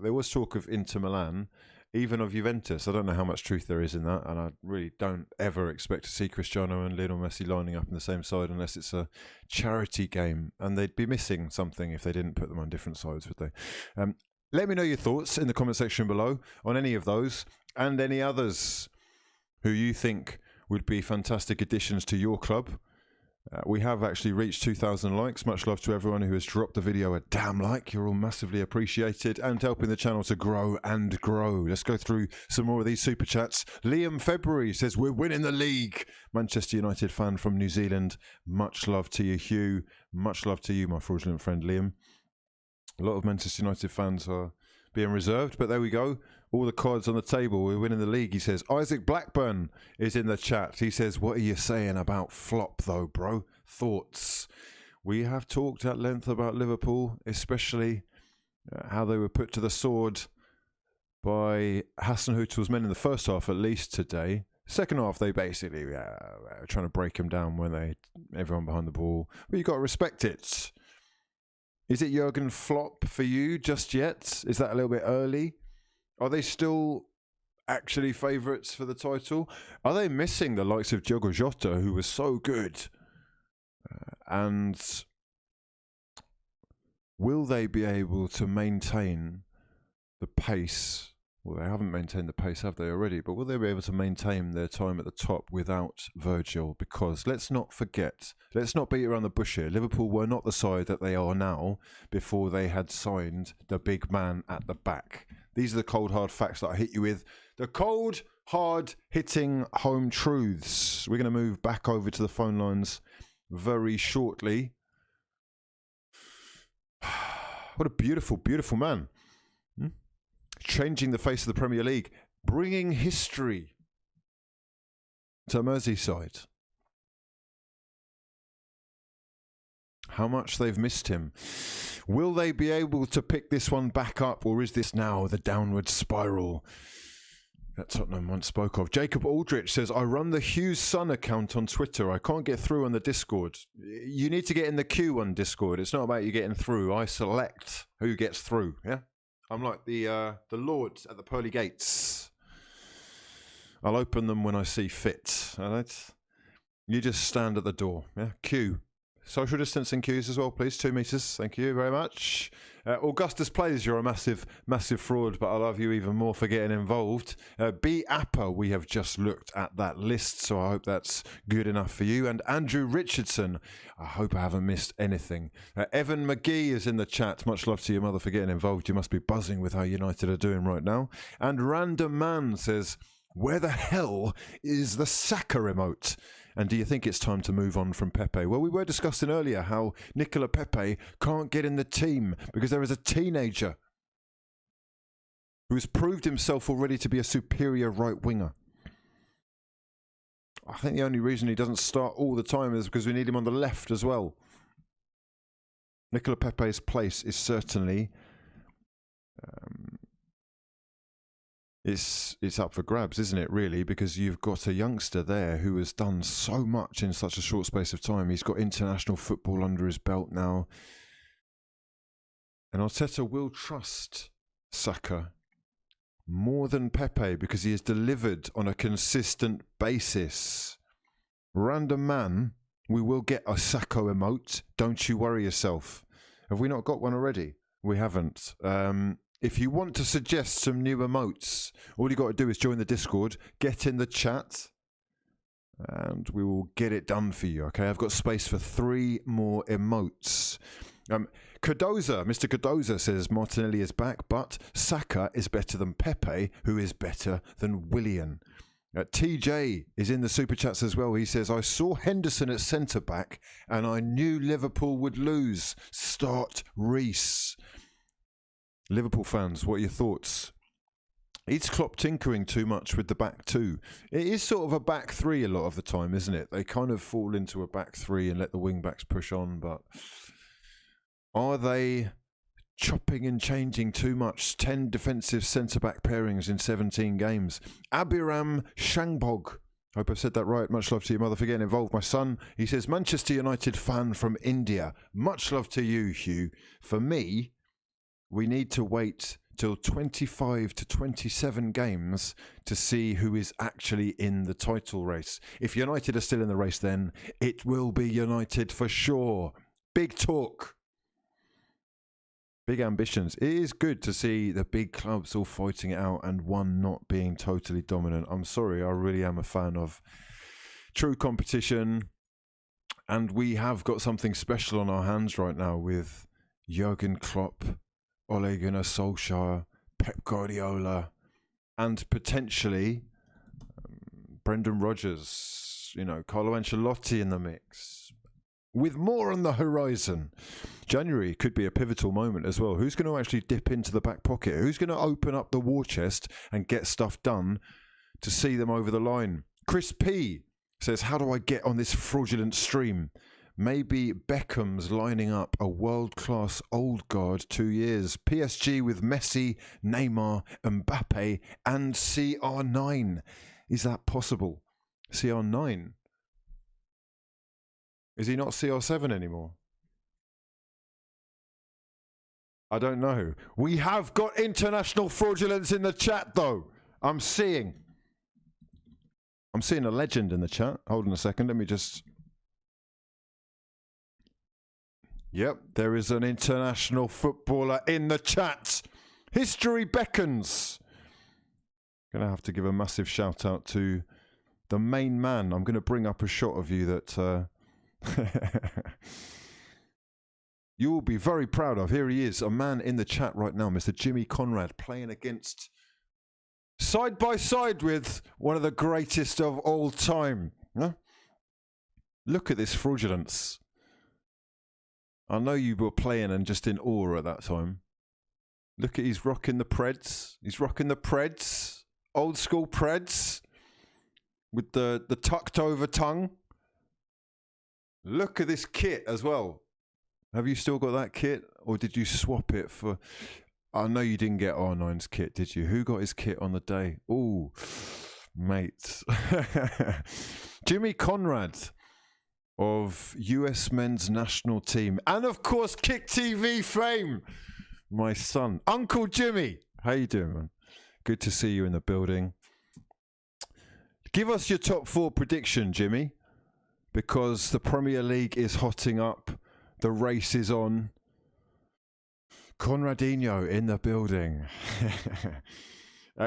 There was talk of Inter Milan, even of Juventus. I don't know how much truth there is in that, and I really don't ever expect to see Cristiano and Lionel Messi lining up on the same side unless it's a charity game, and they'd be missing something if they didn't put them on different sides, would they? Let me know your thoughts in the comment section below on any of those and any others who you think would be fantastic additions to your club. We have actually reached 2,000 likes. Much love to everyone who has dropped the video a damn like. You're all massively appreciated and helping the channel to grow and grow. Let's go through some more of these super chats. Liam February says, we're winning the league. Manchester United fan from New Zealand. Much love to you, Hugh. Much love to you, my fraudulent friend Liam. A lot of Manchester United fans are being reserved, but there we go. all the cards on the table. We're winning the league, he says. Isaac Blackburn is in the chat. He says, what are you saying about flop, though, bro? Thoughts? We have talked at length about Liverpool, especially how they were put to the sword by Hassan Hüttel's men in the first half, at least today. Second half, they basically were trying to break them down when everyone behind the ball. But you've got to respect it. Is it Jurgen flop for you just yet? Is that a little bit early? Are they still actually favourites for the title? Are they missing the likes of Diogo Jota, who was so good? And will they be able to maintain the pace? Well, they haven't maintained the pace, have they already? But will they be able to maintain their time at the top without Virgil? Because let's not forget, let's not beat around the bush here. Liverpool were not the side that they are now before they had signed the big man at the back. These are the cold, hard facts that I hit you with. The cold, hard, hitting home truths. We're going to move back over to the phone lines very shortly. What a beautiful, beautiful man. Changing the face of the Premier League, bringing history to Merseyside. How much they've missed him. Will they be able to pick this one back up, or is this now the downward spiral that Tottenham once spoke of? Jacob Aldrich says, I run the Hughes Son account on Twitter. I can't get through on the Discord. You need to get in the queue on Discord. It's not about you getting through. I select who gets through, yeah? I'm like the Lord at the pearly gates. I'll open them when I see fit. All right? You just stand at the door. Yeah, queue. Social distancing queues as well, please. 2 meters. Thank you very much. Augustus Plays, you're a massive, massive fraud, but I love you even more for getting involved. B. Appa, we have just looked at that list, so I hope that's good enough for you. And Andrew Richardson, I hope I haven't missed anything. Evan McGee is in the chat. Much love to your mother for getting involved. You must be buzzing with how United are doing right now. And Random Man says, where the hell is the Saka remote? And do you think it's time to move on from Pepe? Well, we were discussing earlier how Nicola Pepe can't get in the team because there is a teenager who has proved himself already to be a superior right winger. I think the only reason he doesn't start all the time is because we need him on the left as well. Nicola Pepe's place is certainly it's up for grabs, isn't it, really? Because you've got a youngster there who has done so much in such a short space of time. He's got international football under his belt now. And Arteta will trust Saka more than Pepe because he has delivered on a consistent basis. Random Man, we will get a Saka emote. Don't you worry yourself. Have we not got one already? We haven't. If you want to suggest some new emotes, all you got to do is join the Discord, get in the chat, and we will get it done for you, okay? I've got space for 3 more emotes. Cardoza, Mr. Cardoza says Martinelli is back, but Saka is better than Pepe, who is better than Willian. TJ is in the Super Chats as well. He says, I saw Henderson at centre-back, and I knew Liverpool would lose. Start Reece. Liverpool fans, what are your thoughts? Is Klopp tinkering too much with the back two? It is sort of a back three a lot of the time, isn't it? They kind of fall into a back three and let the wing backs push on, but are they chopping and changing too much? 10 defensive centre-back pairings in 17 games. Abiram Shangbog. Hope I've said that right. Much love to your mother for getting involved. My son, he says, Manchester United fan from India. Much love to you, Hugh. For me, we need to wait till 25 to 27 games to see who is actually in the title race. If United are still in the race, then it will be United for sure. Big talk. Big ambitions. It is good to see the big clubs all fighting it out and one not being totally dominant. I'm sorry, I really am a fan of true competition. And we have got something special on our hands right now with Jurgen Klopp, Ole Gunnar Solskjaer, Pep Guardiola, and potentially Brendan Rodgers, Carlo Ancelotti in the mix. with more on the horizon. January could be a pivotal moment as well. Who's going to actually dip into the back pocket? Who's going to open up the war chest and get stuff done to see them over the line? Chris P says, how do I get on this fraudulent stream? Maybe Beckham's lining up a world-class old guard 2 years. PSG with Messi, Neymar, Mbappe and CR9. Is that possible? CR9? Is he not CR7 anymore? I don't know. We have got international fraudulence in the chat, though. I'm seeing a legend in the chat. Hold on a second. Let me just... Yep, there is an international footballer in the chat. History beckons. Gonna have to give a massive shout out to the main man. I'm going to bring up a shot of you that you will be very proud of. Here he is, a man in the chat right now, Mr. Jimmy Conrad, playing against, side by side with one of the greatest of all time. Huh? Look at this fraudulence. I know you were playing and just in awe at that time. Look at, he's rocking the Preds. He's rocking the Preds. Old school Preds. With the tucked over tongue. Look at this kit as well. Have you still got that kit? Or did you swap it for... I know you didn't get R9's kit, did you? Who got his kit on the day? Ooh, mate. Jimmy Conrad of US men's national team. And of course, Kick TV fame. My son. Uncle Jimmy. How you doing, man? Good to see you in the building. Give us your top 4 prediction, Jimmy. Because the Premier League is hotting up. The race is on. Conradinho in the building.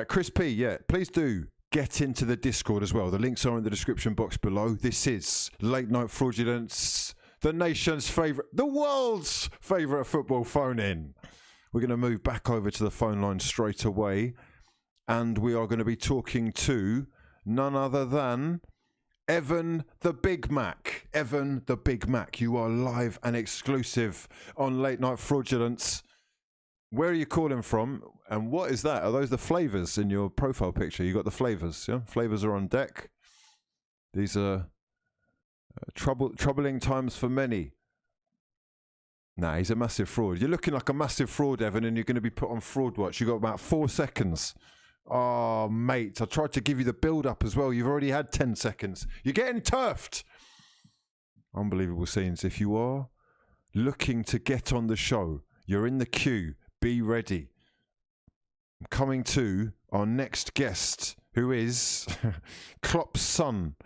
Chris P, yeah, please do get into the Discord as well. The links are in the description box below. This is Late Night Fraudulence, the nation's favourite, the world's favourite football phone-in. We're going to move back over to the phone line straight away. And we are going to be talking to none other than Evan the Big Mac. Evan the Big Mac, you are live and exclusive on Late Night Fraudulence. Where are you calling from? And what is that? Are those the flavours in your profile picture? You got the flavours, yeah? Flavours are on deck. These are troubling times for many. Nah, he's a massive fraud. You're looking like a massive fraud, Evan, and you're going to be put on fraud watch. You got about 4 seconds. Oh, mate, I tried to give you the build-up as well. You've already had 10 seconds. You're getting turfed. Unbelievable scenes. If you are looking to get on the show, you're in the queue. Be ready. I'm coming to our next guest, who is Klopp's son.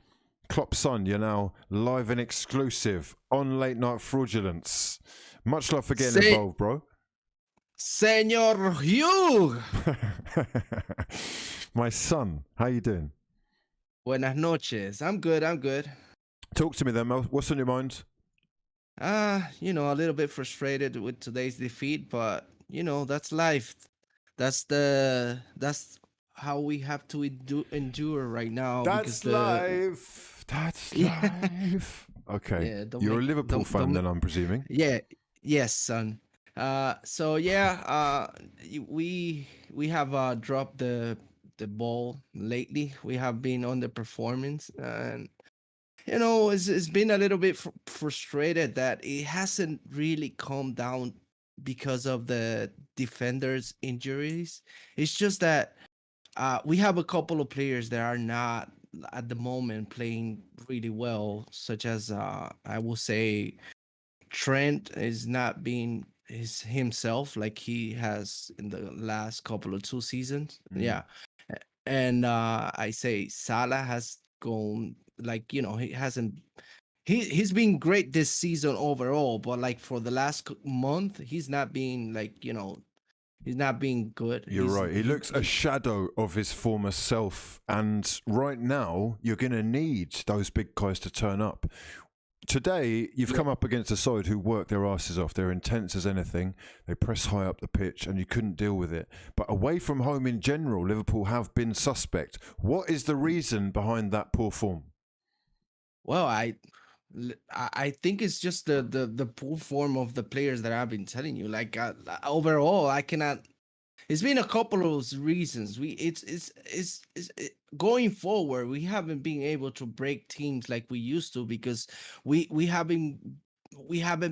Klopp's son, you're now live and exclusive on Late Night Fraudulence. Much love for getting involved, bro. Senor Hugh. My son, how you doing? Buenas noches. I'm good. Talk to me then, Mel. What's on your mind? You know, a little bit frustrated with today's defeat, but you know, that's life. That's how we have to endure right now. That's life. That's life. Okay. Yeah, you're a Liverpool fan then, I'm presuming. Yeah. Yes, son. So yeah, we have dropped the ball lately. We have been underperforming, and you know, it's been a little bit frustrated that it hasn't really calmed down because of the defenders' injuries. It's just that we have a couple of players that are not at the moment playing really well, such as I will say Trent is not being himself like he has in the last couple of 2 seasons. Yeah. And I say Salah has gone, like, you know, he's been great this season overall, but like for the last month he's not being, like, you know, he's not being good. You're right. He looks a shadow of his former self, and right now you're going to need those big guys to turn up. Today, you've come up against a side who work their asses off. They're intense as anything. They press high up the pitch, and you couldn't deal with it. But away from home in general, Liverpool have been suspect. What is the reason behind that poor form? Well, I think it's just the poor form of the players that I've been telling you. Like overall, I cannot. It's been a couple of reasons. Going forward, we haven't been able to break teams like we used to because we haven't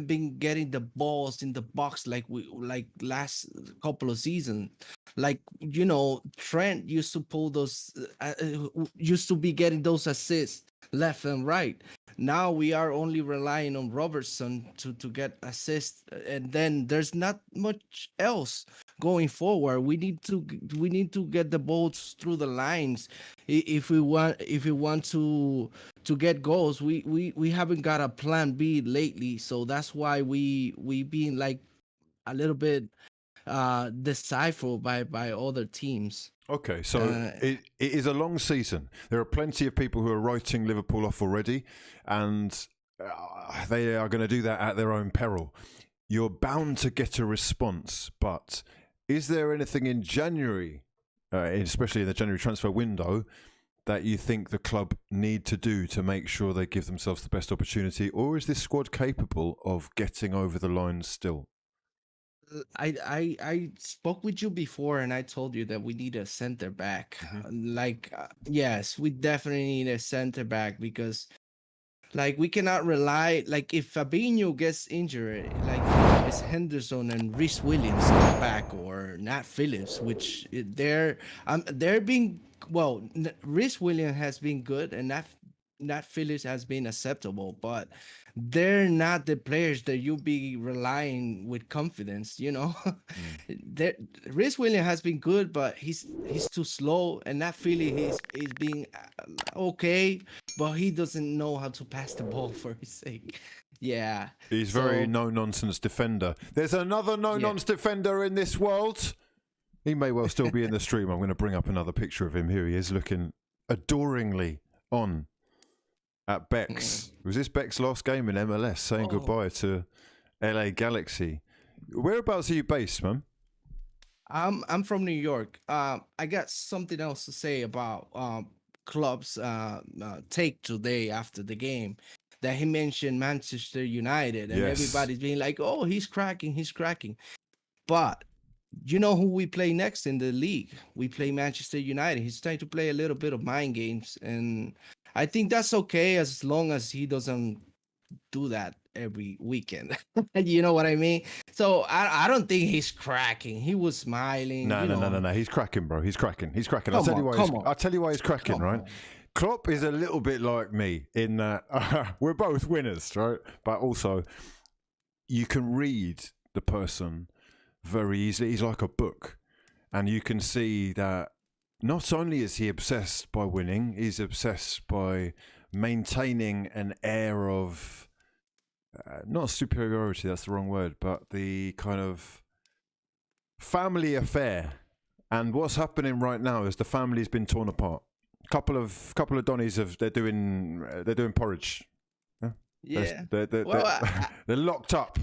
been getting the balls in the box like last couple of seasons. Like Trent used to pull those, used to be getting those assists left and right. Now we are only relying on Robertson to get assists, and then there's not much else going forward. We need to get the balls through the lines if we want to get goals. We haven't got a plan B lately, so that's why we been like a little bit deciphered by other teams. Okay, so it is a long season. There are plenty of people who are writing Liverpool off already, and they are going to do that at their own peril. You're bound to get a response, but is there anything in January, especially in the January transfer window, that you think the club need to do to make sure they give themselves the best opportunity, or is this squad capable of getting over the line still? I spoke with you before and I told you that we need a center back. Yes, we definitely need a center back because we cannot rely, if Fabinho gets injured, it's Henderson and Reece Williams in the back, or Nat Phillips, which they're being, Reece Williams has been good and Nat Phillips has been acceptable, but they're not the players that you'll be relying with confidence, Reece Williams has been good, but he's too slow, and Nat Phillips he's being okay, but he doesn't know how to pass the ball for his sake. Yeah. He's very no-nonsense defender. There's another no-nonsense defender in this world. He may well still be in the stream. I'm going to bring up another picture of him. Here he is, looking adoringly on at Beck's. Was this Beck's last game in MLS, saying goodbye to LA Galaxy? Whereabouts are you based, man? I'm from New York. I got something else to say about Klopp's take today after the game, that he mentioned Manchester United, and everybody's being like, "Oh, he's cracking." But you know who we play next in the league? We play Manchester United. He's trying to play a little bit of mind games, and I think that's okay as long as he doesn't do that every weekend. You know what I mean? So I don't think he's cracking. He was smiling. No. He's cracking, bro. He's cracking. I'll tell you why he's cracking, right? Klopp is a little bit like me in that we're both winners, right? But also, you can read the person very easily. He's like a book, and you can see that not only is he obsessed by winning, he's obsessed by maintaining an air of not superiority, that's the wrong word, but the kind of family affair. And what's happening right now is the family's been torn apart. Couple of Donnies they're doing porridge. Yeah. They're locked up.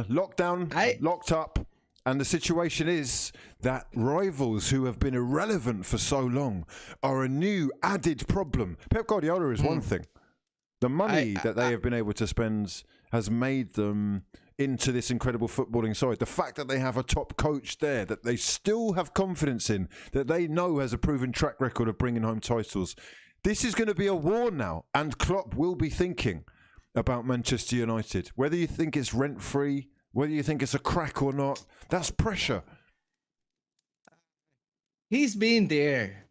Locked down, locked up. And the situation is that rivals who have been irrelevant for so long are a new added problem. Pep Guardiola is one thing. The money that they have been able to spend has made them into this incredible footballing side. The fact that they have a top coach there that they still have confidence in, that they know has a proven track record of bringing home titles. This is going to be a war now, and Klopp will be thinking about Manchester United. Whether you think it's rent-free, whether you think it's a crack or not, that's pressure. He's been there,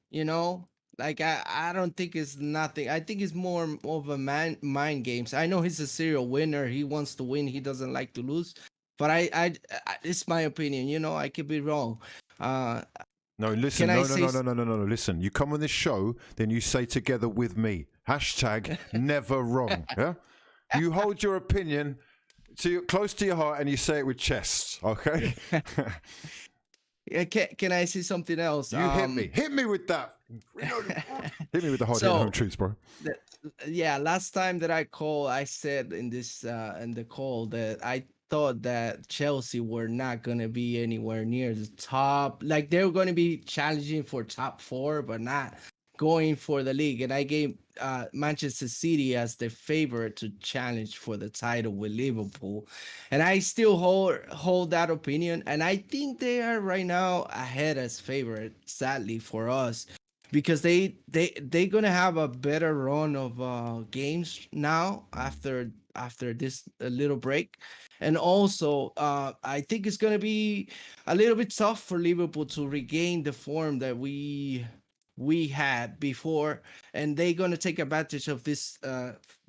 I don't think it's nothing. I think it's more of a mind games. I know he's a serial winner. He wants to win. He doesn't like to lose. But I it's my opinion. I could be wrong. No, listen. No. Listen, you come on this show, then you say together with me, # never wrong. Yeah, you hold your opinion close to your heart and you say it with chest. Okay. Can I say something else? You hit me with that. Hit me with the hard home truths, bro. Last time that I called, I said in the call that I thought that Chelsea were not going to be anywhere near the top. Like, they were going to be challenging for top 4, but not going for the league, and I gave Manchester City as the favorite to challenge for the title with Liverpool, and I still hold that opinion, and I think they are right now ahead as favorite, sadly for us, because they're gonna have a better run of games now after this little break. And also I think it's gonna be a little bit tough for Liverpool to regain the form that we had before, and they're gonna take advantage of this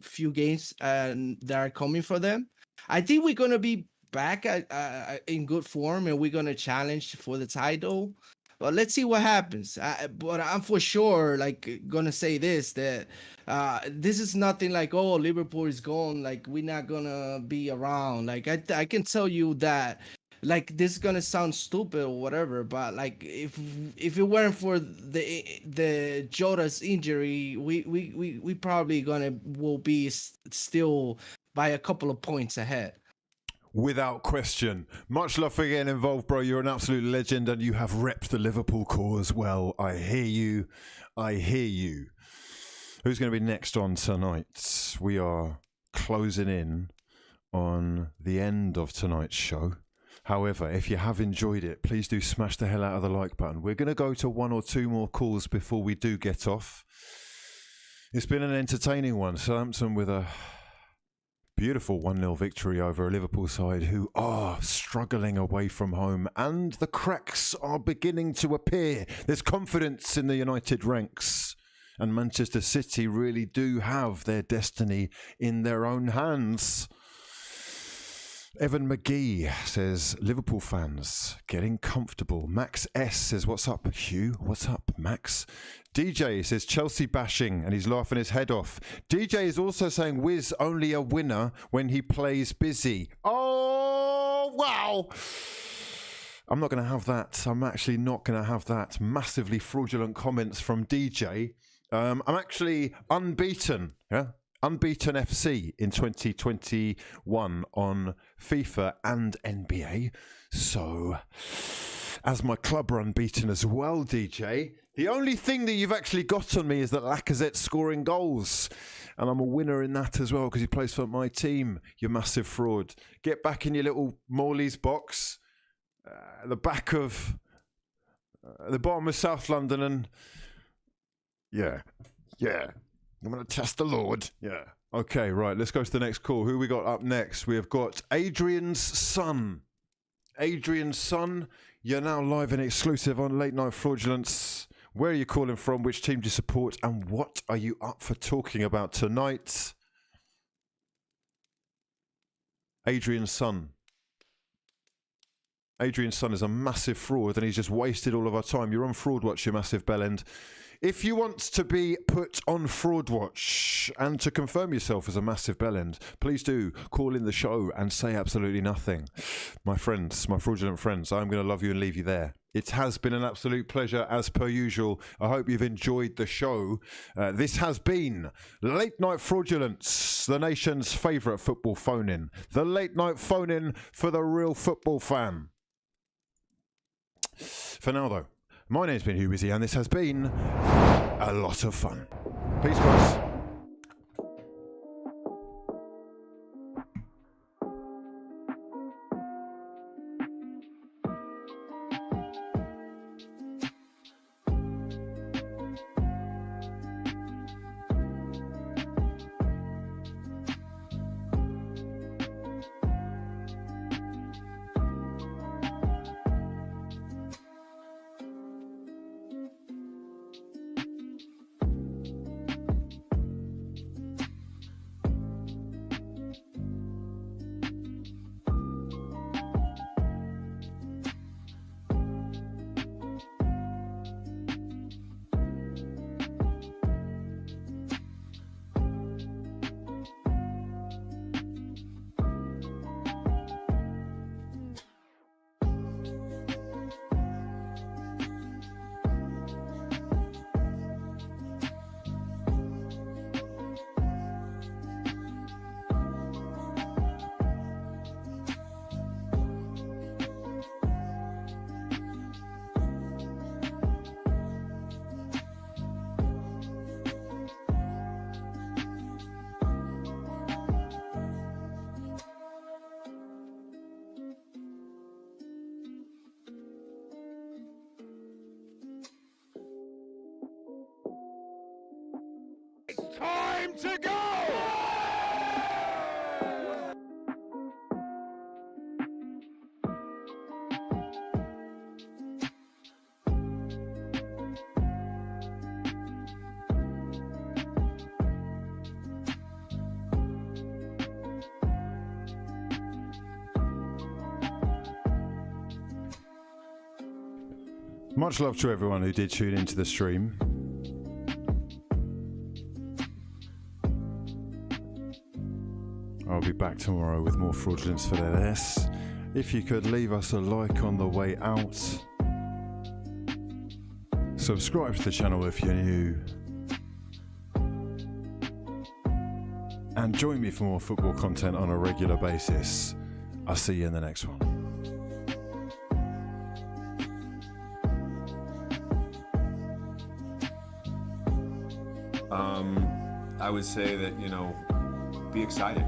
few games that are coming for them. I think we're gonna be back in good form, and we're gonna challenge for the title. But let's see what happens. But I'm for sure gonna say this, that this is nothing like, oh, Liverpool is gone, like we're not gonna be around. Like I can tell you that, like, this is gonna sound stupid or whatever, but like if it weren't for the Jota's injury, we probably will be still by a couple of points ahead. Without question. Much love for getting involved, bro. You're an absolute legend, and you have repped the Liverpool cause well. I hear you. I hear you. Who's going to be next on tonight? We are closing in on the end of tonight's show. However, if you have enjoyed it, please do smash the hell out of the like button. We're going to go to one or two more calls before we do get off. It's been an entertaining one. Southampton with a beautiful 1-0 victory over a Liverpool side who are struggling away from home, and the cracks are beginning to appear. There's confidence in the United ranks, and Manchester City really do have their destiny in their own hands. Evan McGee says, Liverpool fans getting comfortable. Max S says, what's up, Hugh? What's up, Max? DJ says, Chelsea bashing, and he's laughing his head off. DJ is also saying, Wiz only a winner when he plays busy. Oh, wow. I'm not going to have that. I'm actually not going to have that. Massively fraudulent comments from DJ. I'm actually unbeaten, yeah? Unbeaten FC in 2021 on FIFA and NBA. So, as my club are unbeaten as well, DJ, the only thing that you've actually got on me is that Lacazette's scoring goals. And I'm a winner in that as well because he plays for my team, you massive fraud. Get back in your little Morley's box, the back of the bottom of South London, and yeah. I'm going to test the Lord. Yeah. Okay, right. Let's go to the next call. Who we got up next? We have got Adrian's son. Adrian's son, you're now live and exclusive on Late Night Fraudulence. Where are you calling from? Which team do you support? And what are you up for talking about tonight? Adrian's son. Adrian's son is a massive fraud, and he's just wasted all of our time. You're on Fraud Watch, you massive bellend. If you want to be put on Fraud Watch and to confirm yourself as a massive bellend, please do call in the show and say absolutely nothing. My friends, my fraudulent friends, I'm going to love you and leave you there. It has been an absolute pleasure as per usual. I hope you've enjoyed the show. This has been Late Night Fraudulence, the nation's favourite football phone-in. The late night phone-in for the real football fan. For now though, my name's been hughwizzy, and this has been a lot of fun. Peace, guys. Time to go! Much love to everyone who did tune into the stream. I'll be back tomorrow with more fraudulence for this. If you could leave us a like on the way out. Subscribe to the channel if you're new. And join me for more football content on a regular basis. I'll see you in the next one. I would say that, be excited.